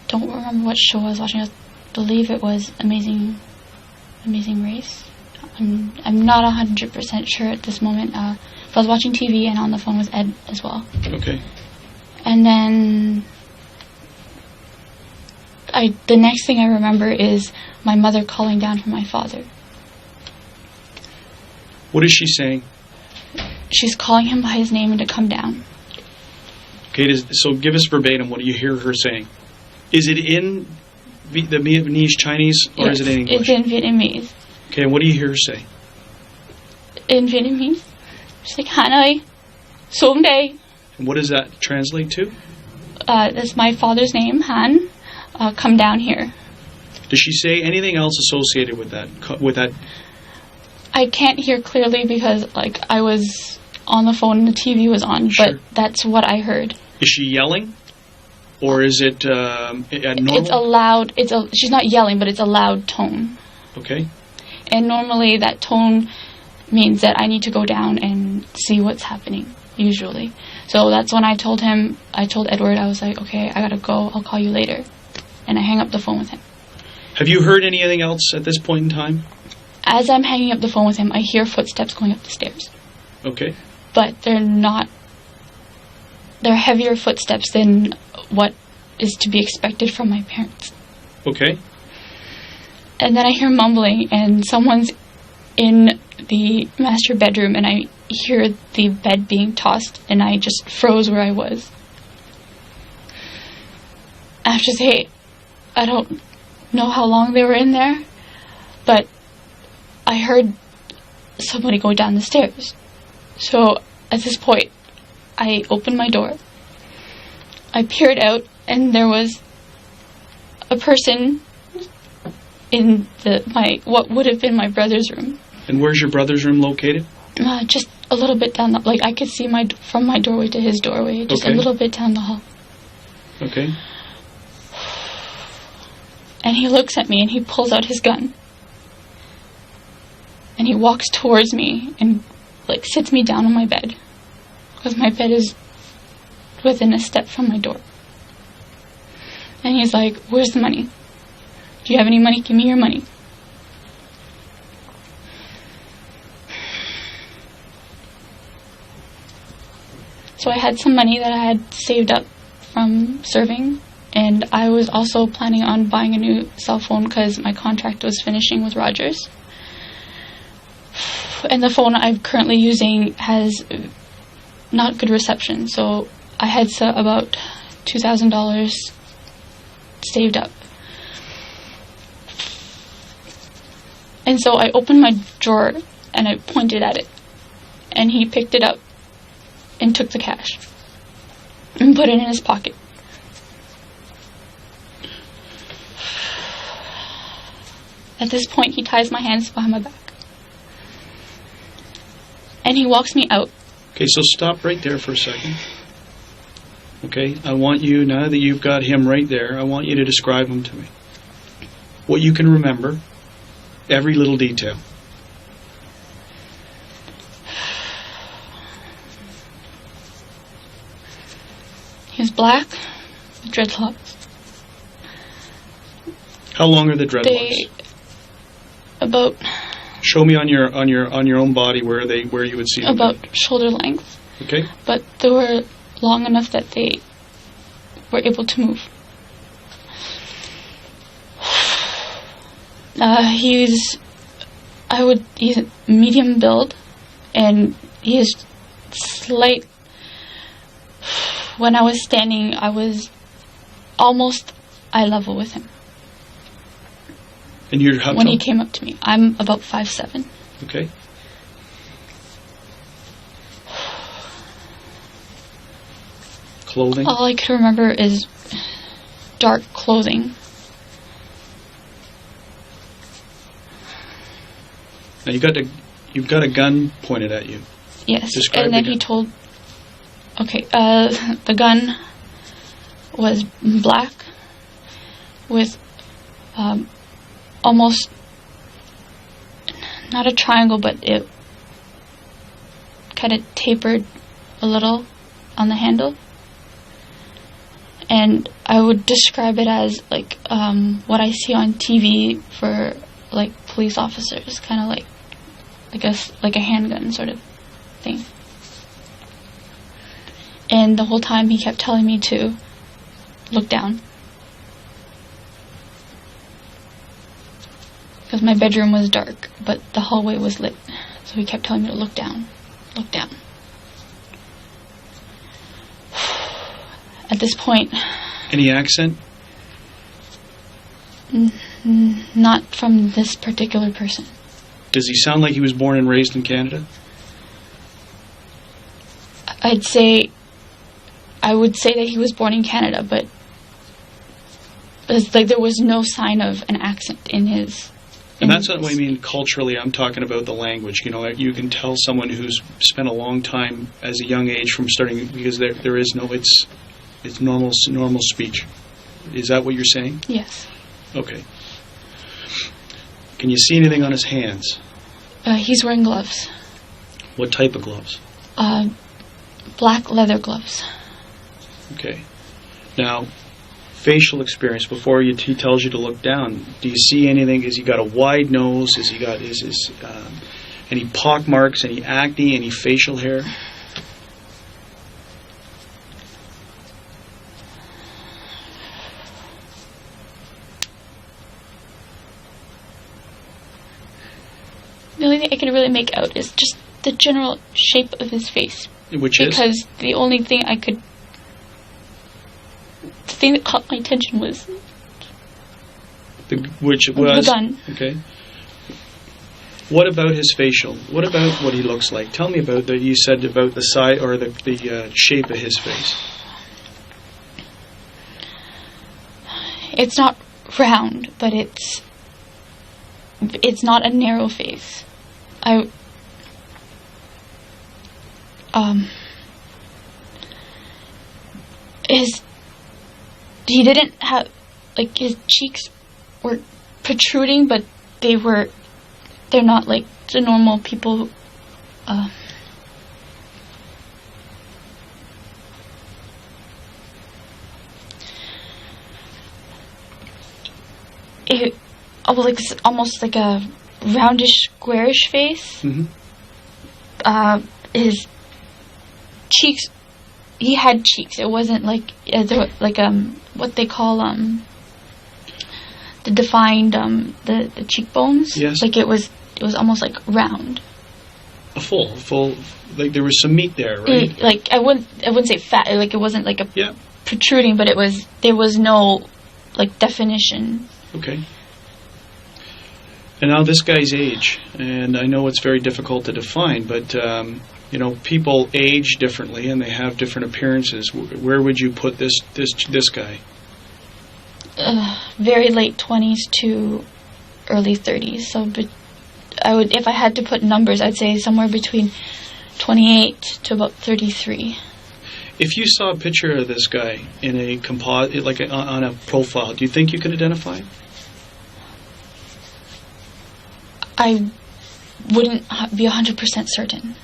don't remember what show I was watching. I believe it was Amazing Race. I'm not 100% sure at this moment. But I was watching TV, and on the phone was Ed as well. Okay. And then the next thing I remember is my mother calling down for my father. What is she saying? She's calling him by his name and to come down. Okay, so give us verbatim what do you hear her saying. Is it in the Vietnamese Chinese, or Yes, is it in English? It's in Vietnamese. Okay, and what do you hear her say? In Vietnamese, she's like, Han ơi, xuống đây. And what does that translate to? That's my father's name, Han. Come down here. Does she say anything else associated with that? I can't hear clearly because, I was on the phone and the TV was on, Sure. but that's what I heard. Is she yelling? Or is it normal? It's a loud, she's not yelling, but it's a loud tone. Okay. And normally that tone means that I need to go down and see what's happening, usually. So that's when I told Edward, I was like, okay, I gotta go, I'll call you later. And I hang up the phone with him. Have you heard anything else at this point in time? As I'm hanging up the phone with him, I hear footsteps going up the stairs. Okay. But they're heavier footsteps than what is to be expected from my parents. Okay. And then I hear mumbling, and someone's in the master bedroom, and I hear the bed being tossed, and I just froze where I was. I have to say, I don't know how long they were in there, but I heard somebody go down the stairs. So at this point, I opened my door. I peered out, and there was a person in what would have been my brother's room. And where's your brother's room located? Just a little bit down I could see from my doorway to his doorway, just a little bit down the hall. Okay. And he looks at me and he pulls out his gun. And he walks towards me and sits me down on my bed. Because my bed is within a step from my door. And he's like, "Where's the money? Do you have any money? Give me your money." So I had some money that I had saved up from serving, and I was also planning on buying a new cell phone because my contract was finishing with Rogers. And the phone I'm currently using has not good reception, so I had about $2,000 saved up. And so I opened my drawer and I pointed at it, and he picked it up and took the cash and put it in his pocket. At this point, he ties my hands behind my back. And he walks me out. Okay, so stop right there for a second. Okay, I want you, now that you've got him right there, I want you to describe him to me. What you can remember, every little detail. He's black, with dreadlocks. How long are the dreadlocks? About. Show me on your own body where you would see them. About shoulder length. Okay. But they were long enough that they were able to move. He's medium build, and he is slight. When I was standing, I was almost eye level with him. And you're how when tall? He came up to me, I'm about 5'7". Okay. Clothing? All I could remember is dark clothing. Now you've got a gun pointed at you. Yes. Describe and then the gun. he told. Okay. The gun was black with almost not a triangle, but it kind of tapered a little on the handle. And I would describe it as what I see on TV for police officers, kind of like a handgun sort of thing. And the whole time he kept telling me to look down, because my bedroom was dark, but the hallway was lit. So he kept telling me to look down, look down. At this point... Any accent? Not from this particular person. Does he sound like he was born and raised in Canada? I would say that he was born in Canada, but it's there was no sign of an accent in his... And that's what I mean culturally. I'm talking about the language. You know, you can tell someone who's spent a long time as a young age from starting, because there is no... It's normal speech. Is that what you're saying? Yes. Okay. Can you see anything on his hands? He's wearing gloves. What type of gloves? Black leather gloves. Okay. Now, facial experience, before he tells you to look down, do you see anything? Has he got a wide nose? Has he got any pock marks, any acne, any facial hair? The only thing I can really make out is just the general shape of his face. Which is? Because the only thing the thing that caught my attention was the gun. Okay. What about his facial? What about what he looks like? Tell me about you said about the size or the shape of his face. It's not round, but it's it's not a narrow face. He didn't have, like, his cheeks were protruding, but they're not like the normal people. It was like almost like a roundish, squarish face. Mm-hmm. His cheeks, he had cheeks. It wasn't like what they call the defined the cheekbones. Yes. Like it was almost like round. A full, like there was some meat there, right? Like I wouldn't say fat. Like it wasn't like a protruding, but there was no like definition. Okay. And now this guy's age, and I know it's very difficult to define, but people age differently and they have different appearances. Where would you put this guy? Very late 20s to early 30s. So, if I had to put numbers, I'd say somewhere between 28 to about 33. If you saw a picture of this guy in a composite, like on a profile, do you think you could identify him? I wouldn't be 100% certain.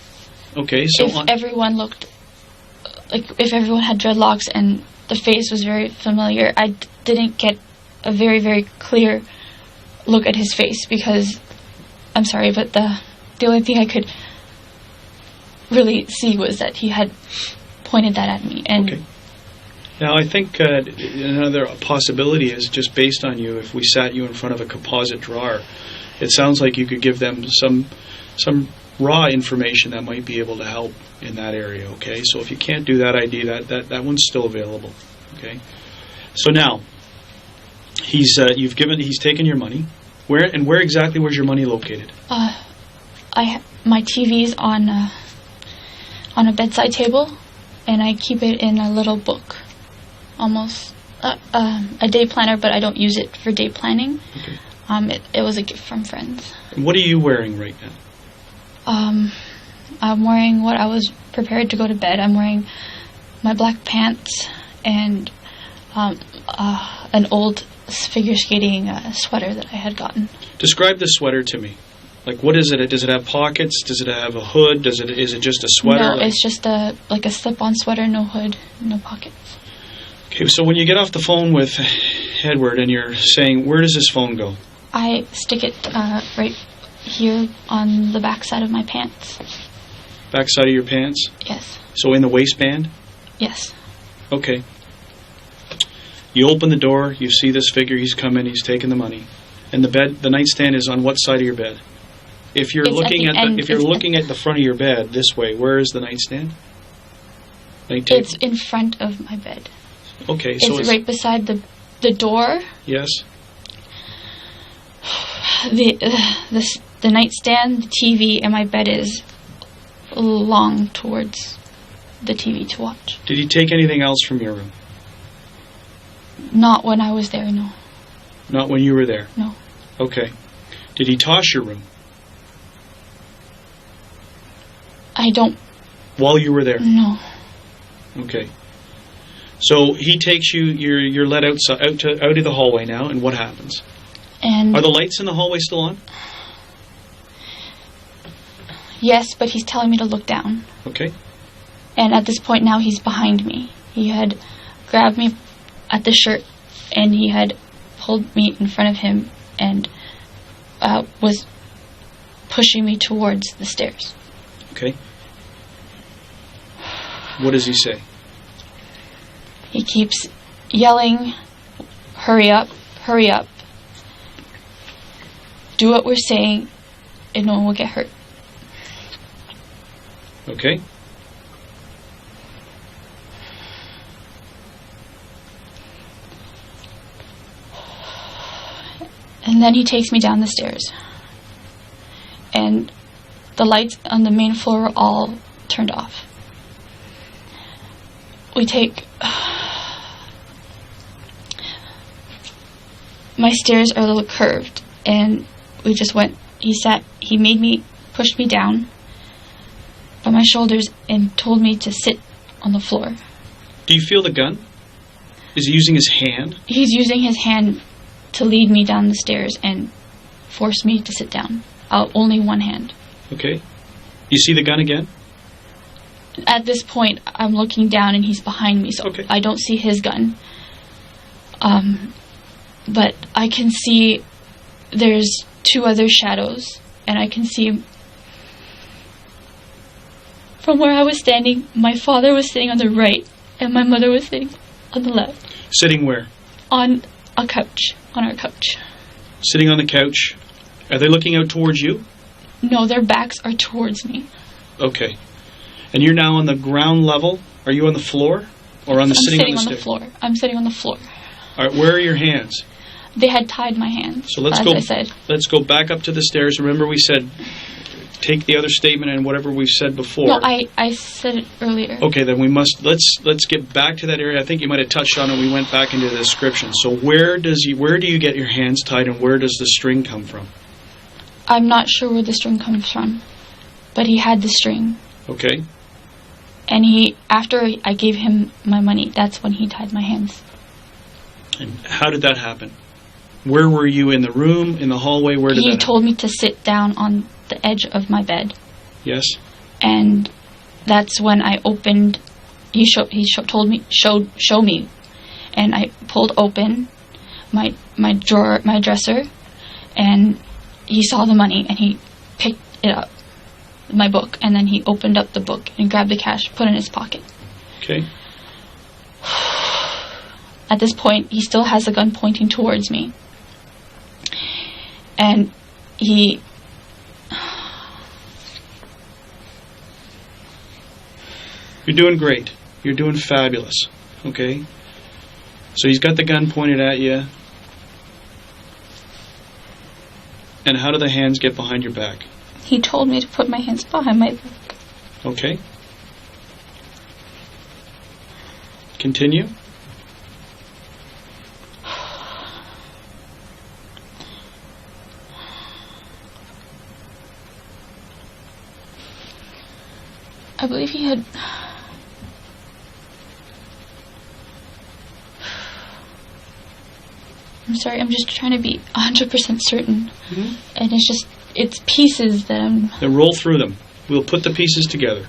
Okay, so if everyone looked like, if everyone had dreadlocks and the face was very familiar, I didn't get a very, very clear look at his face because, I'm sorry, but the only thing I could really see was that he had pointed that at me. And okay. Now, I think another possibility is just based on you, if we sat you in front of a composite drawer, it sounds like you could give them some raw information that might be able to help in that area, okay? So if you can't do that ID, that one's still available, okay? So now, he's taken your money. Where exactly was your money located? My TV's on a bedside table, and I keep it in a little book, almost a day planner, but I don't use it for day planning. Okay. It was a gift from friends. And what are you wearing right now? I'm wearing what I was prepared to go to bed. I'm wearing my black pants and an old figure skating sweater that I had gotten. Describe the sweater to me. Like, what is it? Does it have pockets? Does it have a hood? Is it just a sweater? No, it's just a slip-on sweater, no hood, no pockets. Okay, so when you get off the phone with Edward and you're saying, where does this phone go? I stick it right here on the back side of my pants. Back side of your pants? Yes. So in the waistband? Yes. Okay. You open the door, you see this figure, he's come in, he's taken the money. And the nightstand is on what side of your bed? If you're looking at the front of your bed this way, where is the nightstand? It's in front of my bed. Okay, so it's right beside the door. Yes. The nightstand, the TV, and my bed is long towards the TV to watch. Did he take anything else from your room? Not when I was there, no. Not when you were there? No. Okay. Did he toss your room? I don't... While you were there? No. Okay. So he takes you, you're led out of the hallway now, and what happens? And are the lights in the hallway still on? Yes, but he's telling me to look down. Okay. And at this point now he's behind me. He had grabbed me at the shirt and he had pulled me in front of him and was pushing me towards the stairs. Okay. What does he say? He keeps yelling, hurry up, hurry up. Do what we're saying and no one will get hurt. Okay. And then he takes me down the stairs. And the lights on the main floor were all turned off. My stairs are a little curved, and we just went, he made me, pushed me down by my shoulders and told me to sit on the floor. Do you feel the gun? Is he using his hand? He's using his hand to lead me down the stairs and force me to sit down. Only one hand. Okay. You see the gun again? At this point, I'm looking down and he's behind me, so okay. I don't see his gun. But I can see there's two other shadows, and I can see from where I was standing, my father was sitting on the right, and my mother was sitting on the left. Sitting where? On a couch, on our couch. Sitting on the couch. Are they looking out towards you? No, their backs are towards me. Okay. And you're now on the ground level? Are you on the floor? Or on the sitting on the stairs? I'm sitting on the floor. All right, where are your hands? They had tied my hands, so let's Let's go back up to the stairs. Remember we said take the other statement and whatever we've said before. No, I said it earlier. Okay, then we must let's get back to that area. I think you might have touched on it. We went back into the description. So where do you get your hands tied and where does the string come from? I'm not sure where the string comes from, but he had the string. Okay. And after I gave him my money, that's when he tied my hands. And how did that happen? Where were you, in the room, in the hallway? Where did that happen? He told me to sit down on the edge of my bed. Yes. And that's when I opened. He showed me, and I pulled open my drawer, my dresser, and he saw the money and he picked it up, my book, and then he opened up the book and grabbed the cash, put it in his pocket. Okay. At this point, he still has the gun pointing towards me. And you're doing great. You're doing fabulous. Okay? So he's got the gun pointed at you. And how do the hands get behind your back? He told me to put my hands behind my back. Okay. Continue. I believe he had... I'm sorry, I'm just trying to be 100% certain. Mm-hmm. And it's pieces that I'm... Then roll through them. We'll put the pieces together.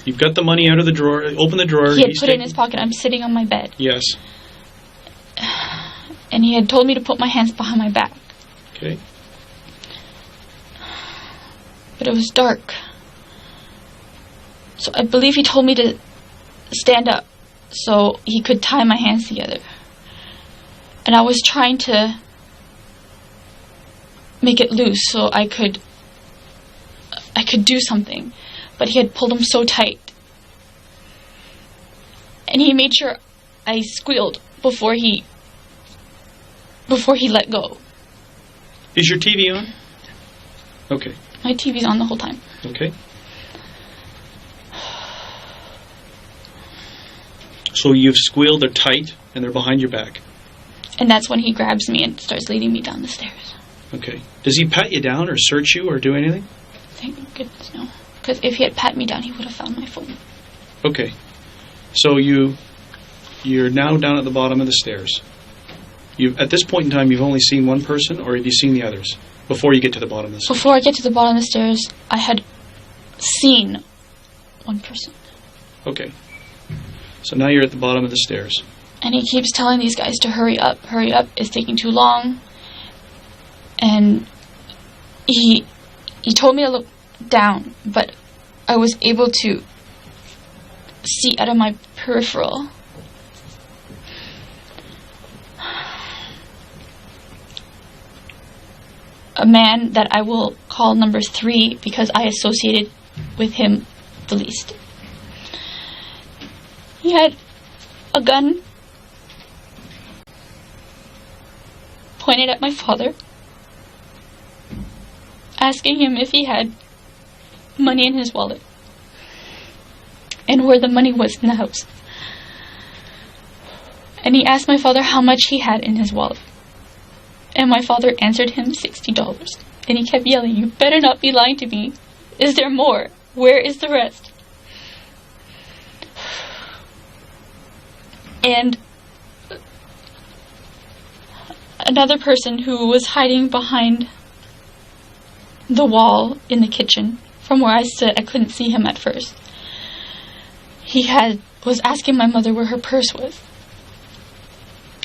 You've got the money out of the drawer. Open the drawer. He had put it in his pocket. I'm sitting on my bed. Yes. And he had told me to put my hands behind my back. Okay. But it was dark. So I believe he told me to stand up so he could tie my hands together. And I was trying to make it loose so I could do something. But he had pulled them so tight. And he made sure I squealed before he let go. Is your TV on? Okay. My TV's on the whole time. Okay. So you've squealed, they're tight, and they're behind your back. And that's when he grabs me and starts leading me down the stairs. Okay. Does he pat you down or search you or do anything? Thank goodness, no. Because if he had pat me down, he would have found my phone. Okay. So you're now down at the bottom of the stairs. At this point in time, you've only seen one person, or have you seen the others before you get to the bottom of the stairs? Before I get to the bottom of the stairs, I had seen one person. Okay. So now you're at the bottom of the stairs. And he keeps telling these guys to hurry up, it's taking too long. And he told me to look down, but I was able to see out of my peripheral. A man that I will call number 3 because I associated with him the least. He had a gun pointed at my father, asking him if he had money in his wallet and where the money was in the house. And he asked my father how much he had in his wallet. And my father answered him $60. And he kept yelling, "You better not be lying to me. Is there more? Where is the rest?" And another person who was hiding behind the wall in the kitchen, from where I stood, I couldn't see him at first. Was asking my mother where her purse was.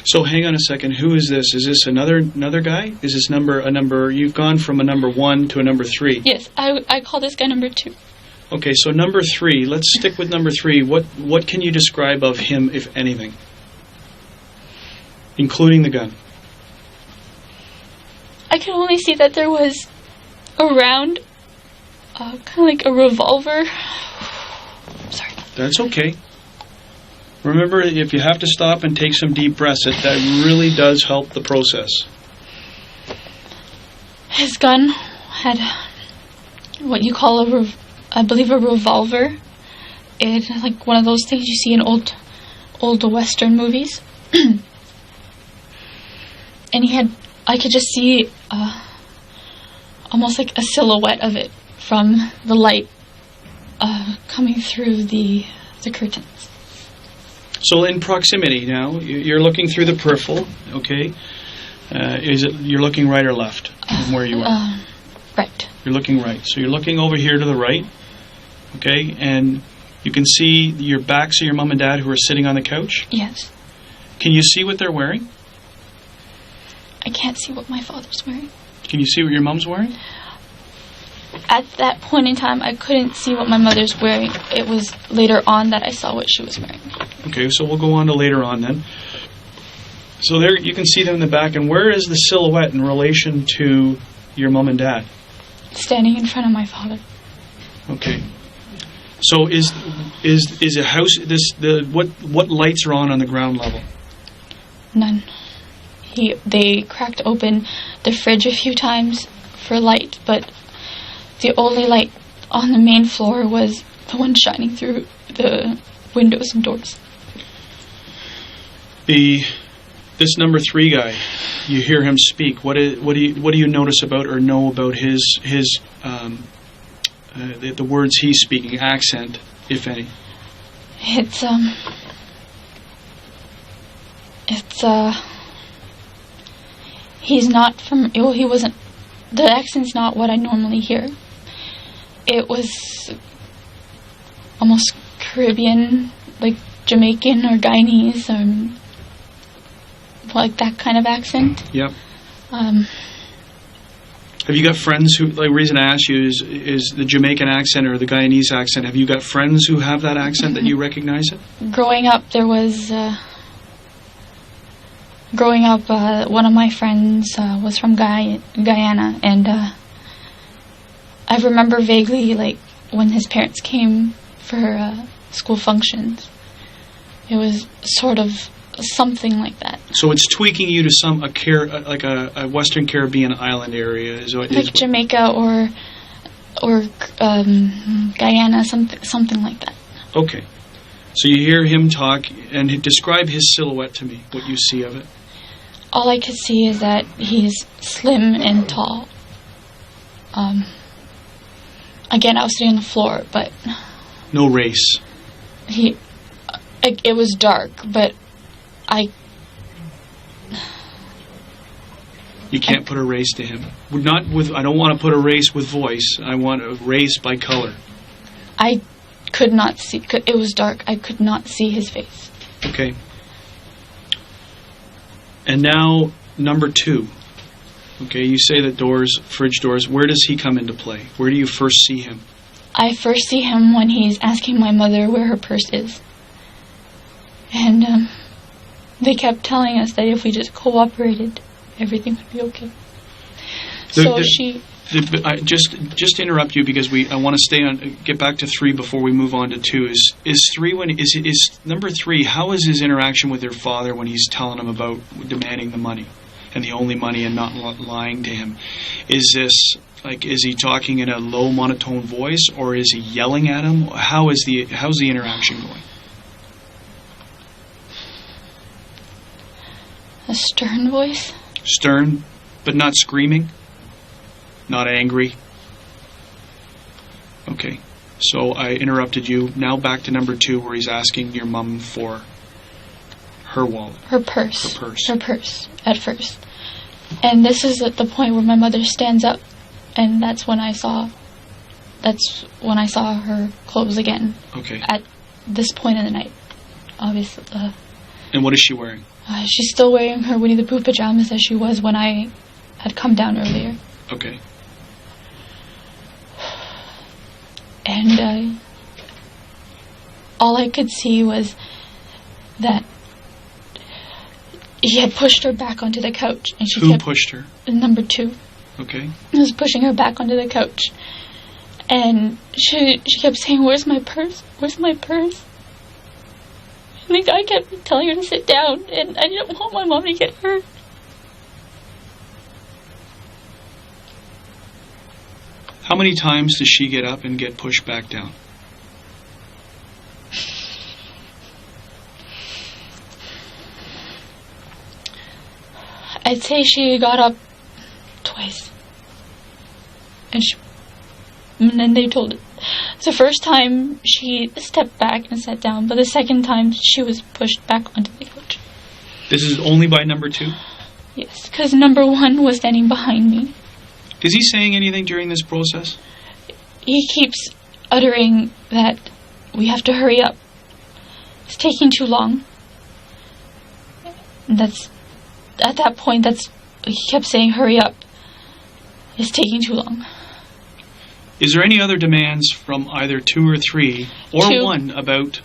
So hang on a second. Who is this? Is this another guy? Is this a number? You've gone from a number 1 to a number 3. Yes, I call this guy number 2. Okay, so number 3. Let's stick with number 3. What can you describe of him, if anything, including the gun? I could only see that there was a round, kind of like a revolver. Sorry. That's okay. Remember, if you have to stop and take some deep breaths, that really does help the process. His gun had what you call I believe a revolver. It's like one of those things you see in old Western movies. And I could just see almost like a silhouette of it from the light coming through the curtains. So in proximity now, you're looking through the peripheral, okay? You're looking right or left from where you are? Right. You're looking right. So you're looking over here to the right, okay? And you can see your backs of your mom and dad who are sitting on the couch? Yes. Can you see what they're wearing? I can't see what my father's wearing. Can you see what your mom's wearing? At that point in time, I couldn't see what my mother's wearing. It was later on that I saw what she was wearing. Okay, so we'll go on to later on then. So there you can see them in the back. And where is the silhouette in relation to your mom and dad? Standing in front of my father. Okay. So is a house what lights are on the ground level? None. They cracked open the fridge a few times for light, but the only light on the main floor was the one shining through the windows and doors. This number 3 guy, you hear him speak. What do you notice about or know about his the words he's speaking, accent, if any? He's not from. Well, he wasn't. The accent's not what I normally hear. It was almost Caribbean, like Jamaican or Guyanese, or like that kind of accent. Yep. Have you got friends who? The reason I ask you is the Jamaican accent or the Guyanese accent. Have you got friends who have that accent that you recognize it? Growing up, there was. One of my friends was from Guyana, and I remember vaguely, like, when his parents came for school functions. It was sort of something like that. So it's tweaking you to a Western Caribbean island area, like Jamaica or Guyana, something like that. Okay. So you hear him talk, and describe his silhouette to me, what you see of it. All I could see is that he's slim and tall. Again, I was sitting on the floor, but... No race. It was dark, but You can't put a race to him. I don't want to put a race with voice. I want a race by color. I could not see... It was dark. I could not see his face. Okay. And now, number 2. Okay, you say that fridge doors, where does he come into play? Where do you first see him? I first see him when he's asking my mother where her purse is. And they kept telling us that if we just cooperated, everything would be okay. Just to interrupt you, because I want to get back to 3 before we move on to 2. Is number 3? How is his interaction with your father when he's telling him about demanding the money and the only money and not lying to him? Is he talking in a low monotone voice, or is he yelling at him? How's the interaction going? A stern voice? Stern, but not screaming? Not angry? Okay. So I interrupted you. Now back to number 2, where he's asking your mum for her wallet. Her purse. Her purse. Her purse, at first. And this is at the point where my mother stands up, and that's when I saw her clothes again. Okay. At this point in the night, obviously. And what is she wearing? She's still wearing her Winnie the Pooh pajamas as she was when I had come down earlier. Okay. And all I could see was that he had pushed her back onto the couch, and she Who kept, pushed her? Number 2. Okay. He was pushing her back onto the couch, and she kept saying, "Where's my purse? Where's my purse?" And the guy kept telling her to sit down, and I didn't want my mom to get hurt. How many times does she get up and get pushed back down? I'd say she got up twice. And then they told it. The first time she stepped back and sat down, but the second time she was pushed back onto the couch. This is only by number 2? Yes, because number 1 was standing behind me. Is he saying anything during this process? He keeps uttering that we have to hurry up. It's taking too long. And at that point, he kept saying, "Hurry up. It's taking too long." Is there any other demands from either 2 or 3 or 2. 1 about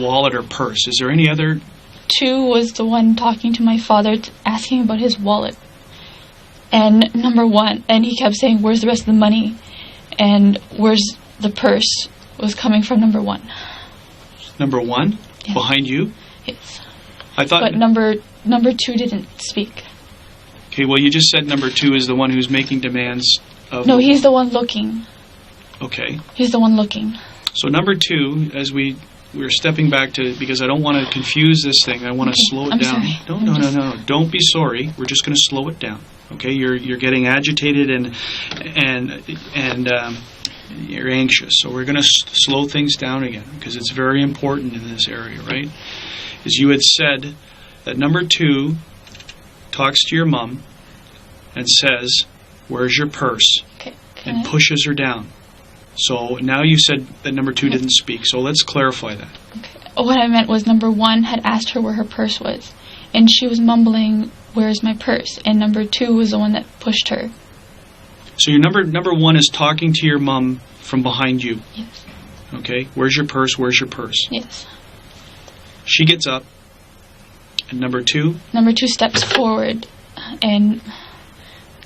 wallet or purse? Is there any other? 2 was the one talking to my father, asking about his wallet. And number 1, and he kept saying, "Where's the rest of the money?" And "Where's the purse?" was coming from number 1. Number 1? Yes. Behind you? Yes. I thought. But number 2 didn't speak. Okay, well, you just said number 2 is the one who's making demands of. No, he's the one looking. Okay. He's the one looking. So number 2, as we're stepping back to, because I don't want to confuse this thing. I want to slow it I'm down. sorry. No. Don't be sorry. We're just going to slow it down. Okay, you're getting agitated and you're anxious. So we're going to slow things down again, because it's very important in this area, right? As you had said, that number 2 talks to your mom and says, "Where's your purse?" Okay. and pushes her down. So now you said that number 2 didn't speak. So let's clarify that. Okay. What I meant was number 1 had asked her where her purse was, and she was mumbling, "Where's my purse?" And number 2 was the one that pushed her. So your number 1 is talking to your mom from behind you. Yes. Okay. Where's your purse? Where's your purse? Yes. She gets up, and number 2. Number 2 steps forward, and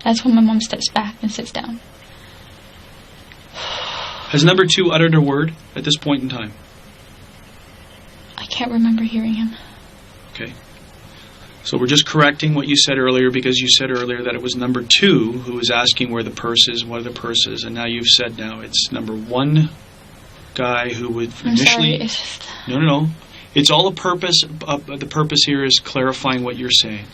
that's when my mom steps back and sits down. Has number 2 uttered a word at this point in time? I can't remember hearing him. Okay. So we're just correcting what you said earlier, because you said earlier that it was number 2 who was asking where the purse is, what are the purses, and now you've said now it's number 1 guy who would initially. I'm sorry, it's just. No. It's all a purpose. The purpose here is clarifying what you're saying.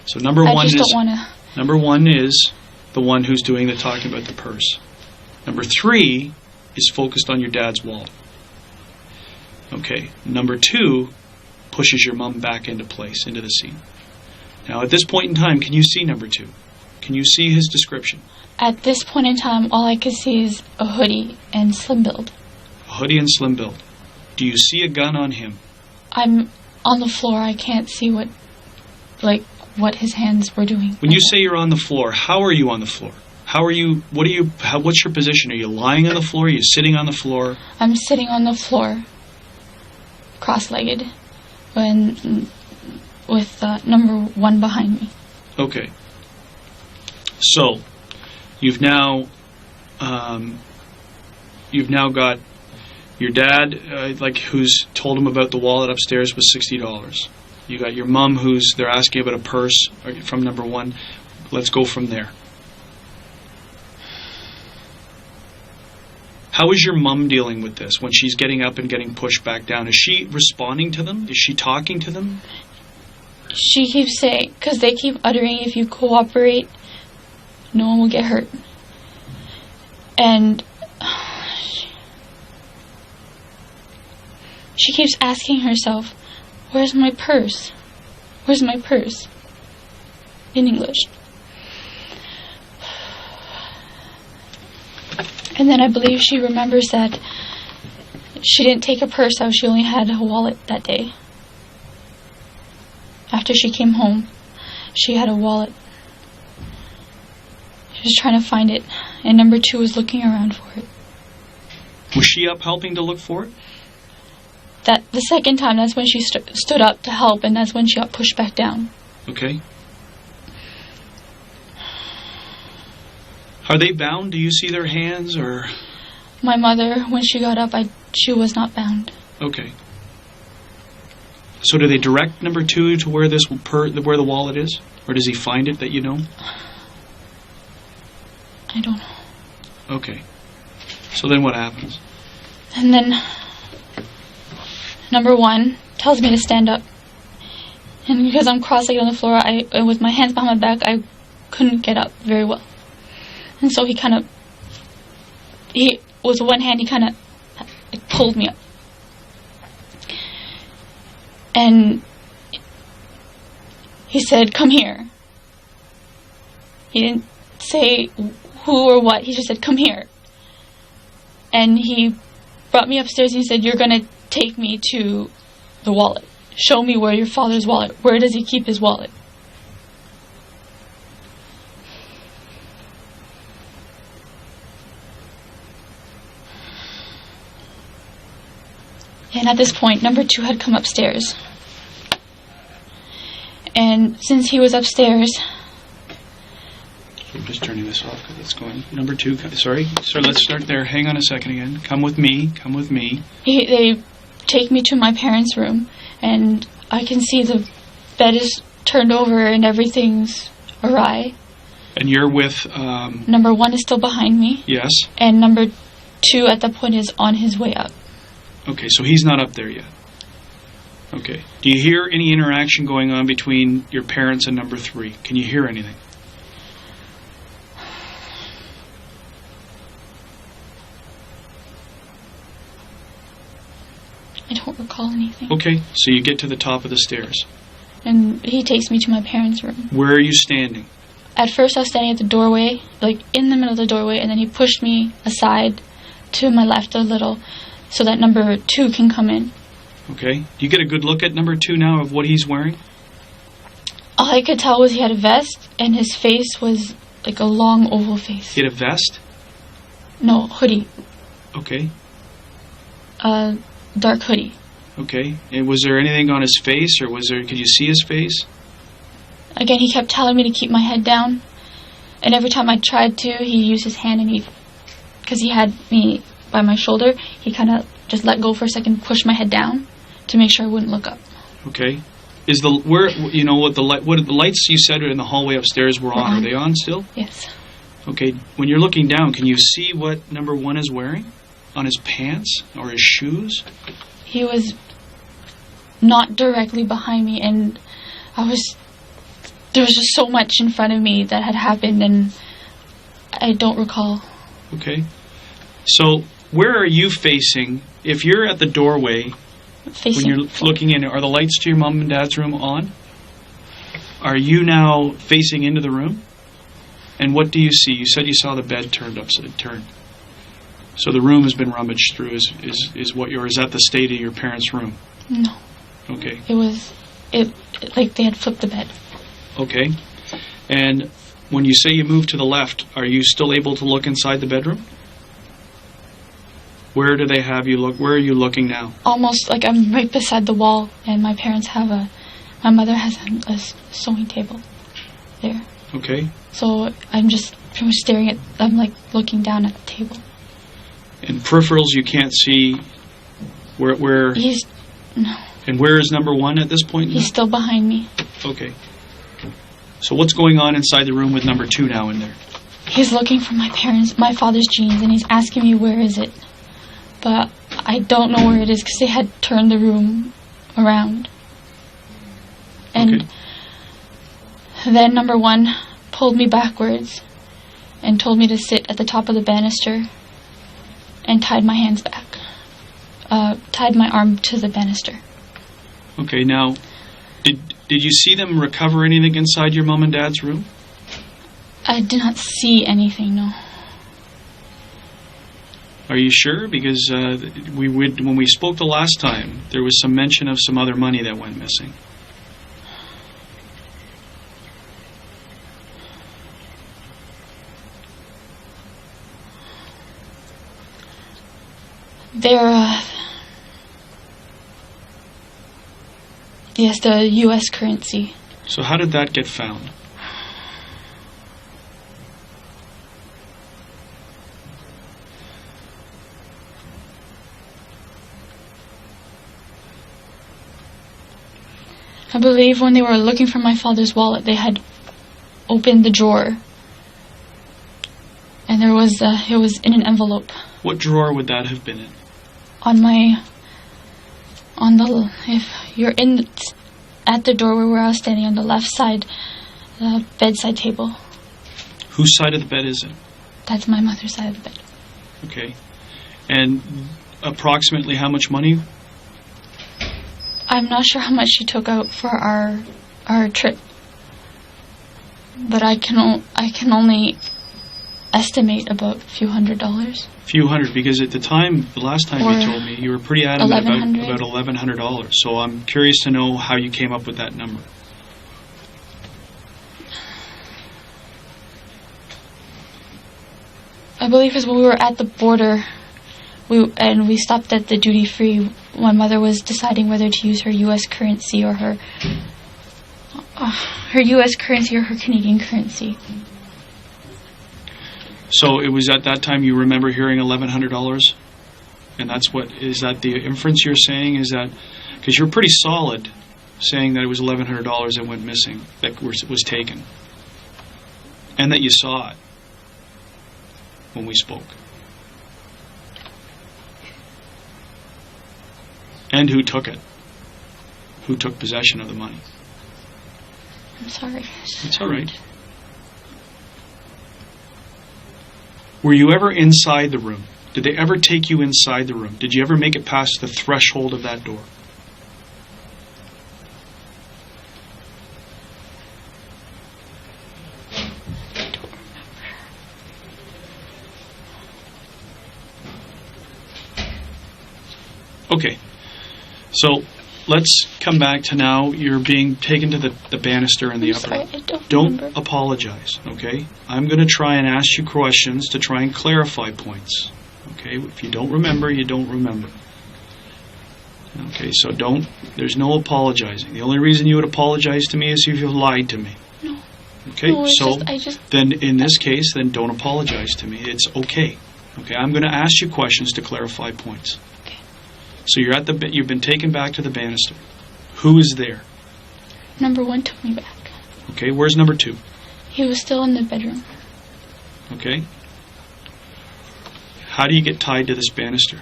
So number 1 I just is don't want to. number 1 is the one who's doing the talking about the purse. Number 3 is focused on your dad's wallet. Okay. Number 2 pushes your mom back into place, into the scene. Now, at this point in time, can you see number 2? Can you see his description? At this point in time, all I could see is a hoodie and slim build. A hoodie and slim build. Do you see a gun on him? I'm on the floor. I can't see what his hands were doing. When you say you're on the floor, how are you on the floor? How are you? What's your position? Are you lying on the floor? Are you sitting on the floor? I'm sitting on the floor, cross-legged, with number 1 behind me. Okay. So, you've now got your dad, who's told him about the wallet upstairs was $60. You got your mom, they're asking about a purse from number 1. Let's go from there. How is your mom dealing with this when she's getting up and getting pushed back down? Is she responding to them? Is she talking to them? she keeps saying, because they keep uttering, if you cooperate, no one will get hurt. And she keeps asking herself, where's my purse? Where's my purse? In English. And then I believe she remembers that she didn't take a purse out, she only had a wallet that day. After she came home, she had a wallet. She was trying to find it, and number 2 was looking around for it. Was she up helping to look for it? That the second time, that's when she stood up to help, and that's when she got pushed back down. Okay. Are they bound? Do you see their hands, or? My mother, when she got up, she was not bound. Okay. So do they direct number 2 to where where the wallet is, or does he find it that you know? I don't know. Okay. So then what happens? And then number 1 tells me to stand up, and because I'm cross-legged on the floor, with my hands behind my back, I couldn't get up very well. And so with one hand, he kind of pulled me up. And he said, come here. He didn't say who or what, he just said, come here. And he brought me upstairs and he said, you're going to take me to the wallet. Show me where your father's wallet. Where does he keep his wallet? And at this point, number 2 had come upstairs. And since he was upstairs... I'm just turning this off because it's going... Number 2, sorry. So let's start there. Hang on a second again. Come with me. Come with me. They take me to my parents' room, and I can see the bed is turned over and everything's awry. And you're with... Number 1 is still behind me. Yes. And number 2 at that point is on his way up. Okay, so he's not up there yet. Okay. Do you hear any interaction going on between your parents and number 3? Can you hear anything? I don't recall anything. Okay, so you get to the top of the stairs. And he takes me to my parents' room. Where are you standing? At first I was standing at the doorway, like in the middle of the doorway, and then he pushed me aside to my left a little, so that number 2 can come in. Okay. Do you get a good look at number 2 now of what he's wearing? All I could tell was he had a vest, and his face was like a long oval face. He had a vest? No, hoodie. Okay. Dark hoodie. Okay. And was there anything on his face, or could you see his face? Again, he kept telling me to keep my head down, and every time I tried to, he used his hand, and because he had me by my shoulder, he kind of just let go for a second, pushed my head down to make sure I wouldn't look up. Okay. Is the lights you said in the hallway upstairs were on? Are they on still? Yes. Okay. When you're looking down, can you see what number 1 is wearing on his pants or his shoes? He was not directly behind me, and there was just so much in front of me that had happened, and I don't recall. Okay. So where are you facing? If you're at the doorway, when you're looking in, are the lights to your mom and dad's room on? Are you now facing into the room? And what do you see? You said you saw the bed turned. So the room has been rummaged through. Is that the state of your parents' room? No. Okay. It like they had flipped the bed. Okay. And when you say you moved to the left, are you still able to look inside the bedroom? Where do they have you look? Where are you looking now? Almost like I'm right beside the wall, and my mother has a sewing table there. Okay. So I'm just staring I'm like looking down at the table. And peripherals you can't see where... No. And where is number 1 at this point? He's still behind me. Okay. So what's going on inside the room with number 2 now in there? He's looking for my father's jeans, and he's asking me where is it. But I don't know where it is because they had turned the room around. And okay. Then number 1 pulled me backwards and told me to sit at the top of the banister and tied my hands back. Tied my arm to the banister. Okay, now, did you see them recover anything inside your mom and dad's room? I did not see anything, no. Are you sure? Because when we spoke the last time, there was some mention of some other money that went missing. Yes, the U.S. currency. So how did that get found? I believe when they were looking for my father's wallet, they had opened the drawer, and it was in an envelope. What drawer would that have been in? If you're at the door where I was standing on the left side, the bedside table. Whose side of the bed is it? That's my mother's side of the bed. Okay. And approximately how much money? I'm not sure how much she took out for our trip, but I can only estimate about a few $100s. Few hundred, because at the time, the last time you told me, you were pretty adamant about $1,100. So I'm curious to know how you came up with that number. I believe it's when we were at the border, we stopped at the duty free. My mother was deciding whether to use her U.S. currency or her U.S. currency or her Canadian currency. So it was at that time you remember hearing $1,100, and is that the inference you're saying? Is that because you're pretty solid saying that it was $1,100 that went missing, that was taken, and that you saw it when we spoke, and who took it? Who took possession of the money? I'm sorry. It's all right. Were you ever inside the room? Did they ever take you inside the room? Did you ever make it past the threshold of that door? Okay, so let's come back to now. You're being taken to the banister in the upper room. Don't apologize, okay? I'm going to try and ask you questions to try and clarify points, okay? If you don't remember, you don't remember. Okay, so there's no apologizing. The only reason you would apologize to me is if you've lied to me. No. Okay, no, so then in this case, then don't apologize to me. It's okay. Okay, I'm going to ask you questions to clarify points. Okay. So you've been taken back to the banister. Who is there? Number 1 took me back. Okay, where's number 2? He was still in the bedroom. Okay. How do you get tied to this banister?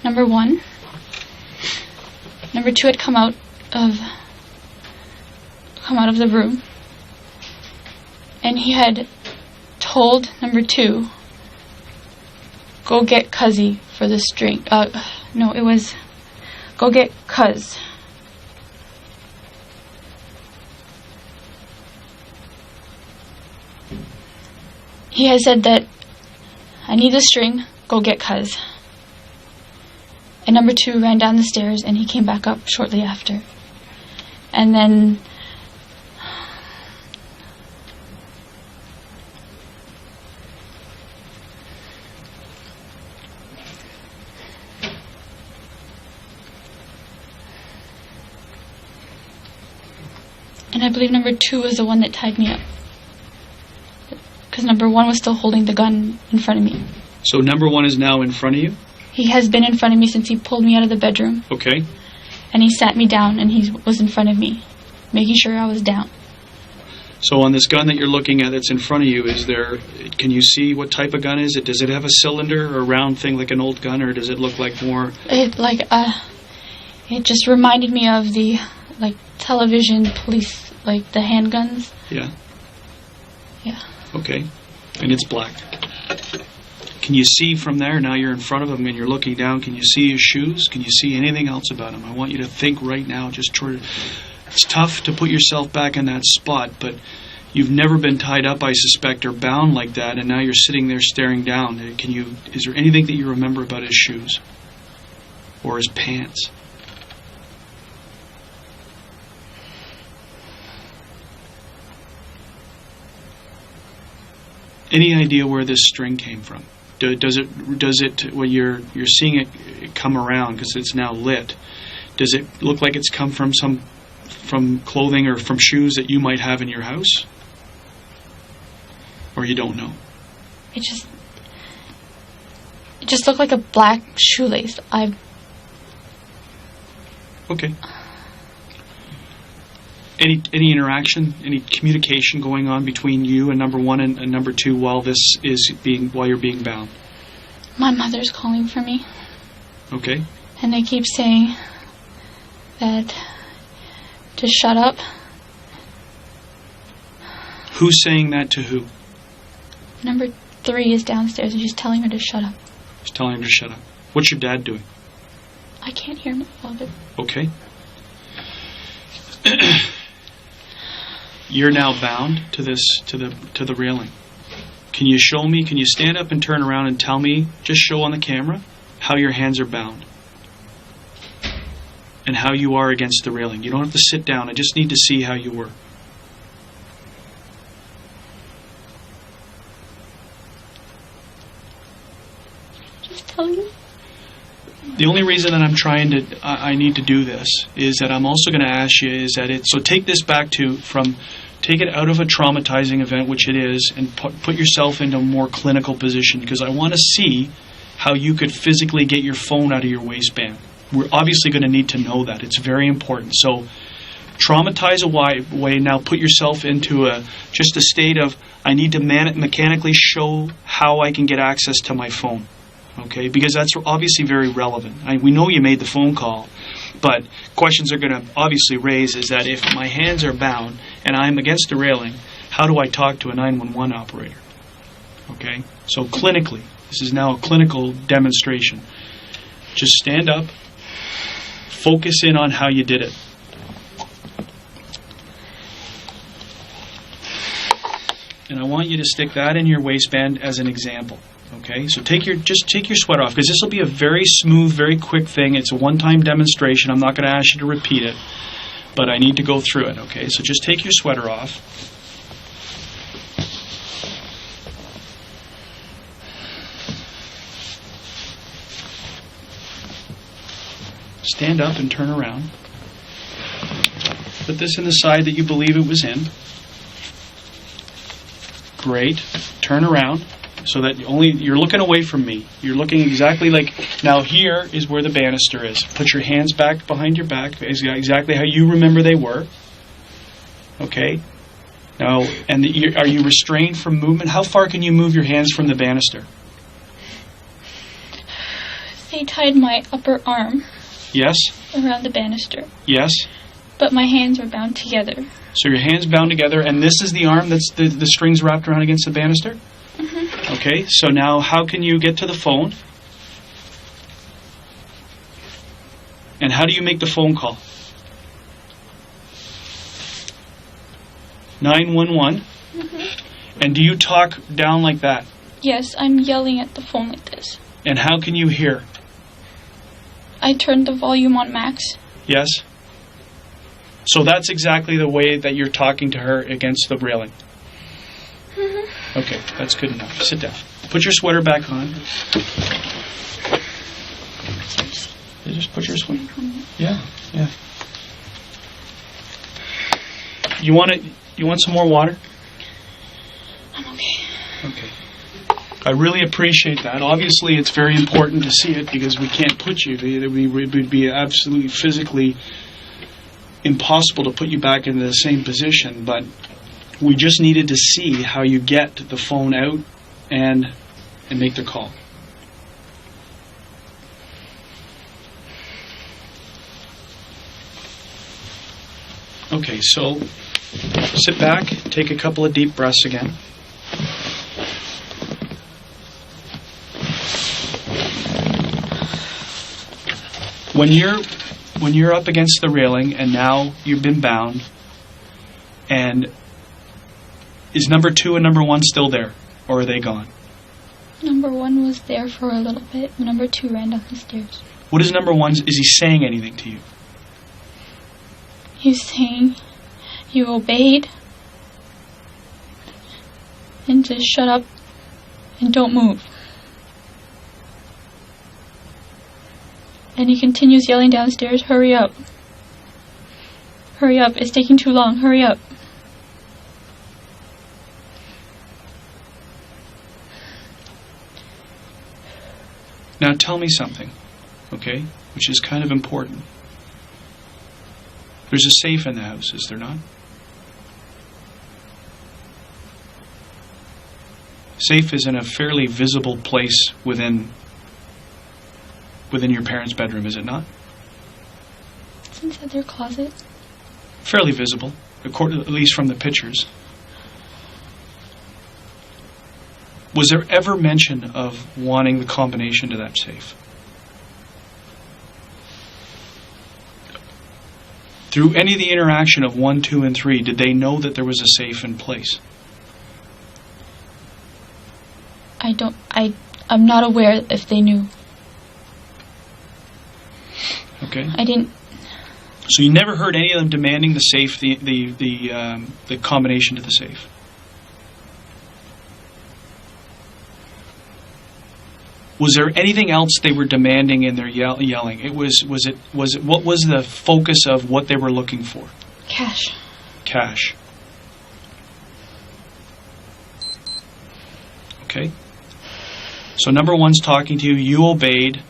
Number 1. Number 2 had come out of the room, and he had told number 2, go get Cuzzy for the string. No, it was go get Cuz. He had said that I need the string, go get Cuz. And number 2 ran down the stairs, and he came back up shortly after. And then I believe number 2 was the one that tied me up, because number 1 was still holding the gun in front of me. So number 1 is now in front of you? He has been in front of me since he pulled me out of the bedroom. Okay. And he sat me down, and he was in front of me, making sure I was down. So on this gun that you're looking at that's in front of you, can you see what type of gun is it? Does it have a cylinder or a round thing like an old gun, or does it look like more? It just reminded me of the television police, the handguns. Yeah. Yeah. Okay. And it's black. Can you see from there? Now you're in front of him and you're looking down. Can you see his shoes? Can you see anything else about him? I want you to think right now. It's tough to put yourself back in that spot, but you've never been tied up, I suspect, or bound like that, and now you're sitting there staring down. Is there anything that you remember about his shoes? Or his pants? Any idea where this string came from? Does it when you're seeing it come around because it's now lit? Does it look like it's come from clothing or from shoes that you might have in your house? Or you don't know? It just looked like a black shoelace. Okay. Any interaction, any communication going on between you and number one and number two while you're being bound? My mother's calling for me. Okay. And they keep saying that to shut up. Who's saying that to who? Number 3 is downstairs and she's telling her to shut up. She's telling him to shut up. What's your dad doing? I can't hear my father. Okay. You're now bound to the railing. Can you show me? Can you stand up and turn around and tell me? Just show on the camera how your hands are bound and how you are against the railing. You don't have to sit down. I just need to see how you were. Just tell you. The only reason that I need to do this is that I'm also going to ask you so take this back take it out of a traumatizing event, which it is, and put yourself into a more clinical position, because I want to see how you could physically get your phone out of your waistband. We're obviously going to need to know that. It's very important. So traumatize away. Now put yourself into just a state of, I need to mechanically show how I can get access to my phone. Okay, because that's obviously very relevant. We know you made the phone call, but questions are going to obviously raise is that if my hands are bound and I'm against the railing, how do I talk to a 911 operator? Okay, so clinically, this is now a clinical demonstration. Just stand up, focus in on how you did it. And I want you to stick that in your waistband as an example. Okay, so take your sweater off, because this will be a very smooth, very quick thing. It's a one-time demonstration. I'm not going to ask you to repeat it, but I need to go through it. Okay, so just take your sweater off. Stand up and turn around. Put this in the side that you believe it was in. Great. Turn around. So that you're looking away from me. You're looking exactly like, now here is where the banister is. Put your hands back behind your back, exactly how you remember they were. Okay? Now, are you restrained from movement? How far can you move your hands from the banister? They tied my upper arm. Yes? Around the banister. Yes? But my hands were bound together. So your hands bound together, and this is the arm that's the strings wrapped around against the banister? Mm-hmm. Okay, so now how can you get to the phone? And how do you make the phone call? 911? Mm-hmm. And do you talk down like that? Yes, I'm yelling at the phone like this. And how can you hear? I turned the volume on max. Yes? So that's exactly the way that you're talking to her against the railing. Mm-hmm. Okay, that's good enough. Sit down. Put your sweater back on. You just put your sweater on. Yeah. You want some more water? I'm okay. Okay. I really appreciate that. Obviously, it's very important to see it because we can't put you. It would be absolutely physically impossible to put you back into the same position, but We just needed to see how you get the phone out and make the call. Okay, so sit back, take a couple of deep breaths again. When you're up against the railing and now you've been bound, and is number 2 and number 1 still there, or are they gone? Number 1 was there for a little bit. Number 2 ran down the stairs. What is number 1? Is he saying anything to you? He's saying you obeyed and to shut up and don't move. And he continues yelling downstairs, hurry up. Hurry up, it's taking too long, hurry up. Now tell me something, okay, which is kind of important. There's a safe in the house, is there not? Safe is in a fairly visible place within your parents' bedroom, is it not? It's inside their closet. Fairly visible, at least from the pictures. Was there ever mention of wanting the combination to that safe? Through any of the interaction of 1, 2, and 3, did they know that there was a safe in place? I'm not aware if they knew. Okay. I didn't. So you never heard any of them demanding the safe, the combination to the safe? Was there anything else they were demanding in their yelling? Was it what was the focus of what they were looking for? Cash. Cash. Okay. So number 1's talking to you, you obeyed,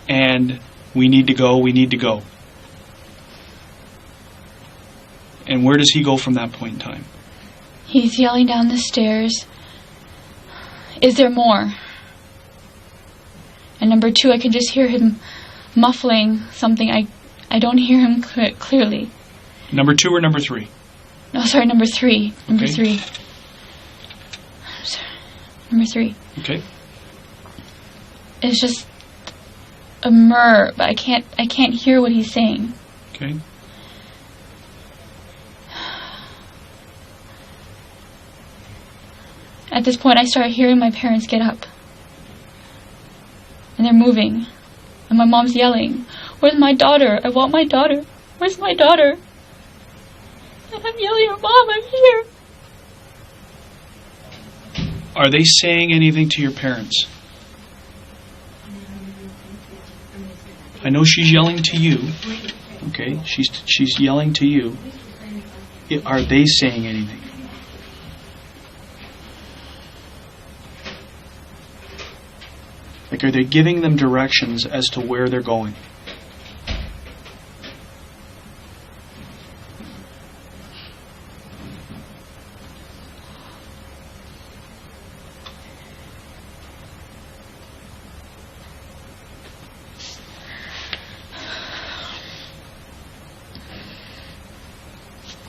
and we need to go, we need to go. And where does he go from that point in time? He's yelling down the stairs, is there more? And number 2, I can just hear him muffling something. I don't hear him clearly. Number 2 or number 3? No, sorry, number 3. Number Okay. 3. Sorry. Number 3. Okay. It's just a murr, but I can't hear what he's saying. Okay. At this point, I start hearing my parents get up. And they're moving. And my mom's yelling, where's my daughter? I want my daughter. Where's my daughter? And I'm yelling, Mom, I'm here. Are they saying anything to your parents? I know she's yelling to you. Okay, she's yelling to you. Are they saying anything? Like, are they giving them directions as to where they're going?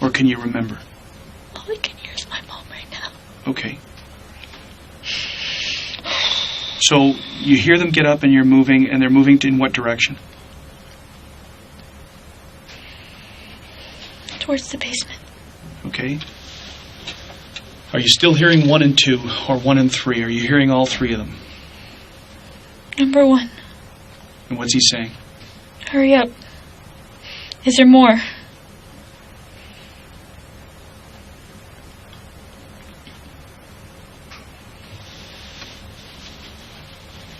Or can you remember? All I can hear is my mom right now. Okay. So you hear them get up and you're moving, and they're moving in what direction? Towards the basement. Okay. Are you still hearing 1 and 2 or 1 and 3? Are you hearing all 3 of them? Number 1. And what's he saying? Hurry up. Is there more?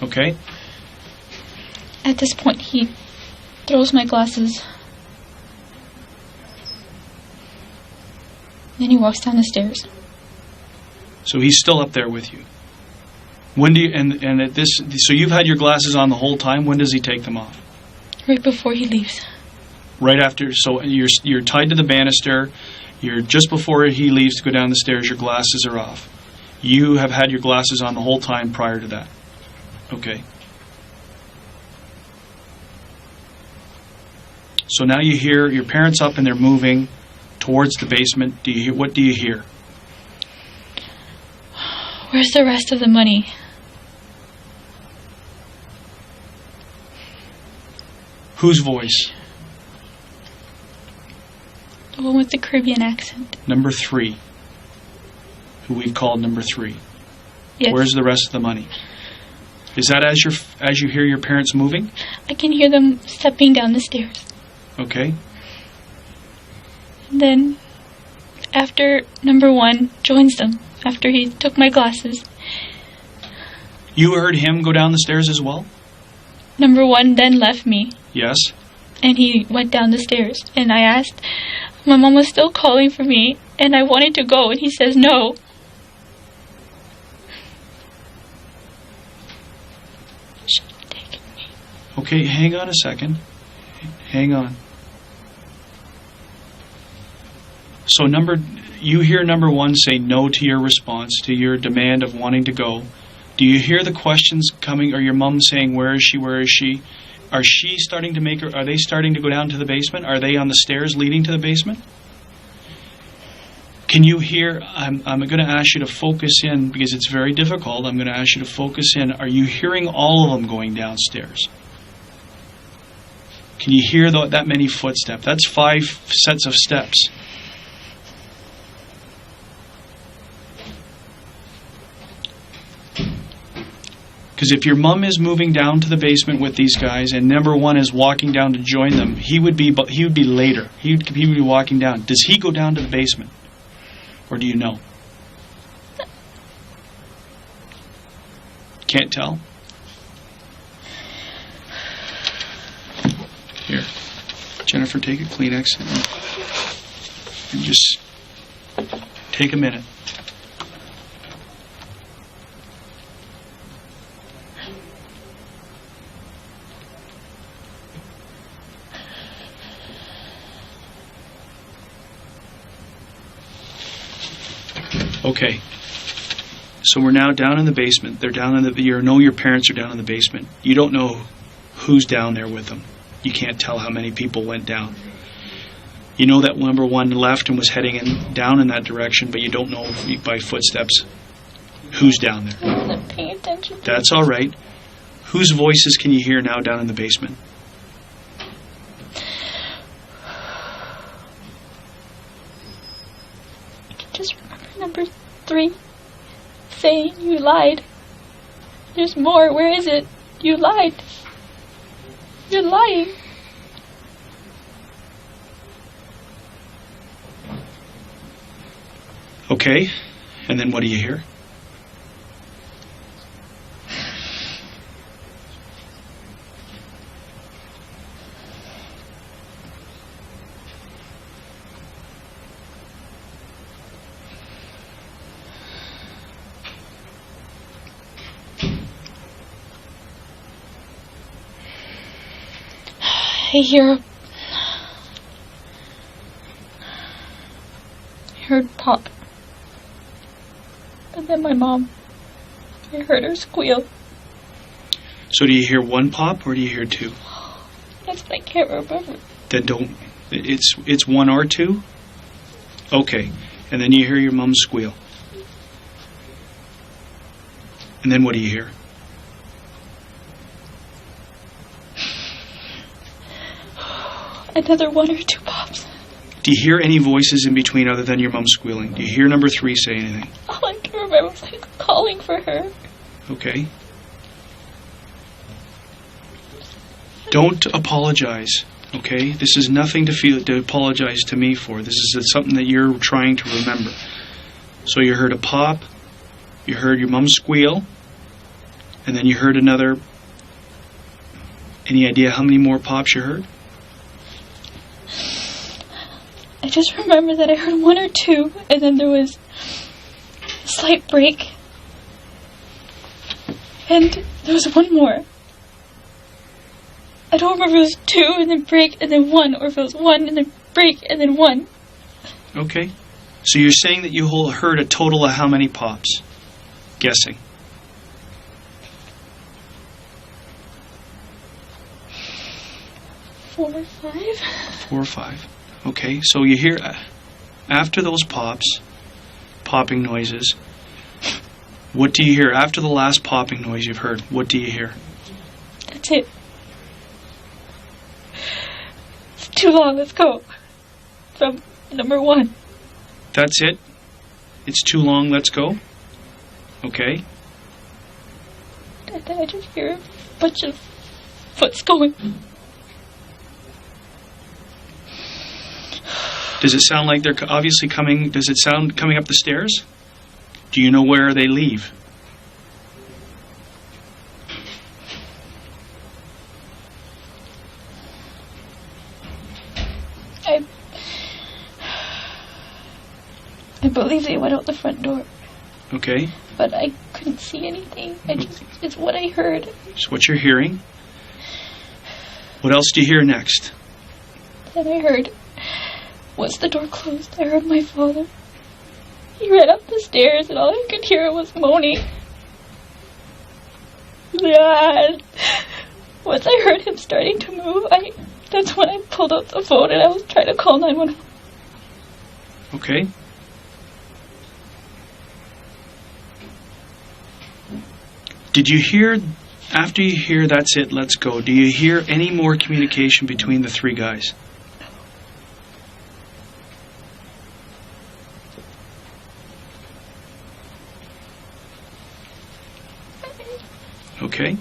Okay. At this point, he throws my glasses. Then he walks down the stairs. So he's still up there with you. When do you and at this? So you've had your glasses on the whole time. When does he take them off? Right before he leaves. Right after. So you're tied to the banister. You're just before he leaves to go down the stairs, your glasses are off. You have had your glasses on the whole time prior to that. Okay. So now you hear your parents up and they're moving towards the basement. What do you hear? Where's the rest of the money? Whose voice? The one with the Caribbean accent. Number 3. Who we've called number 3. Yes. Where's the rest of the money? Is that as you hear your parents moving? I can hear them stepping down the stairs. Okay. And then, after number 1 joins them, after he took my glasses, You heard him go down the stairs as well? number 1 then left me, Yes. and he went down the stairs. And I asked, my mom was still calling for me, and I wanted to go, and he says no. Should have taken me. Okay, hang on a second. Hang on. So you hear number 1 say no to your response, to your demand of wanting to go. Do you hear the questions coming, or your mom saying, where is she, where is she? Are they starting to go down to the basement? Are they on the stairs leading to the basement? Can you hear, I'm going to ask you to focus in, because it's very difficult, I'm going to ask you to focus in. Are you hearing all of them going downstairs? Can you hear that many footsteps? That's 5 sets of steps. Because if your mom is moving down to the basement with these guys, and number 1 is walking down to join them, he would be later. He would be walking down. Does he go down to the basement, or do you know? Can't tell. Here, Jennifer, take a Kleenex and just take a minute. Okay, so we're now down in the basement. They're down in your parents are down in the basement. You don't know who's down there with them. You can't tell how many people went down. You know that number 1 left and was heading down in that direction, but you don't know by footsteps who's down there. I wasn't paying attention. That's all right. Whose voices can you hear now down in the basement? I can just remember number 3 saying, you lied. There's more. Where is it? You lied. You're lying. Okay, and then what do you hear? I heard pop. And then my mom, I heard her squeal. So do you hear 1 pop or do you hear 2? That's what I can't remember. Then don't. It's 1 or 2? Okay. And then you hear your mom squeal. And then what do you hear? Another 1 or 2 pops. Do you hear any voices in between other than your mom squealing? Do you hear number 3 say anything? All I can remember was like calling for her. Okay. Don't apologize. Okay? This is nothing to apologize to me for. This is something that you're trying to remember. So you heard a pop, you heard your mom squeal, and then you heard another. Any idea how many more pops you heard? I just remember that I heard 1 or 2, and then there was a slight break. And there was 1 more. I don't remember if it was 2 and then break and then 1, or if it was 1 and then break and then 1. Okay. So you're saying that you heard a total of how many pops? Guessing. 4 or 5. 4 or 5. Okay, so you hear, after those popping noises, what do you hear? After the last popping noise you've heard, what do you hear? That's it. It's too long, let's go. From number 1. That's it? It's too long, let's go? Okay. And then I just hear a bunch of foots going. Does it sound like they're obviously coming, does it sound coming up the stairs? Do you know where they leave? I believe they went out the front door. Okay. But I couldn't see anything. It's what I heard. It's what you're hearing. What else do you hear next? Then I heard, once the door closed, I heard my father. He ran up the stairs and all I could hear was moaning. And once I heard him starting to move, that's when I pulled out the phone and I was trying to call 911. Okay. Did you hear, after you hear that's it, let's go, do you hear any more communication between the 3 guys? Okay.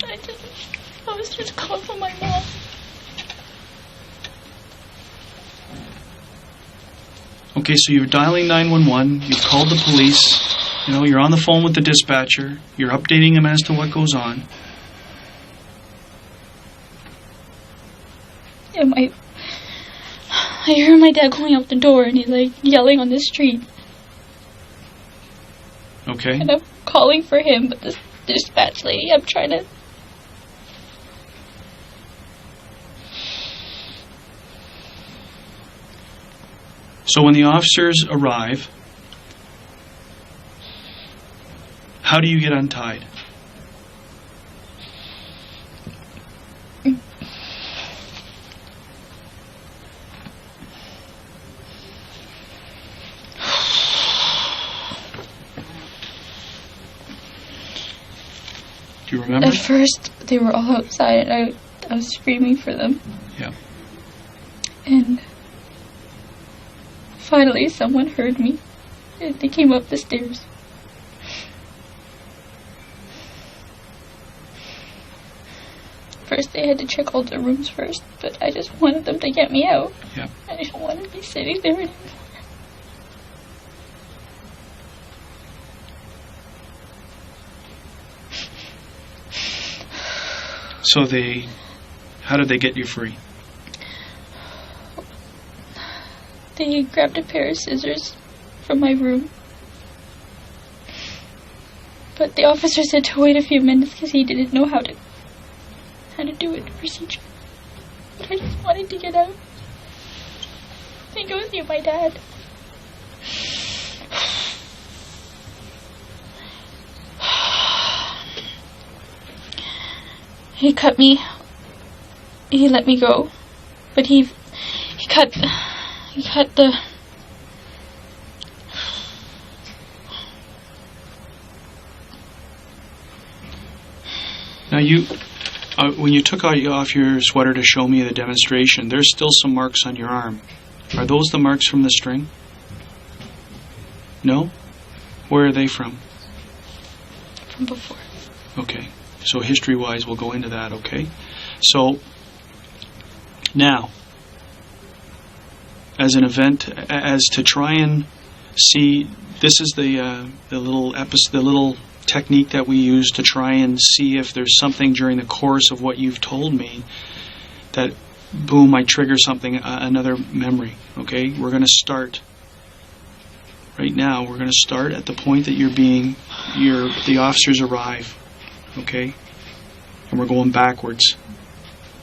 I was just calling for my mom. Okay, so you're dialing 911, you've called the police, you're on the phone with the dispatcher, you're updating him as to what goes on. And I hear my dad going out the door and he's like yelling on the street. Okay. And I'm calling for him, but this dispatch lady, I'm trying to... So when the officers arrive, how do you get untied? Do you remember? At first, they were all outside and I was screaming for them. Yeah. And finally, someone heard me. And they came up the stairs. First, they had to check all the rooms first, but I just wanted them to get me out. Yeah. I didn't want to be sitting there anymore. So how did they get you free? They grabbed a pair of scissors from my room. But the officer said to wait a few minutes because he didn't know how to do it, the procedure. But I just wanted to get out. I think it was you, my dad. He cut me. He let me go. But he cut the... Now when you took off your sweater to show me the demonstration, there's still some marks on your arm. Are those the marks from the string? No? Where are they from? From before. Okay. So history-wise, we'll go into that, okay? So, now, as an event, as to try and see, this is the little technique that we use to try and see if there's something during the course of what you've told me that, boom, might trigger something, another memory, okay? We're going to start right now. We're going to start at the point that the officers arrive, okay? And we're going backwards.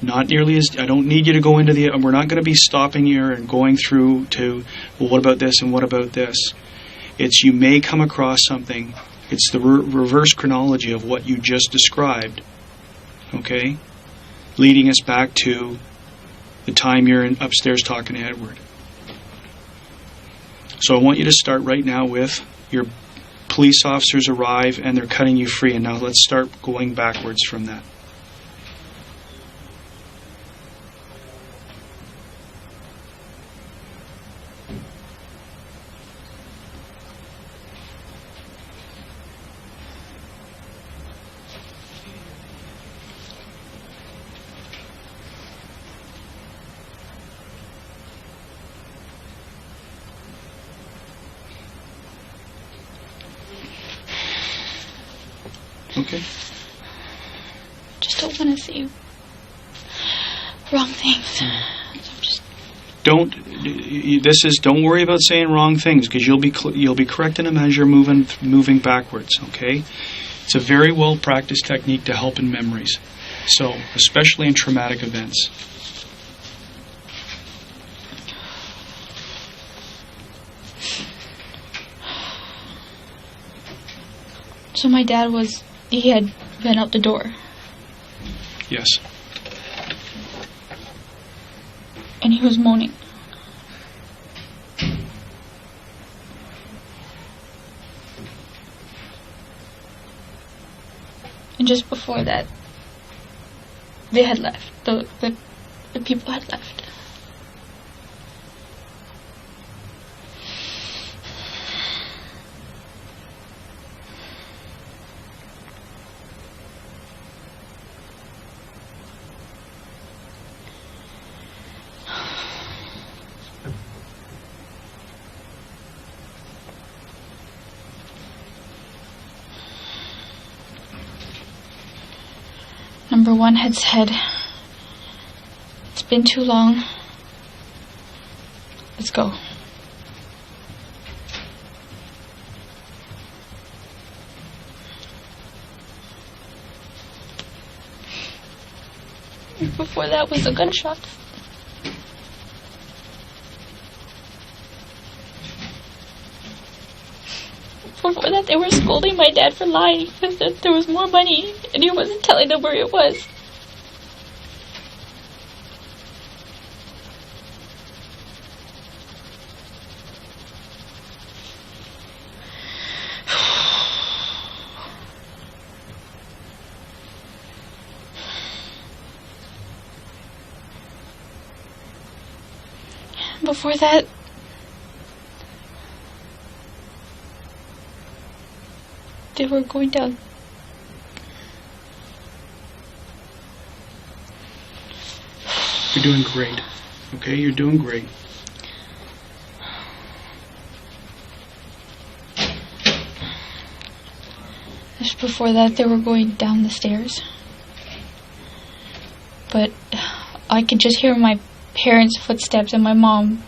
Not nearly as, I don't need you to go into we're not going to be stopping here and going through to, well, what about this and what about this? It's you may come across something. It's the reverse chronology of what you just described, okay? Leading us back to the time you're upstairs talking to Edward. So I want you to start right now with your police officers arrive and they're cutting you free. And now let's start going backwards from that. Okay. Just don't want to say wrong things. So just don't worry about saying wrong things, because you'll be correct in a measure moving backwards. Okay. It's a very well practiced technique to help in memories. So especially in traumatic events. So my dad he had been out the door. Yes. And he was moaning. And just before that, they had left. The people had left. Number one had said, "It's been too long. Let's go." Before that was a gunshot. Before that, they were scolding my dad for lying because there was more money and he wasn't telling them where it was. Before that, they were going down. You're doing great. Okay, you're doing great. Just before that, they were going down the stairs. But I could just hear my parents' footsteps and my mom.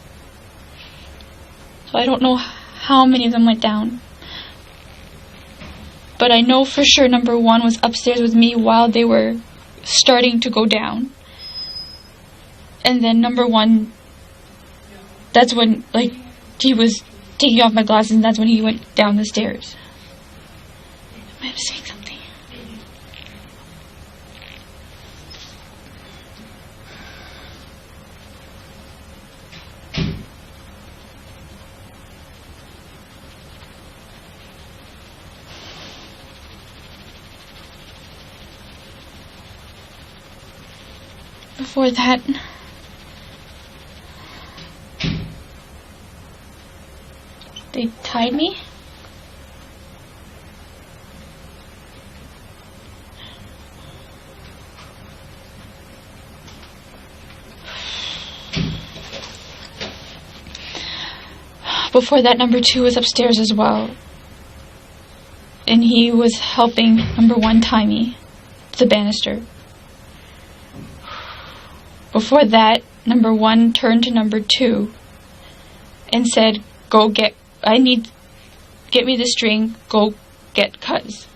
So I don't know how many of them went down. But I know for sure number one was upstairs with me while they were starting to go down. And then number one, that's when, he was taking off my glasses and that's when he went down the stairs. I might have saying something. Before that, they tied me. Before that, number two was upstairs as well. And he was helping number one tie me to the banister. Before that, number one turned to number two and said, get me the string, go get Cuz.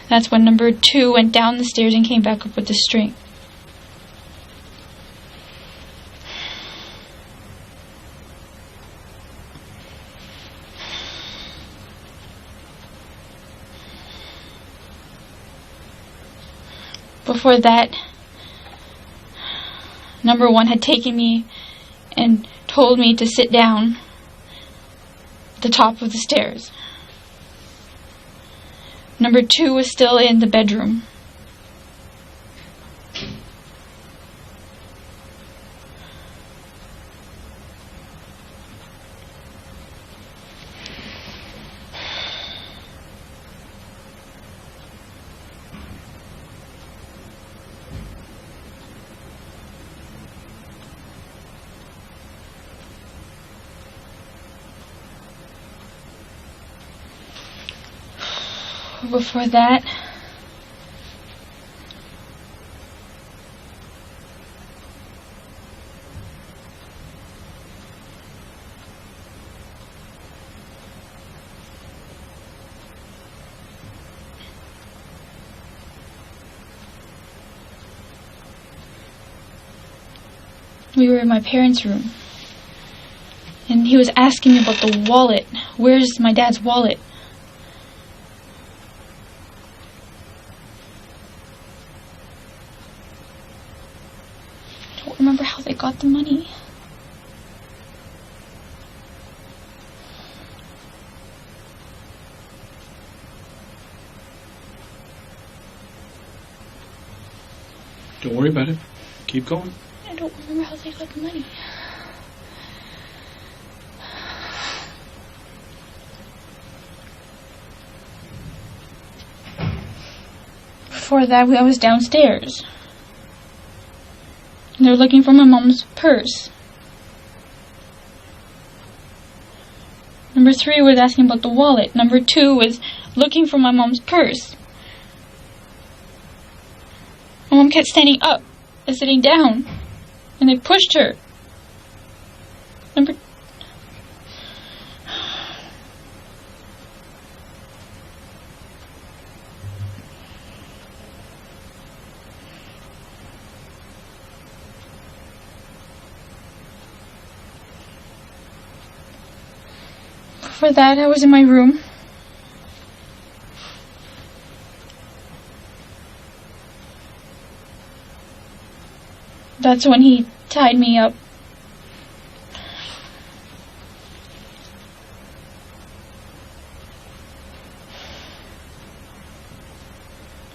That's when number 2 went down the stairs and came back up with the string. Before that, number 1 had taken me and told me to sit down at the top of the stairs. Number 2 was still in the bedroom. Before that, we were in my parents' room, and he was asking me about the wallet. Where's my dad's wallet? I don't remember how they got the money. Don't worry about it. Keep going. I don't remember how they got the money. Before that, I was downstairs. They were looking for my mom's purse. Number 3 was asking about the wallet. Number 2 was looking for my mom's purse. My mom kept standing up and sitting down, and they pushed her. For that, I was in my room. That's when he tied me up.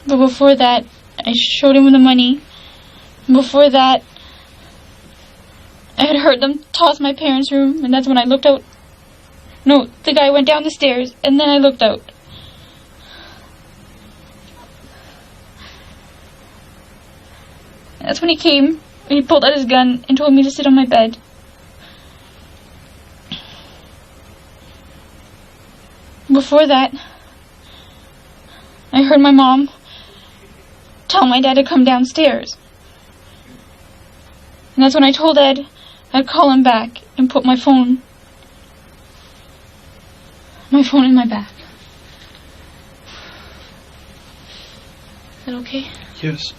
But before that, I showed him the money. Before that, I had heard them toss my parents' room, and that's when I looked out. No, the guy went down the stairs, and then I looked out. That's when he came, and he pulled out his gun and told me to sit on my bed. Before that, I heard my mom tell my dad to come downstairs. And that's when I told Ed I'd call him back and put my phone in my bag. Is that okay? Yes.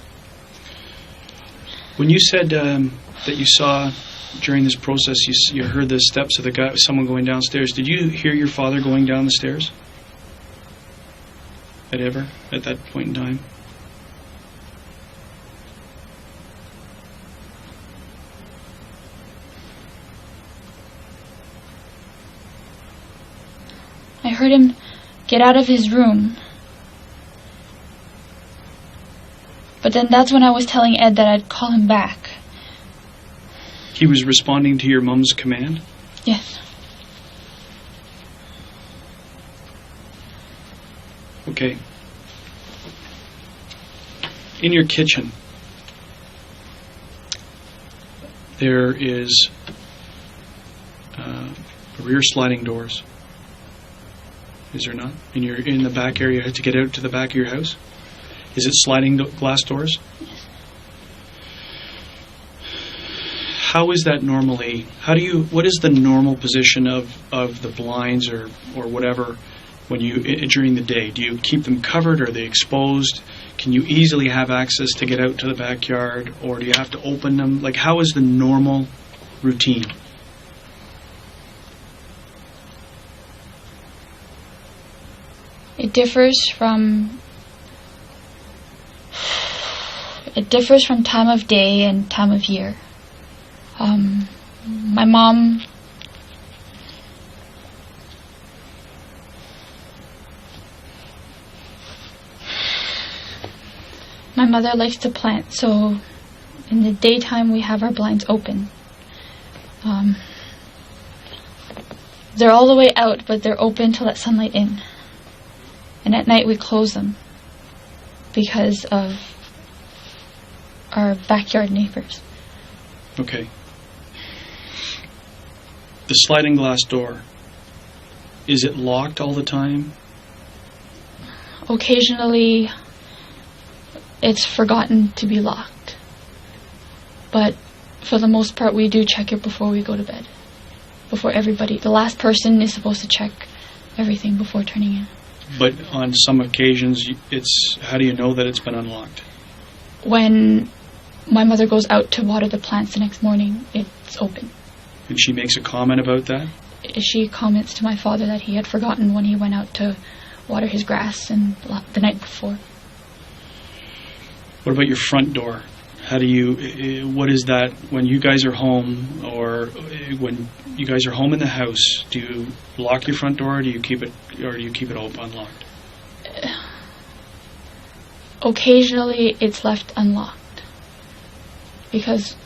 When you said that you saw during this process, you heard the steps of someone going downstairs, did you hear your father going down the stairs? At that point in time? I heard him get out of his room. But then that's when I was telling Ed that I'd call him back. He was responding to your mom's command? Yes. Okay. In your kitchen, there is rear sliding doors. Is there not? In the back area to get out to the back of your house? Is it sliding glass doors? Yes. How is that normally? What is the normal position of the blinds or whatever when during the day? Do you keep them covered? Are they exposed? Can you easily have access to get out to the backyard, or do you have to open them? Like, how is the normal routine? It differs from time of day and time of year. My mom My mother likes to plant, so in the daytime we have our blinds open. They're all the way out, but they're open to let sunlight in. And at night we close them because of our backyard neighbors. Okay. The sliding glass door, is it locked all the time? Occasionally it's forgotten to be locked. But for the most part we do check it before we go to bed. Before everybody. The last person is supposed to check everything before turning in. But on some occasions, how do you know that it's been unlocked? When my mother goes out to water the plants the next morning, it's open. And she makes a comment about that? She comments to my father that he had forgotten when he went out to water his grass the night before. What about your front door? What is that when you guys are home, or when you guys are home in the house? Do you lock your front door, or do you keep it open, unlocked? Occasionally it's left unlocked because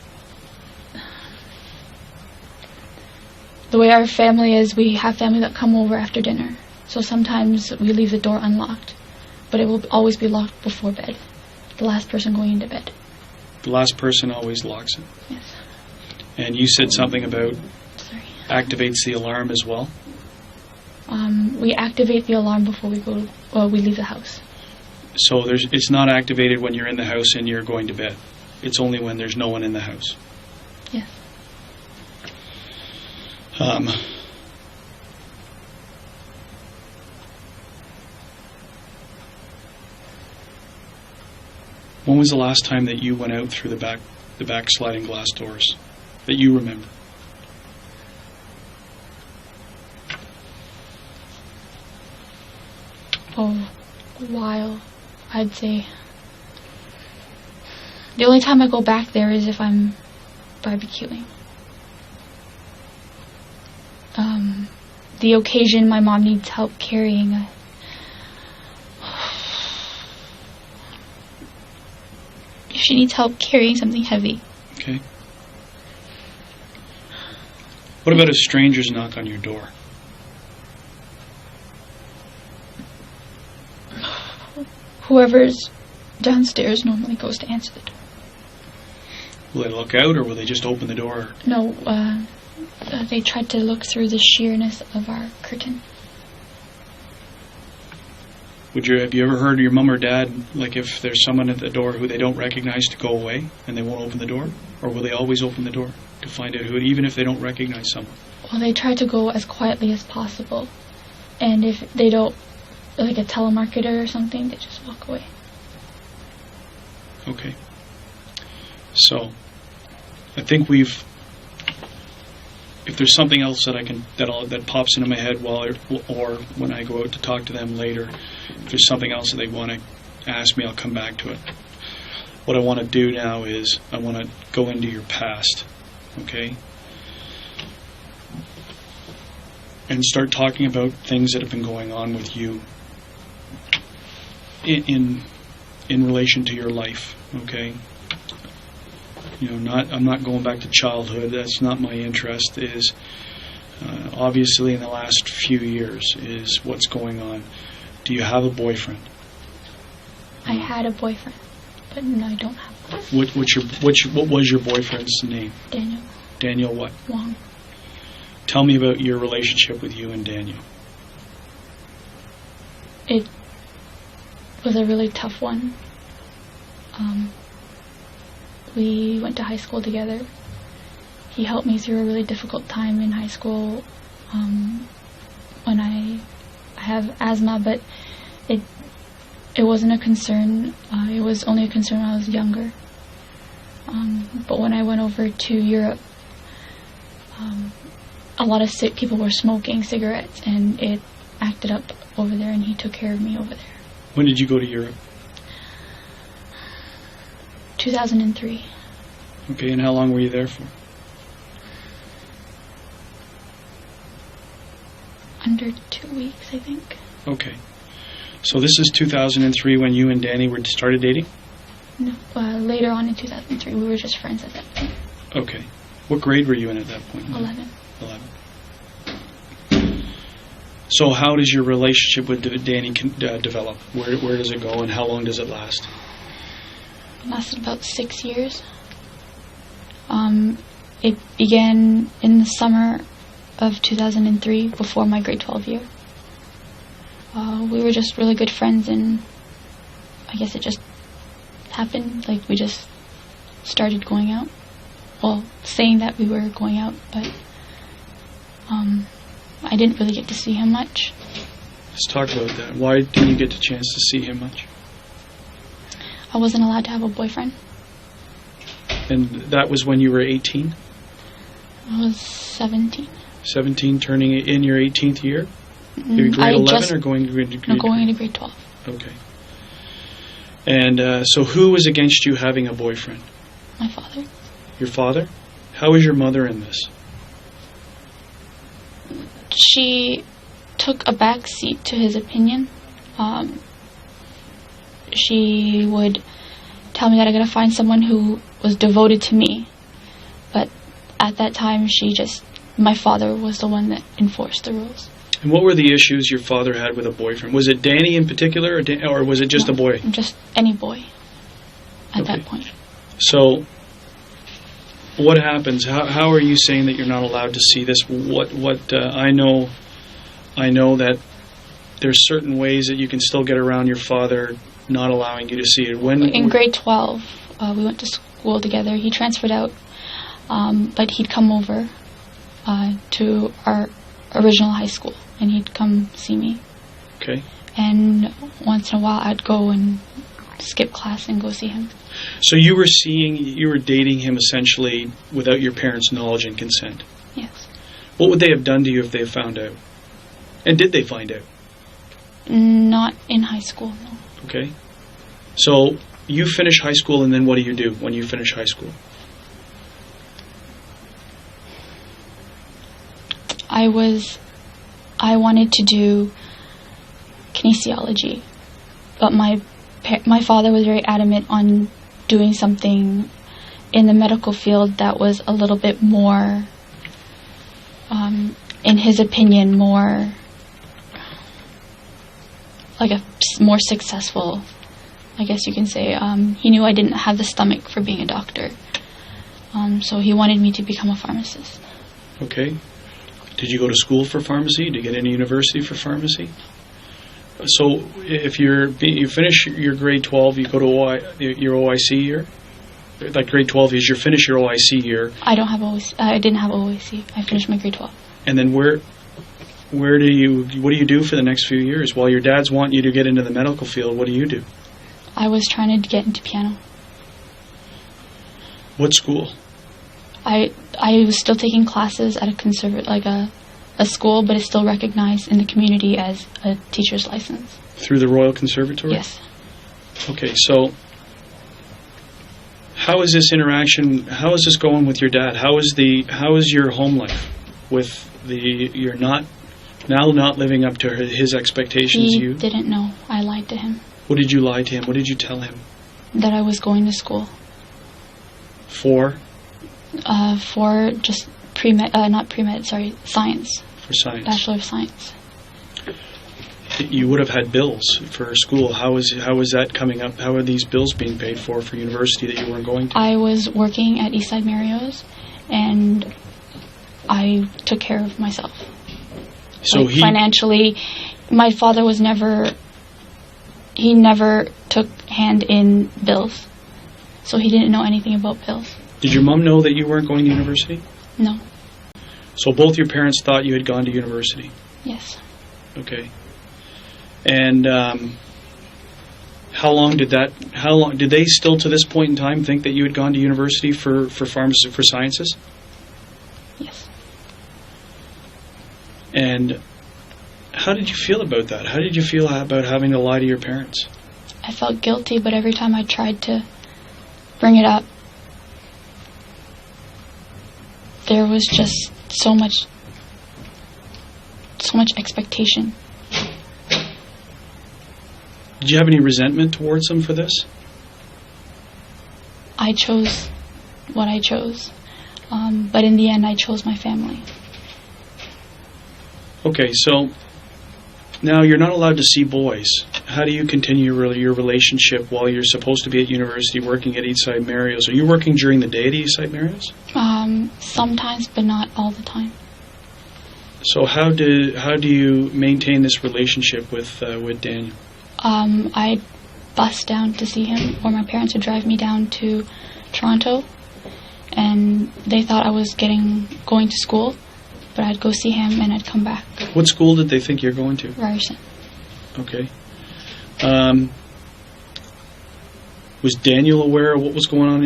the way our family is, we have family that come over after dinner, so sometimes we leave the door unlocked, but it will always be locked before bed, the last person going into bed. The last person always locks it. Yes. And you said something about activates the alarm as well? We activate the alarm before we leave the house. So it's not activated when you're in the house and you're going to bed. It's only when there's no one in the house. Yes. When was the last time that you went out through the back sliding glass doors that you remember? Oh, a while, I'd say. The only time I go back there is if I'm barbecuing. The occasion my mom needs help carrying if she needs help carrying something heavy. Okay. What about if strangers knock on your door? Whoever's downstairs normally goes to answer the door. Will they look out, or will they just open the door? No, they tried to look through the sheerness of our curtain. Have you ever heard your mom or dad, like if there's someone at the door who they don't recognize, to go away and they won't open the door? Or will they always open the door to find out who, even if they don't recognize someone? Well, they try to go as quietly as possible. And if they don't, like a telemarketer or something, they just walk away. Okay. So, I think if there's something else that pops into my head or when I go out to talk to them later, if there's something else that they want to ask me, I'll come back to it. What I want to do now is I want to go into your past, okay? And start talking about things that have been going on with you in relation to your life, okay? I'm not going back to childhood. That's not my interest. Is obviously in the last few years is what's going on. Do you have a boyfriend? I had a boyfriend, but no, I don't have one. What was your boyfriend's name? Daniel. Daniel what? Wong. Tell me about your relationship with you and Daniel. It was a really tough one. We went to high school together. He helped me through a really difficult time in high school when I have asthma, but it wasn't a concern. It was only a concern when I was younger. But when I went over to Europe, a lot of sick people were smoking cigarettes, and it acted up over there, and he took care of me over there. When did you go to Europe? 2003. Okay, and how long were you there for? Under 2 weeks, I think. Okay. So this is 2003 when you and Danny started dating? No, later on in 2003. We were just friends at that point. Okay. What grade were you in at that point? 11. 11. So how does your relationship with Danny develop? Where does it go, and how long does it last? It lasted about 6 years. It began in the summer of 2003, before my grade 12 year. We were just really good friends, and I guess it just happened. Like, we just started going out. Well, saying that we were going out, but I didn't really get to see him much. Let's talk about that. Why didn't you get the chance to see him much? I wasn't allowed to have a boyfriend. And that was when you were 18? I was 17. 17, turning in your 18th year? You're grade 11 or going to grade? No, going into grade 12. Okay. And so who was against you having a boyfriend? My father. Your father? How was your mother in this? She took a back seat to his opinion. She would tell me that I gotta find someone who was devoted to me. But at that time, my father was the one that enforced the rules. And what were the issues your father had with a boyfriend? Was it Danny in particular, or was it just a boy? Just any boy at that point. So what happens? How are you saying that you're not allowed to see this? I know that there's certain ways that you can still get around your father not allowing you to see it. In grade 12, we went to school together. He transferred out, but he'd come over to our original high school, and he'd come see me. Okay. And once in a while, I'd go and skip class and go see him. So you were dating him essentially without your parents' knowledge and consent? Yes. What would they have done to you if they found out? And did they find out? Not in high school, no. Okay. So you finish high school, and then what do you do when you finish high school? I wanted to do kinesiology, but my father was very adamant on doing something in the medical field that was a little bit more, in his opinion, more like a more successful, I guess you can say. He knew I didn't have the stomach for being a doctor, so he wanted me to become a pharmacist. Okay. Did you go to school for pharmacy? Did you get into university for pharmacy? So if you finish your grade 12, you go to your OIC year? Like grade 12 is you finish your OIC year. I didn't have OIC. I finished my grade 12. And then what do you do for the next few years? While your dad's wanting you to get into the medical field, what do you do? I was trying to get into piano. What school? I was still taking classes at a school, but it's still recognized in the community as a teacher's license. Through the Royal Conservatory? Yes. Okay, so how is this interaction? How is this going with your dad? How is your home life with you're not living up to his expectations? He didn't know. I lied to him. What did you lie to him? What did you tell him? That I was going to school. For just not pre-med, sorry, science. For science. Bachelor of Science. You would have had bills for school. How is that coming up? How are these bills being paid for university that you weren't going to? I was working at Eastside Mario's, and I took care of myself. So financially, my father he never took hand in bills, so he didn't know anything about bills. Did your mom know that you weren't going to university? No. So both your parents thought you had gone to university? Yes. Okay. And how long did they still to this point in time think that you had gone to university for sciences? Yes. And how did you feel about that? How did you feel about having to lie to your parents? I felt guilty, but every time I tried to bring it up, there was just so much expectation. Did you have any resentment towards them for this? I chose what I chose, but in the end, I chose my family. Okay, so now you're not allowed to see boys. How do you continue your relationship while you're supposed to be at university working at Eastside Mario's? Are you working during the day at Eastside Mario's? Sometimes, but not all the time. So how do you maintain this relationship with Daniel? I'd bus down to see him, or my parents would drive me down to Toronto, and they thought I was going to school, but I'd go see him and I'd come back. What school did they think you're going to? Ryerson. Okay. Was Daniel aware of what was going on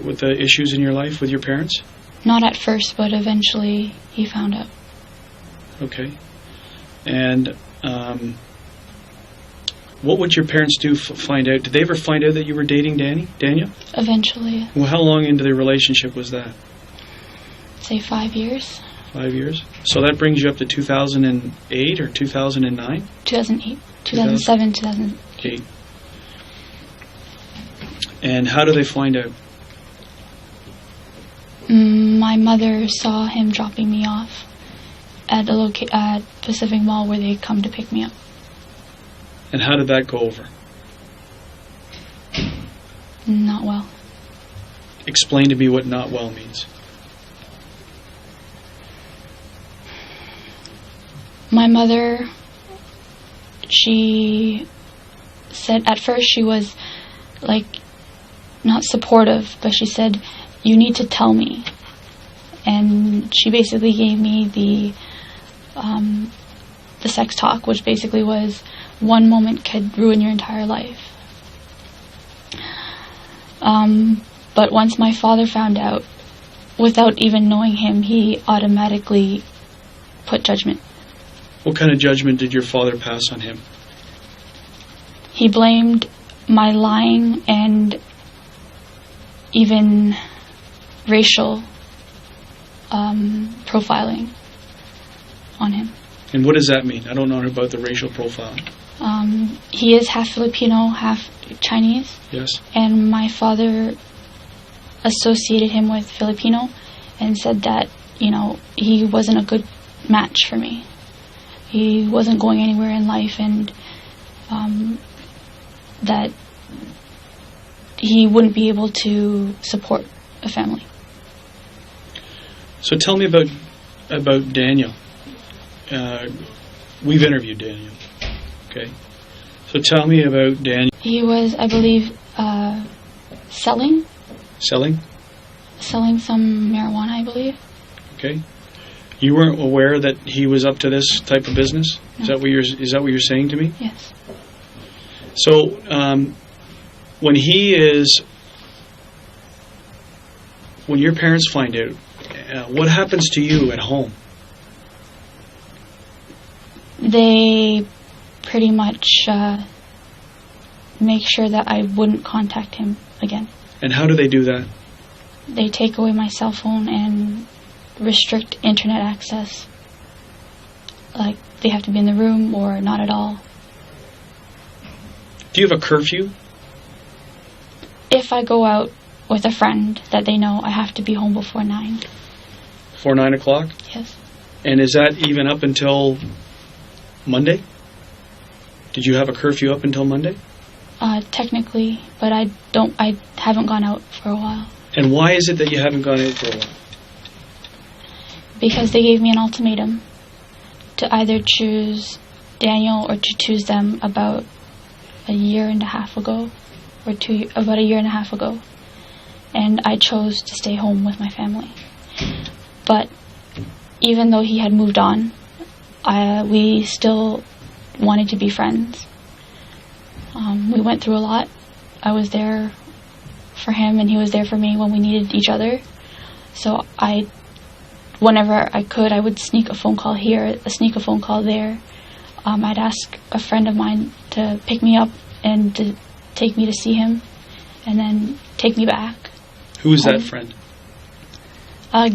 with the issues in your life with your parents? Not at first, but eventually he found out. Okay. And what would your parents do find out? Did they ever find out that you were dating Daniel? Eventually. Well, how long into the relationship was that? Say 5 years. 5 years? So that brings you up to 2008 or 2009? 2008. 2007, 2008. And how do they find out? My mother saw him dropping me off at at Pacific Mall where they come to pick me up. And how did that go over? Not well. Explain to me what not well means. My mother, she said at first she was not supportive, but she said, "You need to tell me." And she basically gave me the sex talk, which basically was, one moment could ruin your entire life. But once my father found out, without even knowing him, he automatically put judgment. What kind of judgment did your father pass on him? He blamed my lying and even racial profiling on him. And what does that mean? I don't know about the racial profiling. He is half Filipino, half Chinese. Yes. And my father associated him with Filipino and said that, he wasn't a good match for me. He wasn't going anywhere in life, and that he wouldn't be able to support a family. So tell me about Daniel. We've interviewed Daniel. Okay. So tell me about Daniel. He was, I believe, selling Selling? Selling some marijuana, I believe. Okay. You weren't aware that he was up to this type of business? No. Is that what you're saying to me? Yes. So, when your parents find out, what happens to you at home? They pretty much make sure that I wouldn't contact him again. And how do they do that? They take away my cell phone and restrict internet access. Like, they have to be in the room or not at all. Do you have a curfew? If I go out with a friend that they know, I have to be home before 9. Before 9 o'clock? Yes. And is that even up until Monday? Did you have a curfew up until Monday? Technically, but I haven't gone out for a while. And why is it that you haven't gone out for a while? Because they gave me an ultimatum to either choose Daniel or to choose them about a year and a half ago, about a year and a half ago. And I chose to stay home with my family. But even though he had moved on, we still wanted to be friends. We went through a lot. I was there for him, and he was there for me when we needed each other. So whenever I could, I would sneak a phone call here, sneak a phone call there. I'd ask a friend of mine to pick me up and to take me to see him, and then take me back. Who is that friend?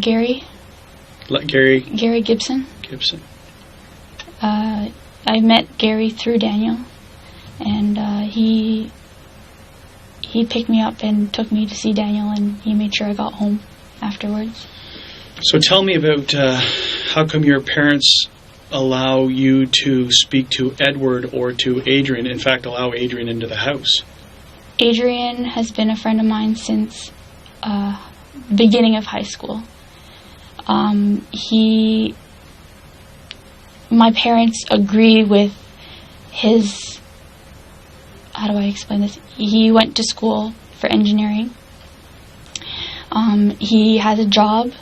Gary. Gary Gibson. I met Gary through Daniel, and he picked me up and took me to see Daniel, and he made sure I got home afterwards. So tell me about how come your parents allow you to speak to Edward or to Adrian, in fact, allow Adrian into the house? Adrian has been a friend of mine since beginning of high school. My parents agree with his, how do I explain this? He went to school for engineering. He has a job,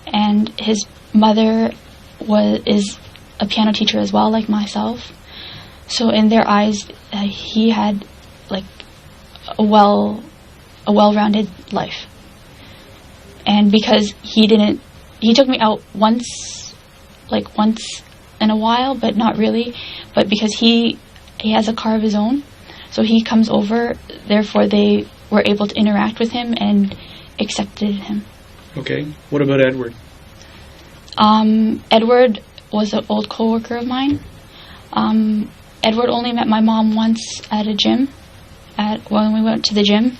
and his mother is a piano teacher as well, like myself. So in their eyes, he had like a well-rounded life. And because he took me out once in a while, but not really. But because he has a car of his own, so he comes over, therefore they were able to interact with him and accepted him. Okay. What about Edward? Edward was an old co-worker of mine. Edward only met my mom once at a gym, when we went to the gym.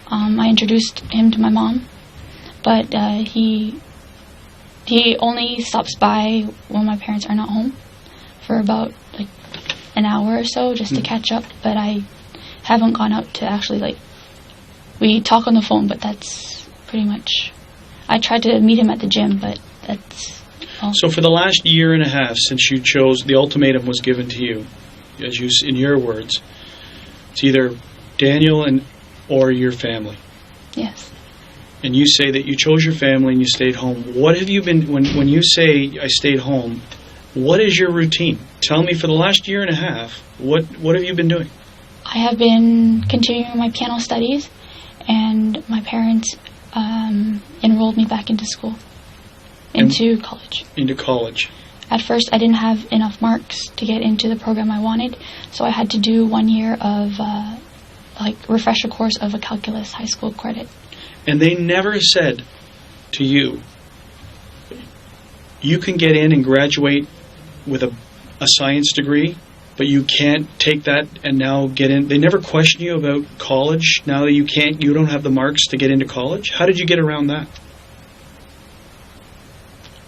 I introduced him to my mom, but he only stops by when my parents are not home for about like an hour or so just to catch up, but I haven't gone out to actually we talk on the phone, but that's pretty much. I tried to meet him at the gym, but that's all. So for the last year and a half since you chose, the ultimatum was given to you, in your words, it's either Daniel or your family. Yes. And you say that you chose your family and you stayed home. What have you been, when you say I stayed home, what is your routine? Tell me, for the last year and a half, what have you been doing? I have been continuing my piano studies, and my parents enrolled me back into school, into college. Into college. At first, I didn't have enough marks to get into the program I wanted, so I had to do 1 year of, refresher course of a calculus high school credit. And they never said to you, you can get in and graduate with a science degree, but you can't take that and now get in. They never questioned you about college now that you don't have the marks to get into college? How did you get around that?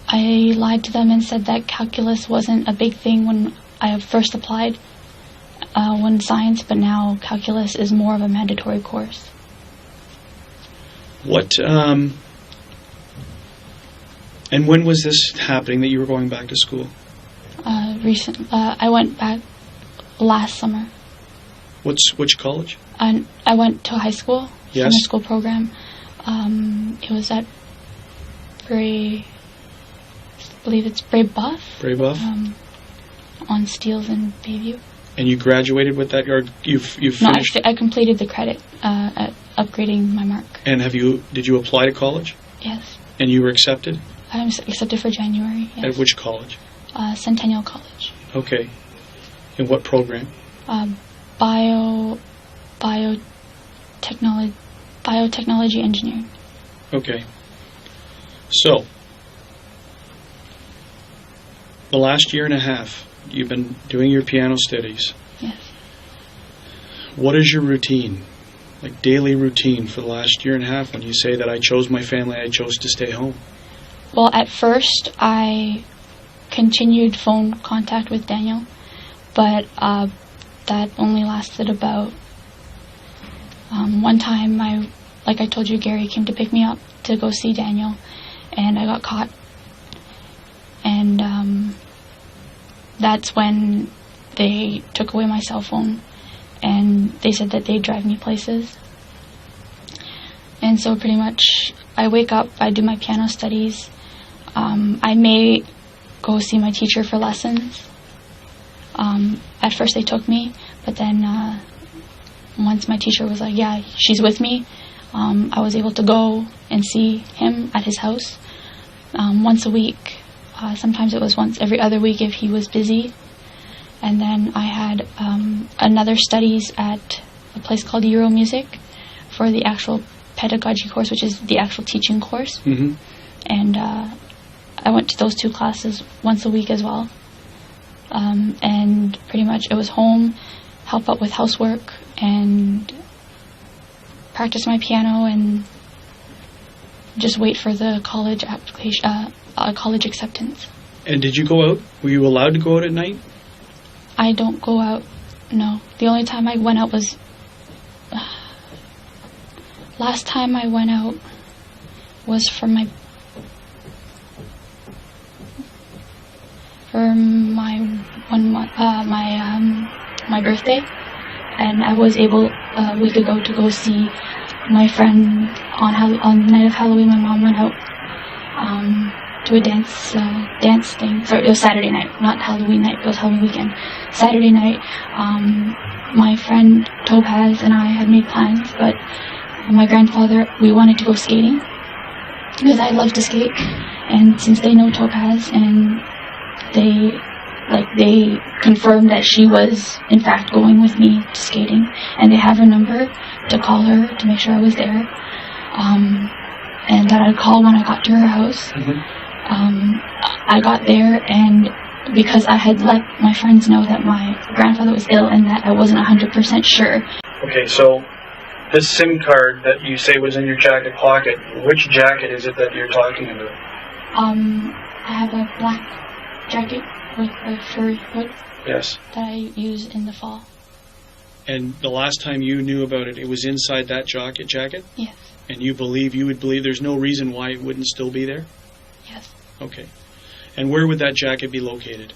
I lied to them and said that calculus wasn't a big thing when I first applied, when science, but now calculus is more of a mandatory course. And when was this happening that you were going back to school? I went back last summer. Which college? I went to high school, yes. Summer school program. It was at I believe it's Bray-Buff. Bray-Buff? On Steeles in Bayview. And you graduated with that, or you finished? No, I completed the credit at upgrading my mark. And did you apply to college? Yes. And you were accepted? I was accepted for January, yes. At which college? Centennial College. Okay. In what program? Biotechnology engineering. Okay. So, the last year and a half, you've been doing your piano studies. Yes. What is your routine, like daily routine for the last year and a half when you say that I chose my family, I chose to stay home? Well, at first, I continued phone contact with Daniel, but that only lasted about one time. Like I told you, Gary came to pick me up to go see Daniel, and I got caught. And that's when they took away my cell phone, and they said that they'd drive me places. And so pretty much I wake up, I do my piano studies. I may go see my teacher for lessons. At first they took me, but then once my teacher was like, yeah, she's with me, I was able to go and see him at his house once a week. Sometimes it was once every other week if he was busy. And then I had another studies at a place called Euro Music for the actual pedagogy course, which is the actual teaching course. Mm-hmm. And I went to those 2 classes once a week as well. And pretty much it was home, help out with housework, and practice my piano, and just wait for the college application, college acceptance. And did you go out? Were you allowed to go out at night? I don't go out, no. The only time I went out was... last time I went out was for my my birthday, and I was able a week ago to go see my friend on the night of Halloween. My mom went out to a dance thing. Sorry, it was Saturday night, not Halloween night. It was Halloween weekend. Saturday night, my friend Topaz and I had made plans, but my grandfather, we wanted to go skating because I love to skate, and since they know Topaz and they confirmed that she was in fact going with me to skating, and they have her number to call her to make sure I was there, and that I'd call when I got to her house. Mm-hmm. I got there, and because I had let my friends know that my grandfather was ill and that I wasn't 100% sure. Okay, so this SIM card that you say was in your jacket pocket, which jacket is it that you're talking about? I have a black jacket with a furry hood. Yes. That I use in the fall. And the last time you knew about it, it was inside that jacket? Yes. And you would believe there's no reason why it wouldn't still be there? Yes. Okay. And where would that jacket be located?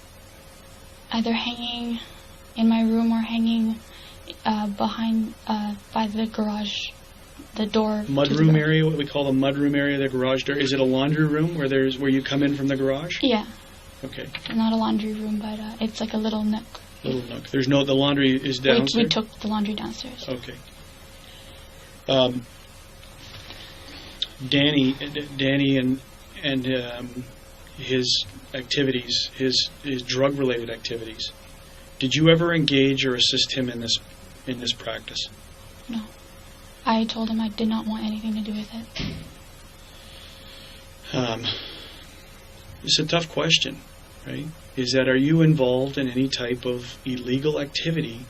Either hanging in my room or hanging behind, by the garage, the door. Mudroom area, what we call the mudroom area, the garage door. Is it a laundry room where you come in from the garage? Yeah. Okay. Not a laundry room, but it's like a little nook. Little nook. The laundry is downstairs? We took the laundry downstairs. Okay. Danny and his activities, his drug-related activities. Did you ever engage or assist him in this practice? No. I told him I did not want anything to do with it. It's a tough question, right? Are you involved in any type of illegal activity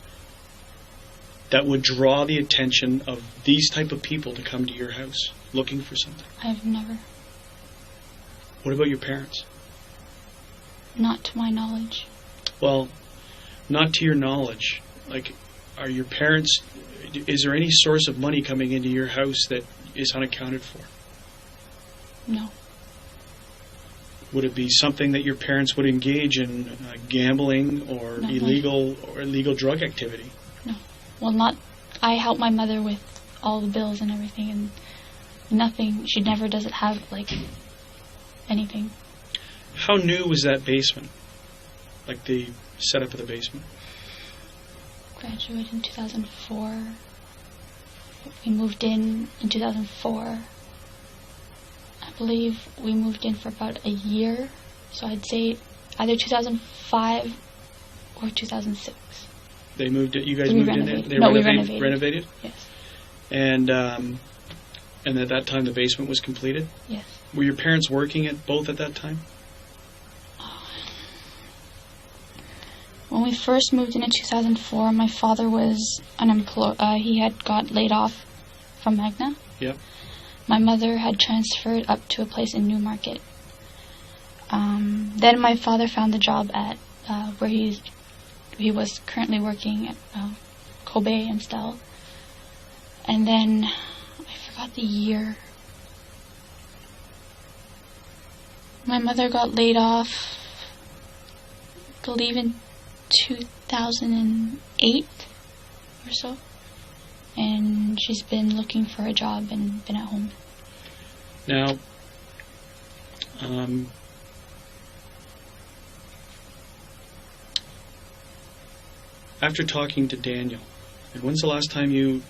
that would draw the attention of these type of people to come to your house looking for something? I've never. What about your parents? Not to my knowledge. Well, not to your knowledge. Are your parents... Is there any source of money coming into your house that is unaccounted for? No. Would it be something that your parents would engage in, gambling or illegal drug activity? No. Well, I help my mother with all the bills and everything, and nothing. She never doesn't have anything. How new was that basement? The setup of the basement? Graduated in 2004. We moved in 2004. I believe we moved in for about a year, so I'd say either 2005 or 2006. They moved it. You guys moved in there. We renovated. Renovated? Yes. And at that time the basement was completed? Yes. Were your parents working both at that time? When we first moved in 2004, my father was unemployed. He had got laid off from Magna. Yep. My mother had transferred up to a place in Newmarket. Then my father found the job at where he was currently working at Kobe and Stell. And then I forgot the year. My mother got laid off, I believe in 2008 or so. And she's been looking for a job and been at home. Now, After talking to Daniel, and when's the last time you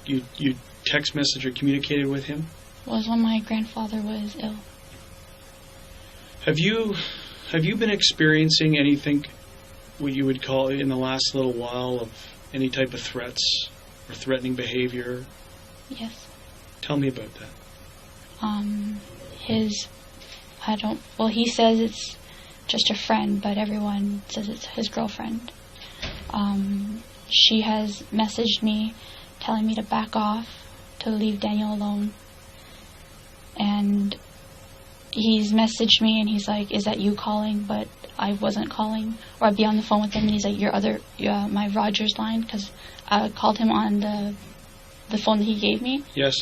text message or communicated with him? Was when my grandfather was ill. Have you been experiencing anything what you would call in the last little while of any type of threats or threatening behavior? Yes. Tell me about that. He says it's just a friend, but everyone says it's his girlfriend. She has messaged me telling me to back off, to leave Daniel alone. And he's messaged me and he's like, is that you calling? But I wasn't calling. Or I'd be on the phone with him and he's like, my Rogers line, because I called him on the phone that he gave me. Yes.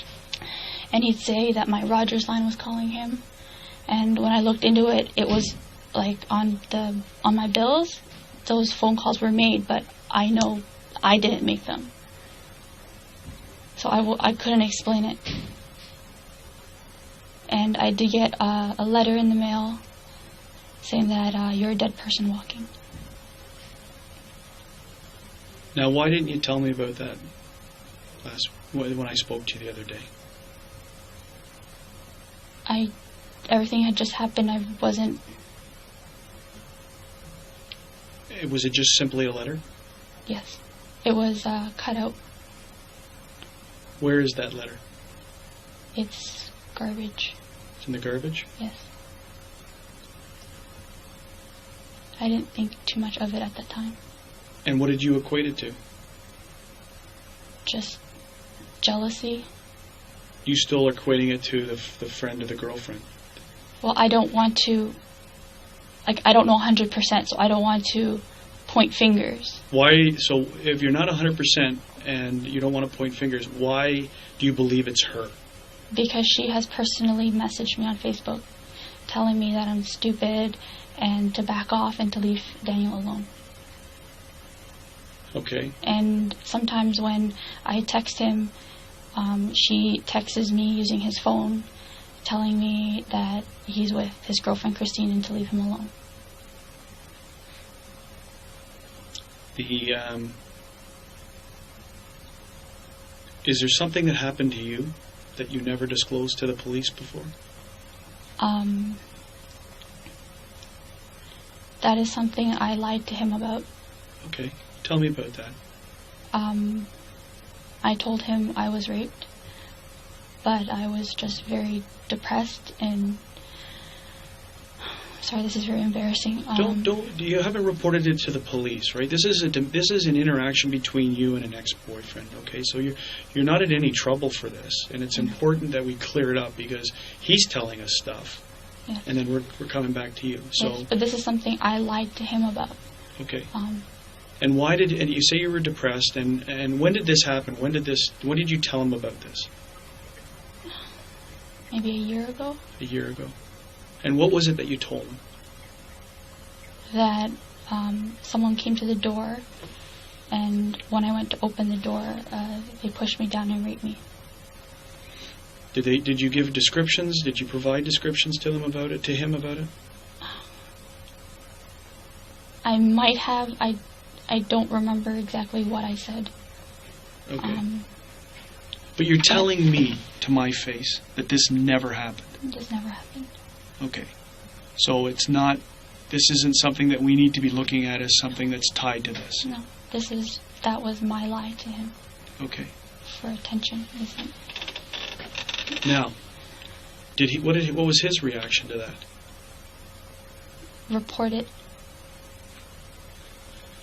And he'd say that my Rogers line was calling him. And when I looked into it, it was like on my bills, those phone calls were made, but I know I didn't make them. So I couldn't explain it. And I did get a letter in the mail saying that you're a dead person walking. Now, why didn't you tell me about that when I spoke to you the other day? Everything had just happened. I wasn't... Was it just simply a letter? Yes. It was cut out. Where is that letter? It's garbage. It's in the garbage? Yes. I didn't think too much of it at the time. And what did you equate it to? Just jealousy. You still are equating it to the friend or the girlfriend? Well, I don't want to... I don't know 100%, so I don't want to point fingers. Why? So if you're not 100% and you don't want to point fingers, why do you believe it's her? Because she has personally messaged me on Facebook telling me that I'm stupid and to back off and to leave Daniel alone. Okay. And sometimes when I text him, she texts me using his phone telling me that he's with his girlfriend Christine and to leave him alone. Is there something that happened to you that you never disclosed to the police before? That is something I lied to him about. Okay. Tell me about that. I told him I was raped, but I was just very depressed and... Sorry, this is very embarrassing. You haven't reported it to the police, right? This is an interaction between you and an ex-boyfriend, okay? So you're not in any trouble for this, and it's important that we clear it up because he's telling us stuff, yes. And then we're coming back to you. So, yes, but this is something I lied to him about. Okay. And why did you say you were depressed? And when did this happen? When did you tell him about this? Maybe a year ago. A year ago. And what was it that you told him? That someone came to the door, and when I went to open the door, they pushed me down and raped me. Did you give descriptions? Did you provide descriptions to him about it? I might have. I don't remember exactly what I said. Okay. But you're telling me to my face that this never happened. This never happened. Okay. So this isn't something that we need to be looking at as something that's tied to this. No. That was my lie to him. Okay. For attention, isn't it? Now, what was his reaction to that? Report it.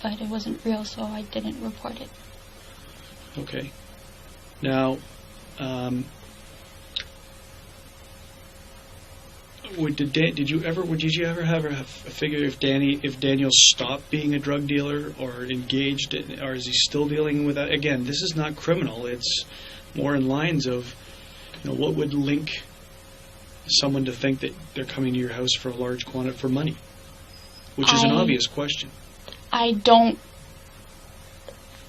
But it wasn't real, so I didn't report it. Okay. Now, did you ever have a figure if Daniel stopped being a drug dealer or engaged in, or is he still dealing with that? Again, this is not criminal. It's more in lines of, what would link someone to think that they're coming to your house for a large quantity for money, which is an obvious question.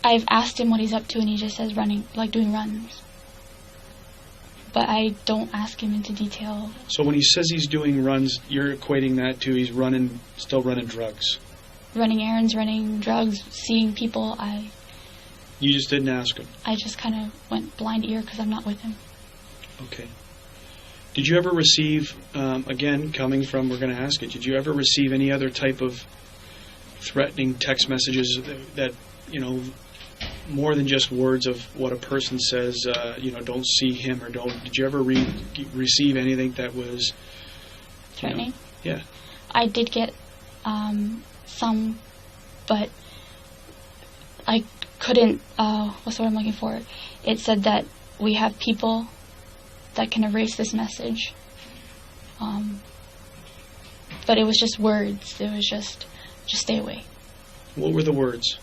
I've asked him what he's up to, and he just says doing runs. But I don't ask him into detail. So when he says he's doing runs, you're equating that to he's still running drugs? Running errands, running drugs, seeing people. You just didn't ask him? I just kind of went blind ear because I'm not with him. Okay. Did you ever receive, again, coming from, we're going to ask it, did you ever receive any other type of threatening text messages that more than just words of what a person says, don't see him or don't, did you ever receive anything that was Threatening? Yeah. I did get some, but I couldn't, what's the word I'm looking for? It said that we have people that can erase this message. But it was just words. It was just stay away. What were the words?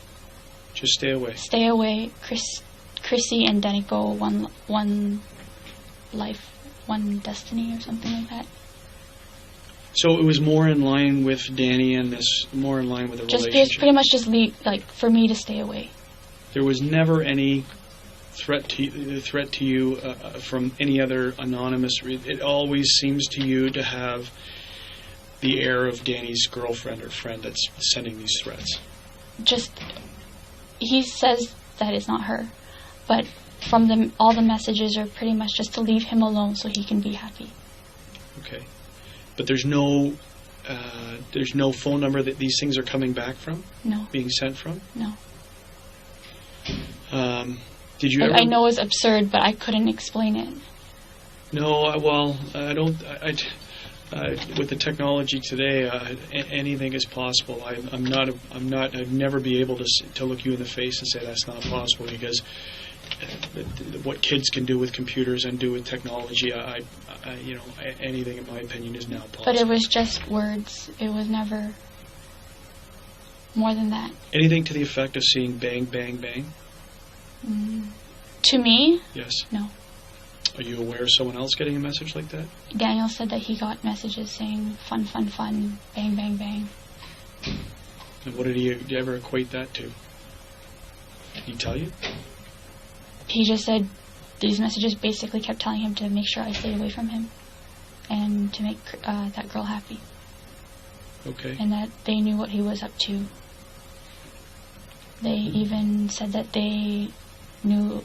Just stay away. Stay away. Chrissy and Denico, one life, one destiny, or something like that. So it was more in line with Danny and more in line with the relationship. Just pretty much just leave, for me to stay away. There was never any threat to you from any other anonymous. It always seems to you to have the air of Danny's girlfriend or friend that's sending these threats. He says that it's not her, but from all the messages are pretty much just to leave him alone so he can be happy. Okay. But there's no phone number that these things are coming back from? No. Being sent from? No. Did you ever... I know it's absurd, but I couldn't explain it. No, I don't... with the technology today, anything is possible. I'd never be able to look you in the face and say that's not possible, because what kids can do with computers and do with technology, anything in my opinion is now possible. But it was just words. It was never more than that. Anything to the effect of seeing bang, bang, bang? To me? Yes. No. Are you aware of someone else getting a message like that? Daniel said that he got messages saying fun, fun, fun, bang, bang, bang. And what did he ever equate that to? Did he tell you? He just said these messages basically kept telling him to make sure I stayed away from him and to make that girl happy. Okay. And that they knew what he was up to. They even said that they knew,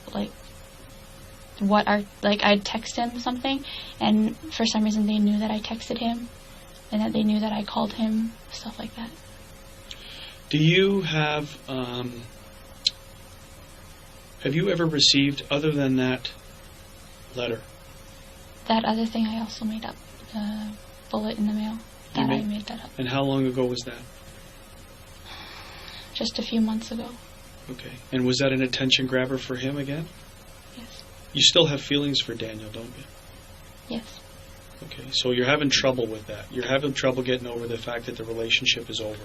I'd text him something, and for some reason they knew that I texted him, and that they knew that I called him, stuff like that. Do you have you ever received, other than that letter? That other thing I also made up, the bullet in the mail, I made that up. And how long ago was that? Just a few months ago. Okay. And was that an attention grabber for him again? Yes. You still have feelings for Daniel, don't you? Yes. Okay, so you're having trouble with that. You're having trouble getting over the fact that the relationship is over.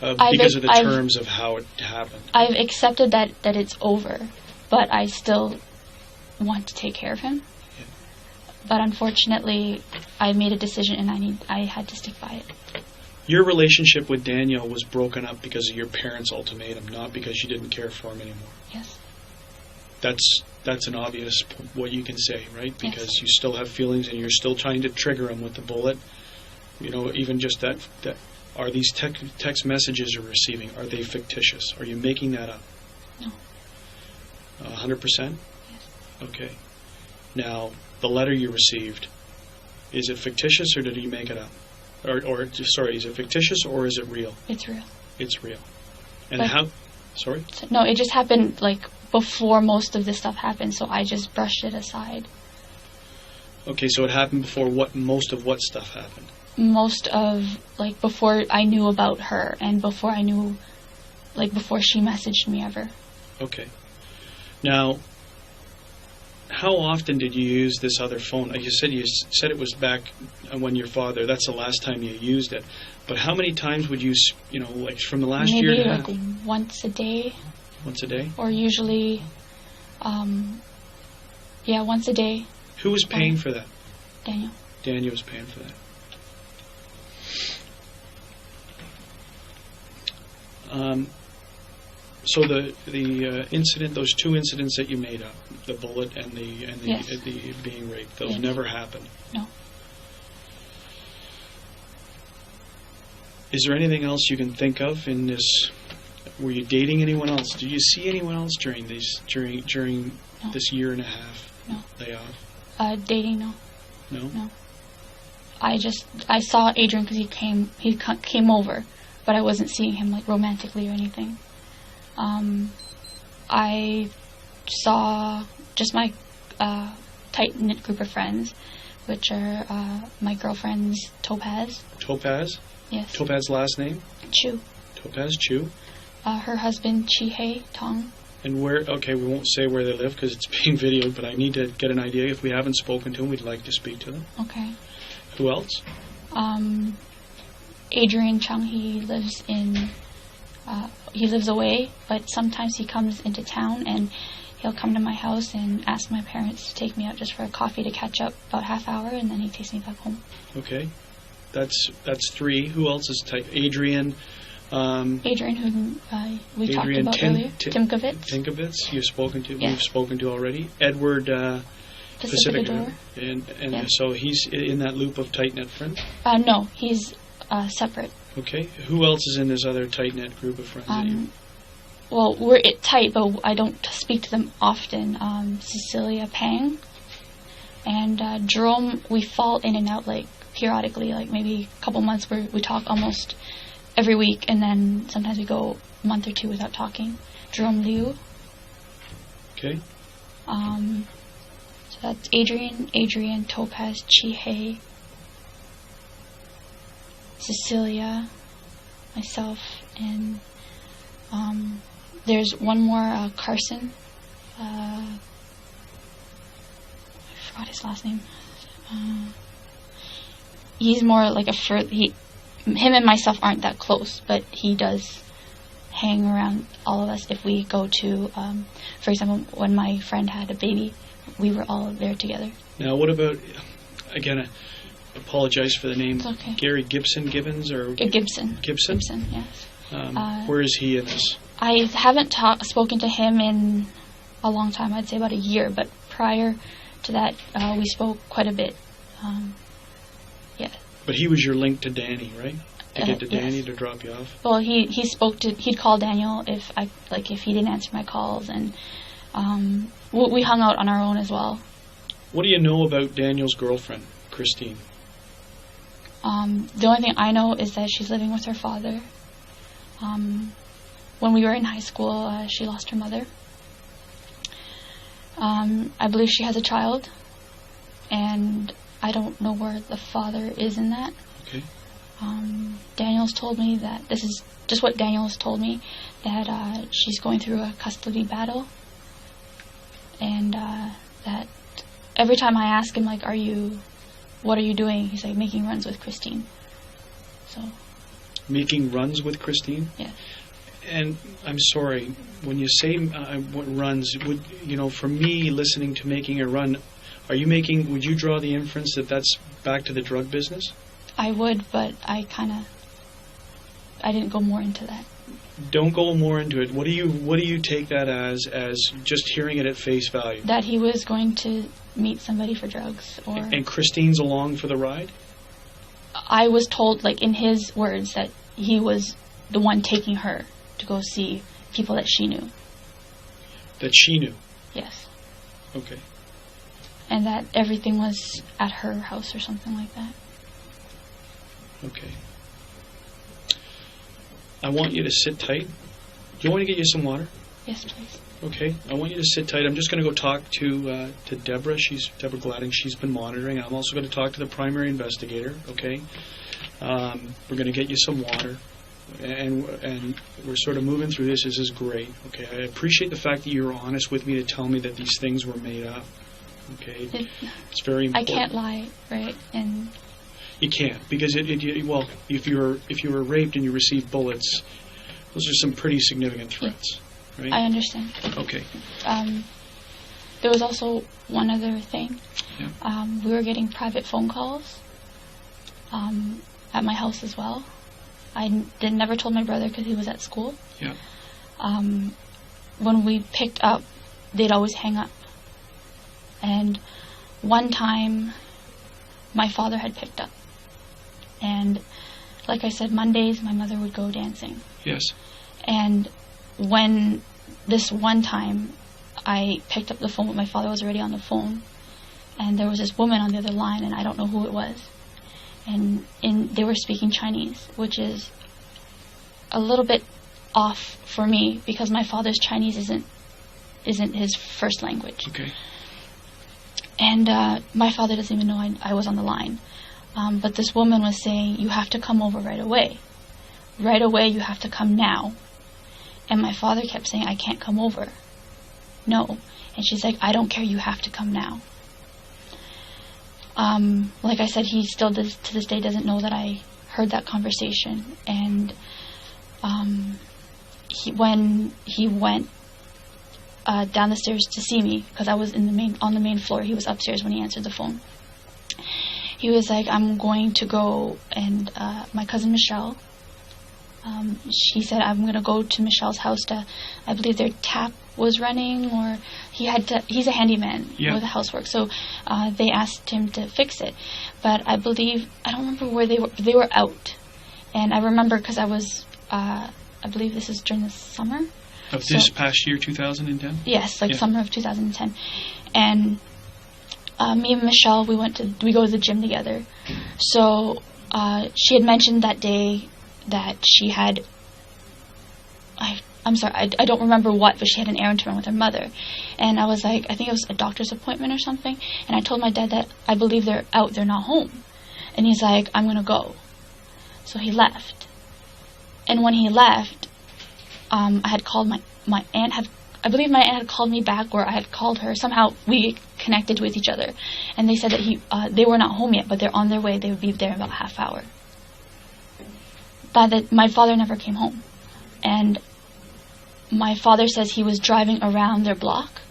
Because of the terms of how it happened. I've accepted that it's over, but I still want to take care of him. Yeah. But unfortunately, I made a decision and I had to stick by it. Your relationship with Daniel was broken up because of your parents' ultimatum, not because you didn't care for him anymore. Yes. That's an obvious what you can say, right? Because yes. You still have feelings and you're still trying to trigger him with the bullet. Even just that are these text messages you're receiving, are they fictitious? Are you making that up? No. 100%? Yes. Okay. Now, the letter you received, is it fictitious or did you make it up? Is it fictitious or is it real? It's real. It's real. And how... Sorry? No, it just happened, before most of this stuff happened, so I just brushed it aside. Okay, so it happened before most of what stuff happened? Most of, before I knew about her, and before I knew, before she messaged me ever. Okay. Now, how often did you use this other phone? You said it was back when your father, that's the last time you used it. But how many times would you, from the last year and a half? Maybe once a day. Once a day? Or usually, once a day. Who was paying for that? Daniel. Daniel was paying for that. So the incident, those two incidents that you made up, the bullet and the being raped, those never happened. No. Is there anything else you can think of in this Were you dating anyone else? Did you see anyone else during No. this year and a half No. layoff? Dating, no. No. No. I saw Adrian because he came over, but I wasn't seeing him like romantically or anything. I saw just my tight-knit group of friends, which are my girlfriend's Topaz. Topaz? Yes. Topaz's last name? Chu. Topaz Chu. Her husband, Chihei Tong. And where, okay, we won't say where they live because it's being videoed, but I need to get an idea. If we haven't spoken to them, we'd like to speak to them. Okay. Who else? Adrian Chung, he lives away, but sometimes he comes into town and he'll come to my house and ask my parents to take me out just for a coffee to catch up about half hour, and then he takes me back home. Okay. That's 3. Who else is type? Adrian. Adrian, who we talked about earlier. Timkovitz. Tinkovitz, you've spoken to. Yeah. We've spoken to already. Edward Pacific. And Yeah. so he's in that loop of tight-knit friends? No, he's separate. Okay. Who else is in this other tight-knit group of friends? that you- Well, we're tight, but I don't speak to them often. Cecilia Pang and Jerome, we fall in and out like periodically, like maybe a couple months where we talk almost every week, and then sometimes we go a month or 2 without talking. Jerome Liu. Okay. So that's Adrian, Topaz, Chihei, Cecilia, myself, and there's one more, Carson. I forgot his last name. He's more like him and myself aren't that close, but he does hang around all of us if we go to, for example, when my friend had a baby, we were all there together. Now, what about, again, I apologize for the name. It's okay. Gary Gibbons or Gibson. Gibson? Gibson, yes. Where is he in this? I haven't spoken to him in a long time. I'd say about a year, but prior to that, we spoke quite a bit. Yeah. But he was your link to Danny, right? To get to Danny yes. to drop you off. Well, he'd call Daniel if he didn't answer my calls, and we hung out on our own as well. What do you know about Daniel's girlfriend, Christine? The only thing I know is that she's living with her father. When we were in high school, she lost her mother. I believe she has a child, and I don't know where the father is in that. Okay. Daniel's told me that, this is just what Daniel's told me, that she's going through a custody battle, and that every time I ask him, like, what are you doing? He's like, making runs with Christine. So. Making runs with Christine? Yeah. And I'm sorry, when you say runs, for me listening to making a run, would you draw the inference that that's back to the drug business? I would, but I didn't go more into that. Don't go more into it. What do you take that as just hearing it at face value? That he was going to meet somebody for drugs, or... And Christine's along for the ride? I was told, like, in his words, that he was the one taking her to go see people that she knew. That she knew? Yes. Okay. And that everything was at her house or something like that. Okay. I want you to sit tight. Do you want me to get you some water? Yes, please. Okay. I want you to sit tight. I'm just going to go talk to Deborah. Deborah Gladding. She's been monitoring. I'm also going to talk to the primary investigator. Okay. We're going to get you some water. And we're sort of moving through this. This is great. Okay. I appreciate the fact that you were honest with me to tell me that these things were made up. Okay. It's very important. I can't lie, right? And you can't, because if you were raped and you received bullets, those are some pretty significant threats, right? I understand. Okay. There was also one other thing. Yeah. We were getting private phone calls at my house as well. I never told my brother because he was at school. Yeah. When we picked up, they'd always hang up. And one time, my father had picked up. And like I said, Mondays, my mother would go dancing. Yes. And when this one time I picked up the phone, my father was already on the phone, and there was this woman on the other line, and I don't know who it was. And they were speaking Chinese, which is a little bit off for me because my father's Chinese isn't his first language. Okay. And my father doesn't even know I was on the line. But this woman was saying, you have to come over right away. Right away, you have to come now. And my father kept saying, I can't come over. No. And she's like, I don't care, you have to come now. Like I said, he still does, to this day doesn't know that I heard that conversation. And when he went down the stairs to see me, because I was on the main floor, he was upstairs when he answered the phone. He was like, I'm going to go, and my cousin Michelle, she said, I'm going to go to Michelle's house to, I believe their tap was running, or he's a handyman with the housework, so they asked him to fix it. But I don't remember where they were out. And I remember because I was, I believe this is during the summer. Of this past year, 2010? Yes, summer of 2010. And me and Michelle, we go to the gym together. So she had mentioned that day that she had, I'm sorry, I don't remember what, but she had an errand to run with her mother. And I was like, I think it was a doctor's appointment or something. And I told my dad that I believe they're out, they're not home. And he's like, I'm going to go. So he left. And when he left, I had called my aunt I believe my aunt had called me back, or I had called her. Somehow we connected with each other. And they said that they were not home yet, but they're on their way. They would be there in about a half hour. My father never came home. And my father says he was driving around their block,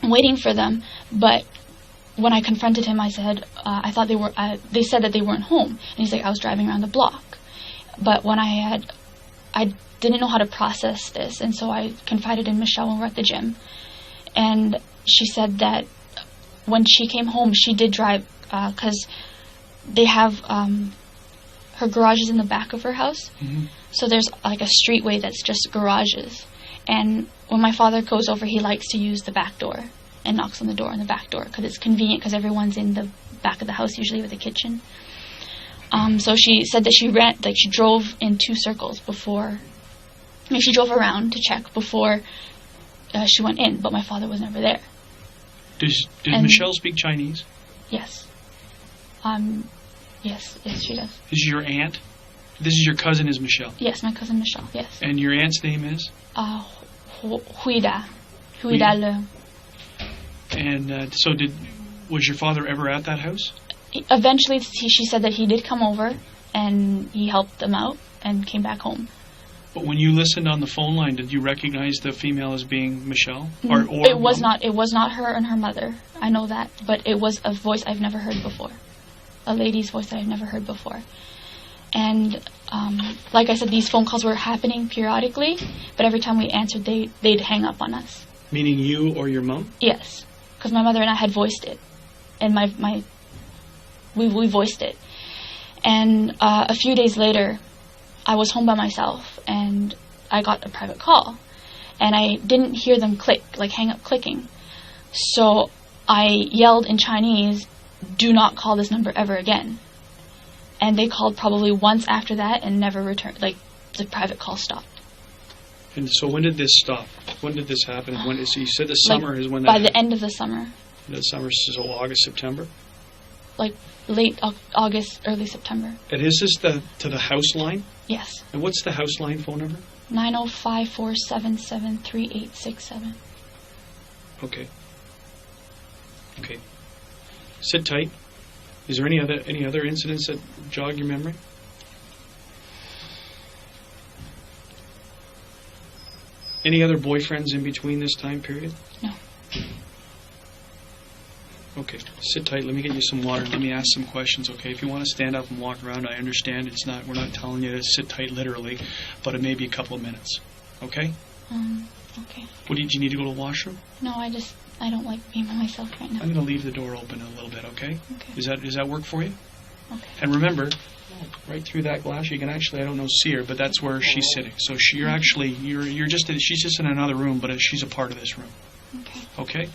waiting for them. But when I confronted him, I said, I thought they said that they weren't home. And he's like, I was driving around the block. But when I didn't know how to process this, and so I confided in Michelle when we were at the gym. And she said that when she came home, she did drive, because they have, her garage is in the back of her house. Mm-hmm. So there's like a streetway that's just garages. And when my father goes over, he likes to use the back door and knocks on the door in the back door because it's convenient because everyone's in the back of the house, usually with a kitchen. So she said that she drove in 2 circles before, she drove around to check before she went in, but my father was never there. Does Michelle speak Chinese? Yes. Yes, she does. Is your aunt? This is your cousin is Michelle? Yes, my cousin Michelle, yes. And your aunt's name is? Huida Le. And so was your father ever at that house? Eventually, she said that he did come over, and he helped them out, and came back home. But when you listened on the phone line, did you recognize the female as being Michelle? Or it was not. It was not her and her mother. I know that, but it was a voice I've never heard before, a lady's voice that I've never heard before. And like I said, these phone calls were happening periodically, but every time we answered, they'd hang up on us. Meaning you or your mom? Yes, because my mother and I had voiced it, and we voiced it. And a few days later, I was home by myself, and I got a private call, and I didn't hear them hang up clicking. So I yelled in Chinese, "Do not call this number ever again." And they called probably once after that and never returned. The private call stopped. And so when did this stop? When did this happen? So you said the summer is when that happened? By the end of the summer. The summer, so August, September? Late August, early September. And is this to the house line? Yes. And what's the house line phone number? 905-477-3867. Okay. Sit tight. Is there any other incidents that jog your memory? Any other boyfriends in between this time period? No. Okay, sit tight. Let me get you some water. Let me ask some questions, okay? If you want to stand up and walk around, I understand. We're not telling you to sit tight literally, but it may be a couple of minutes, okay? Okay. Do you need to go to the washroom? No, I don't like being by myself right now. I'm going to leave the door open a little bit, okay? Okay. Does that work for you? Okay. And remember, right through that glass, you can actually, I don't know, see her, but that's where she's sitting. So you're actually, she's just in another room, but she's a part of this room. Okay. Okay?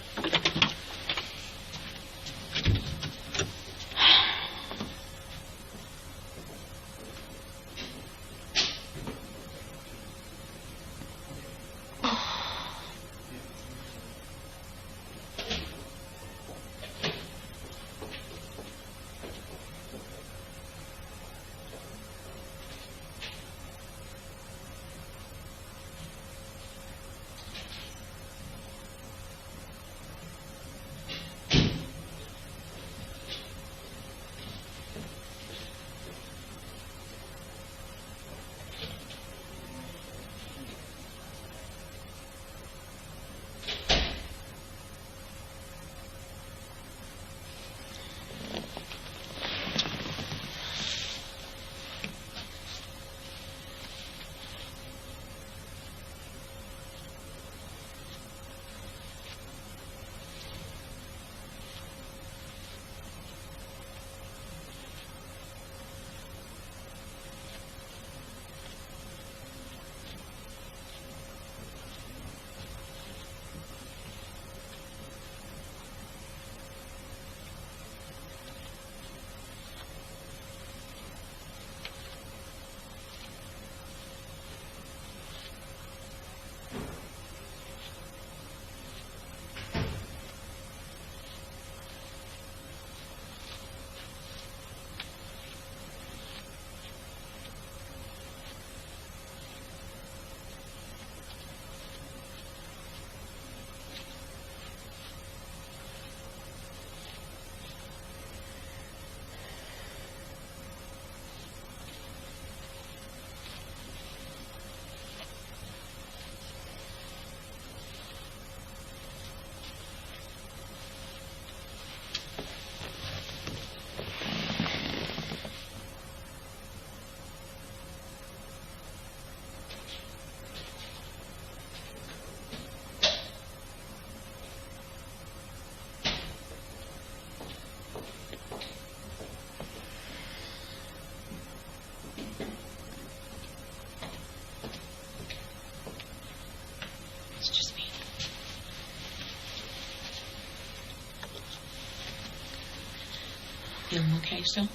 Feeling okay still?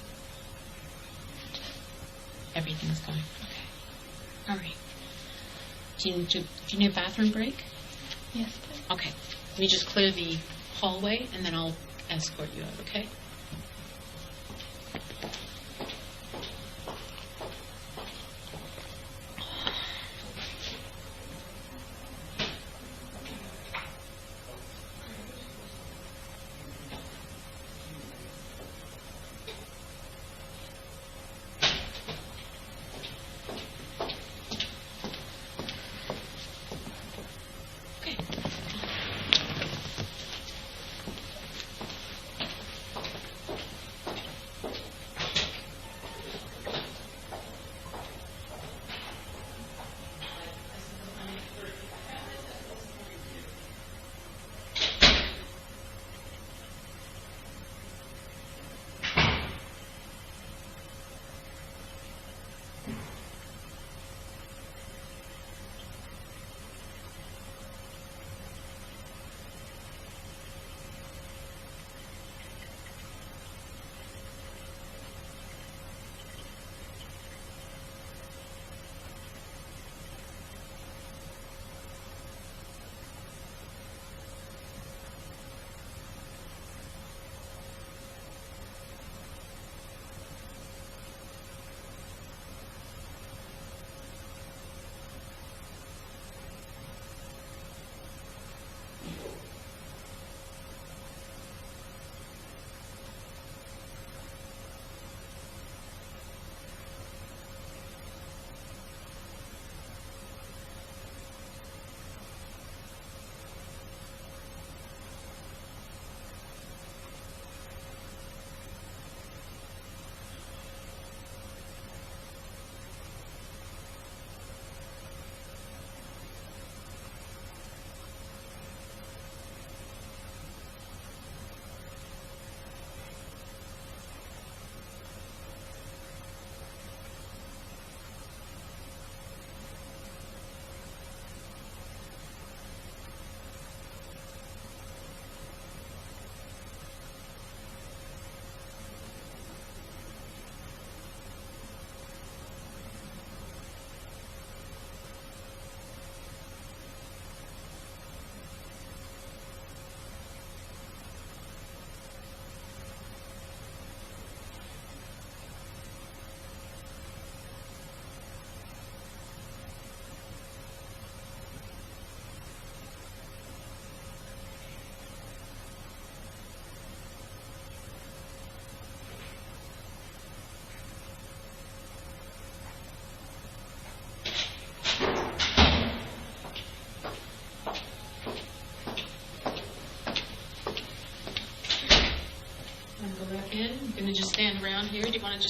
Everything's going okay. All right. Do you need a bathroom break? Yes, please. Okay. Let me just clear the hallway, and then I'll escort you out, okay?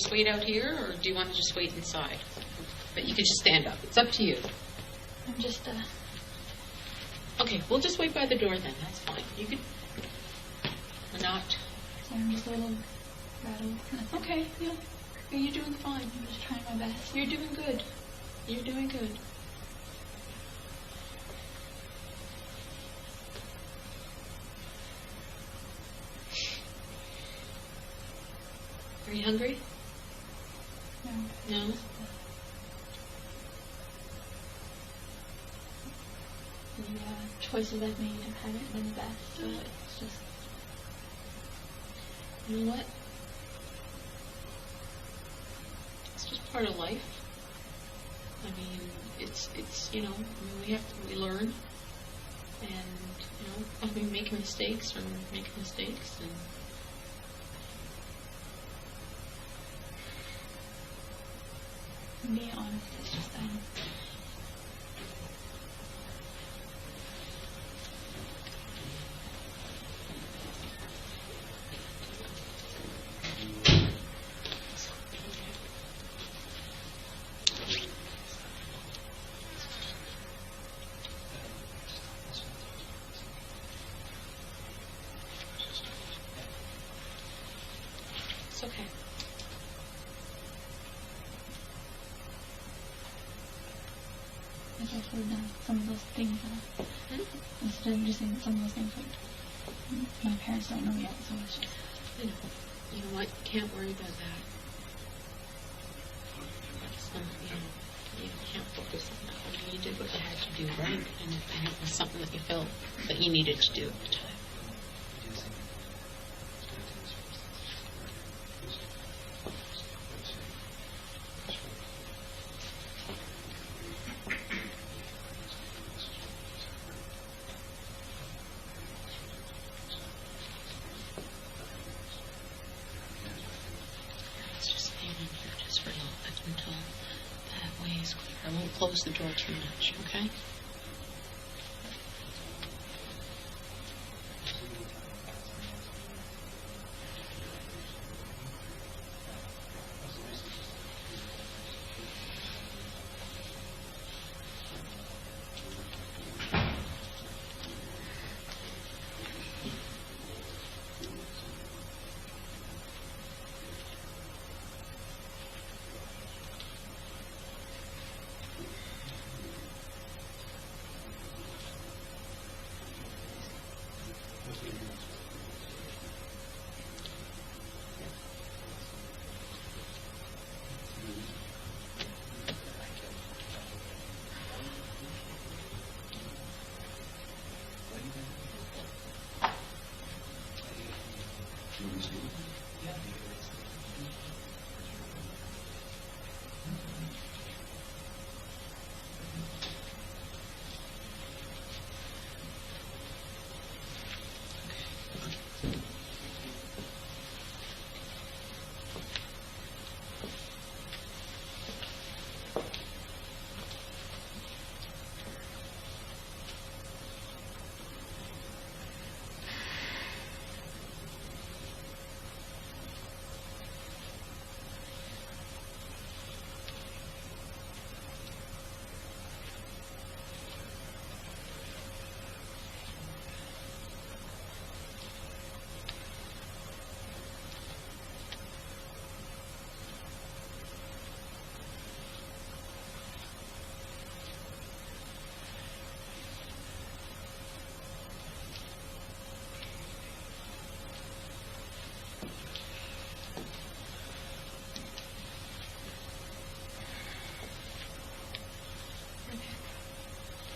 just wait out here, or do you want to just wait inside? But you can just stand up. It's up to you. I'm just, Okay, we'll just wait by the door then. That's fine. You could... Or not. sorry, I'm just a little rattled. Okay, yeah. You're doing fine. I'm just trying my best. You're doing good. You're doing good. Are you hungry? No. No? The choices I've made haven't been the best, so it's just... You know what? It's just part of life. I mean, it's you know, we learn, and we make mistakes and being honest, it's just it's okay. I've also done some of those things. Instead of just saying some of those things like my parents don't know yet, so it's just... You know what? You can't worry about that. It's not, you can't focus on that. I mean, you did what you had to do, right? And it was something that you felt that you needed to do at the time. Let's just hang in here just for a little bit until that way is clear. I won't close the door too much, okay?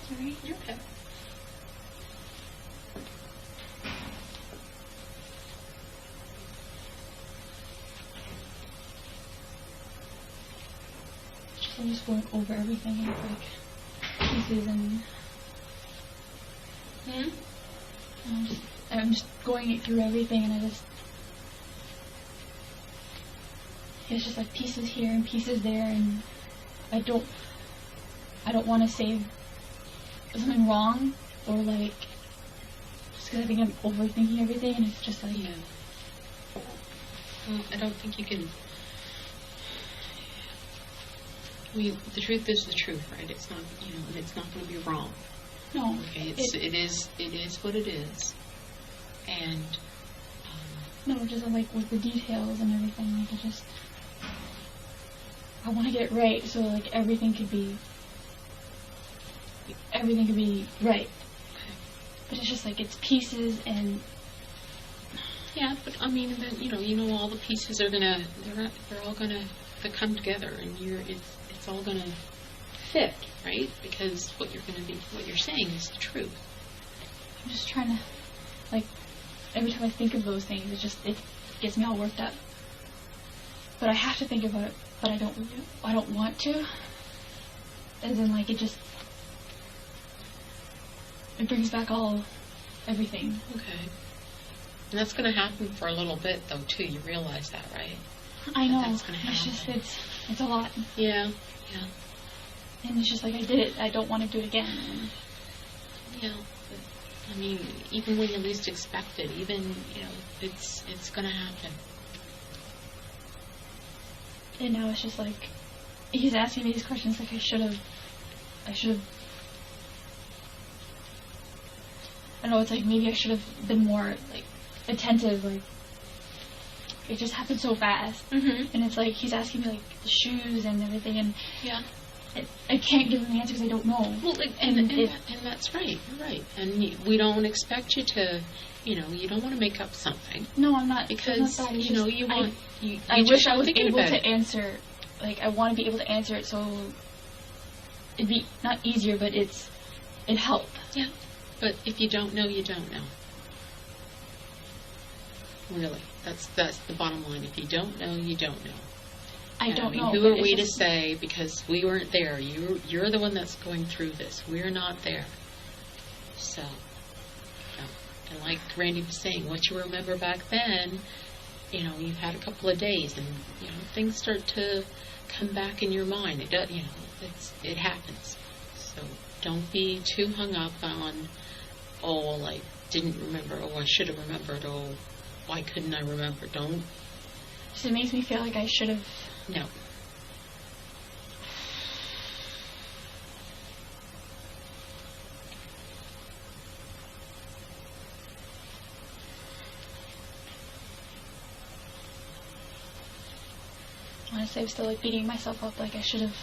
Sorry? You're okay. I'm just going over everything in like pieces and I'm just going it through everything, and it's just like pieces here and pieces there, and I don't want to say something wrong or like just because I think I'm overthinking everything, and it's just like Well, I don't think you can The truth is the truth, right? It's not, and it's not going to be wrong. No. Okay, it is what it is, and no, just like with the details and everything, like I want to get it right, so like everything could be right. Okay. But it's just like it's pieces and. Yeah, but I mean, then, all the pieces are they're all gonna come together, and it's all gonna fit, right? Because what you're saying is the truth. I'm just trying to, like, every time I think of those things, it gets me all worked up. But I have to think about it, but I don't want to. And then, like, it brings back everything. Okay. And that's going to happen for a little bit, though, too. You realize that, right? I know. That's going to happen. It's a lot. Yeah. And it's just like, I did it. I don't want to do it again. Yeah. But, I mean, even when you least expect it, it's going to happen. And now it's just like, he's asking me these questions like I should have. I know, it's like maybe I should have been more, like, attentive, like, it just happened so fast. Mm-hmm. And it's like, he's asking me, like, the shoes and everything, and yeah, I can't give him the answer because I don't know. Well, and that's right, you're right. And we don't expect you to, you don't want to make up something. No, I'm not. Because, not that. you want, I wish I was able to answer, like, I want to be able to answer it so it'd be, not easier, but it'd help. Yeah. But if you don't know, you don't know. Really, that's the bottom line. If you don't know, you don't know. I don't know. Who are we to say, because we weren't there? You're the one that's going through this. We're not there. So, and like Randy was saying, what you remember back then, you've had a couple of days, and things start to come back in your mind. It does, it happens. So don't be too hung up on, oh, I didn't remember, oh, I should have remembered, oh, why couldn't I remember? Don't. So it makes me feel like I should have. No. Honestly, I'm still, like, beating myself up like I should have.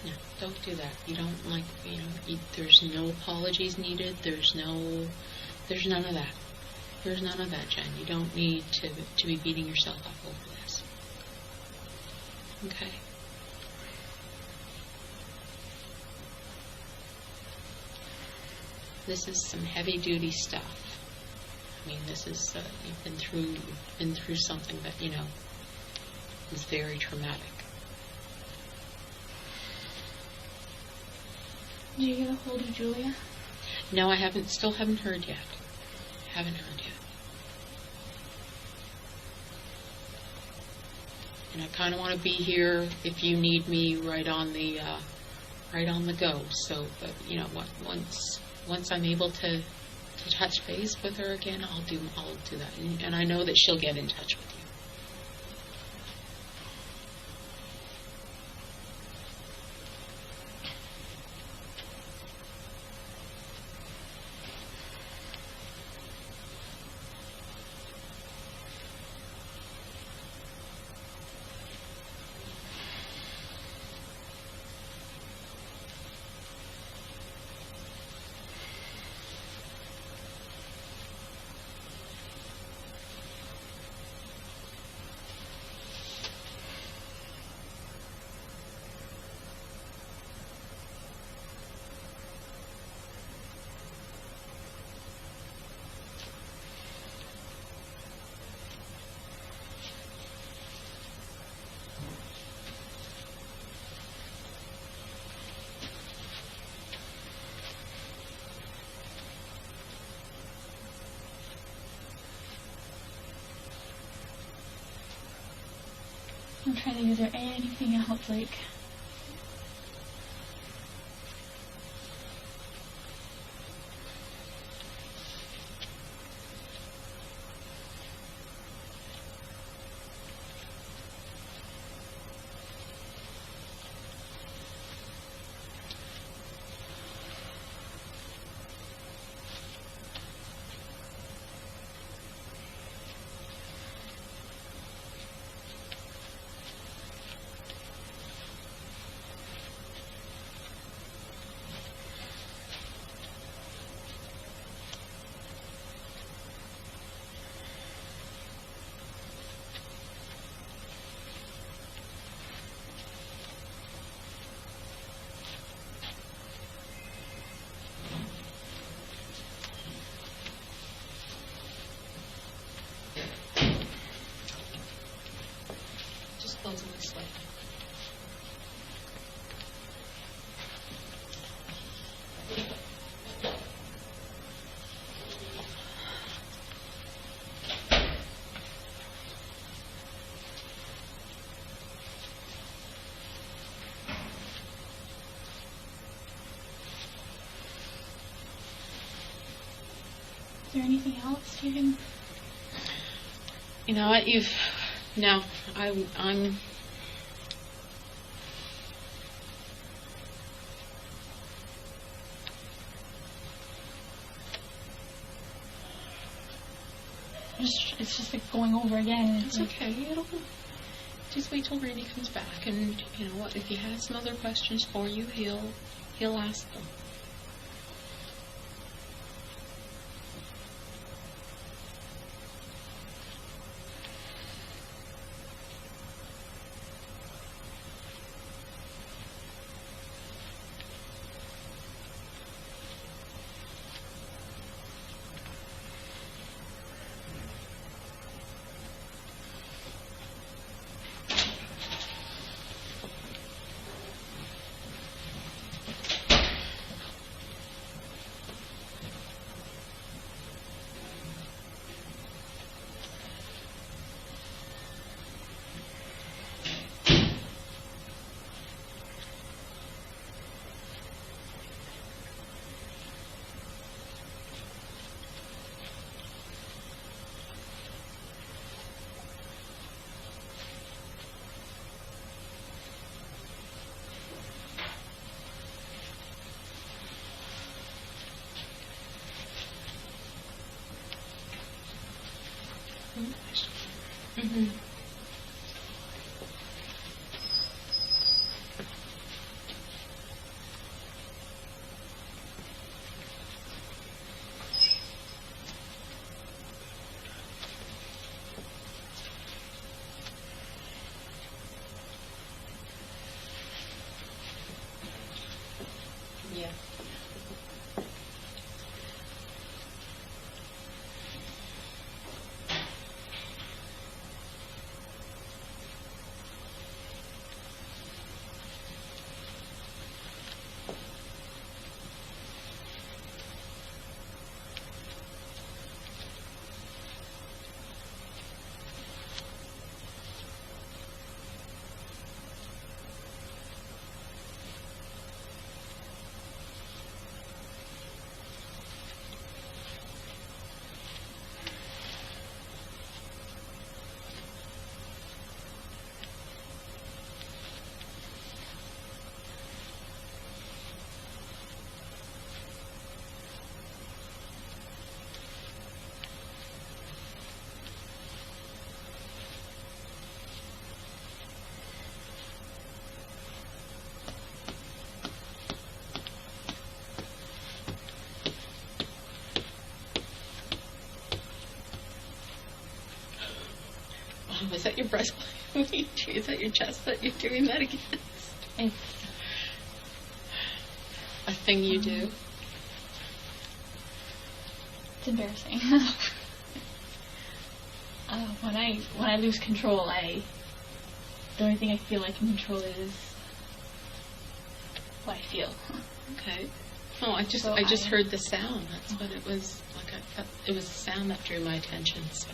No, don't do that. You don't, there's no apologies needed. There's none of that. There's none of that, Jen. You don't need to be beating yourself up over this. Okay? This is some heavy-duty stuff. I mean, this is, you've been through something that, is very traumatic. Did you get a hold of Julia? No, I still haven't heard yet. Haven't heard yet. And I kind of want to be here if you need me right on the go. So, but once I'm able to touch base with her again, I'll do that. And I know that she'll get in touch with you. I'm trying to think, is there anything else, like... there anything else you can? You know what? I'm. It's just like going over again. It's okay. It'll just wait till Randy comes back, and you know what? If he has some other questions for you, he'll ask them. Mm-hmm. Yeah. Is that your breastplate? Is that your chest that you're doing that against? It's a thing you do? It's embarrassing. When I lose control, the only thing I feel I can control is what I feel. Okay. Oh, I just heard the sound. That's what it was. Like it was a sound that drew my attention. So.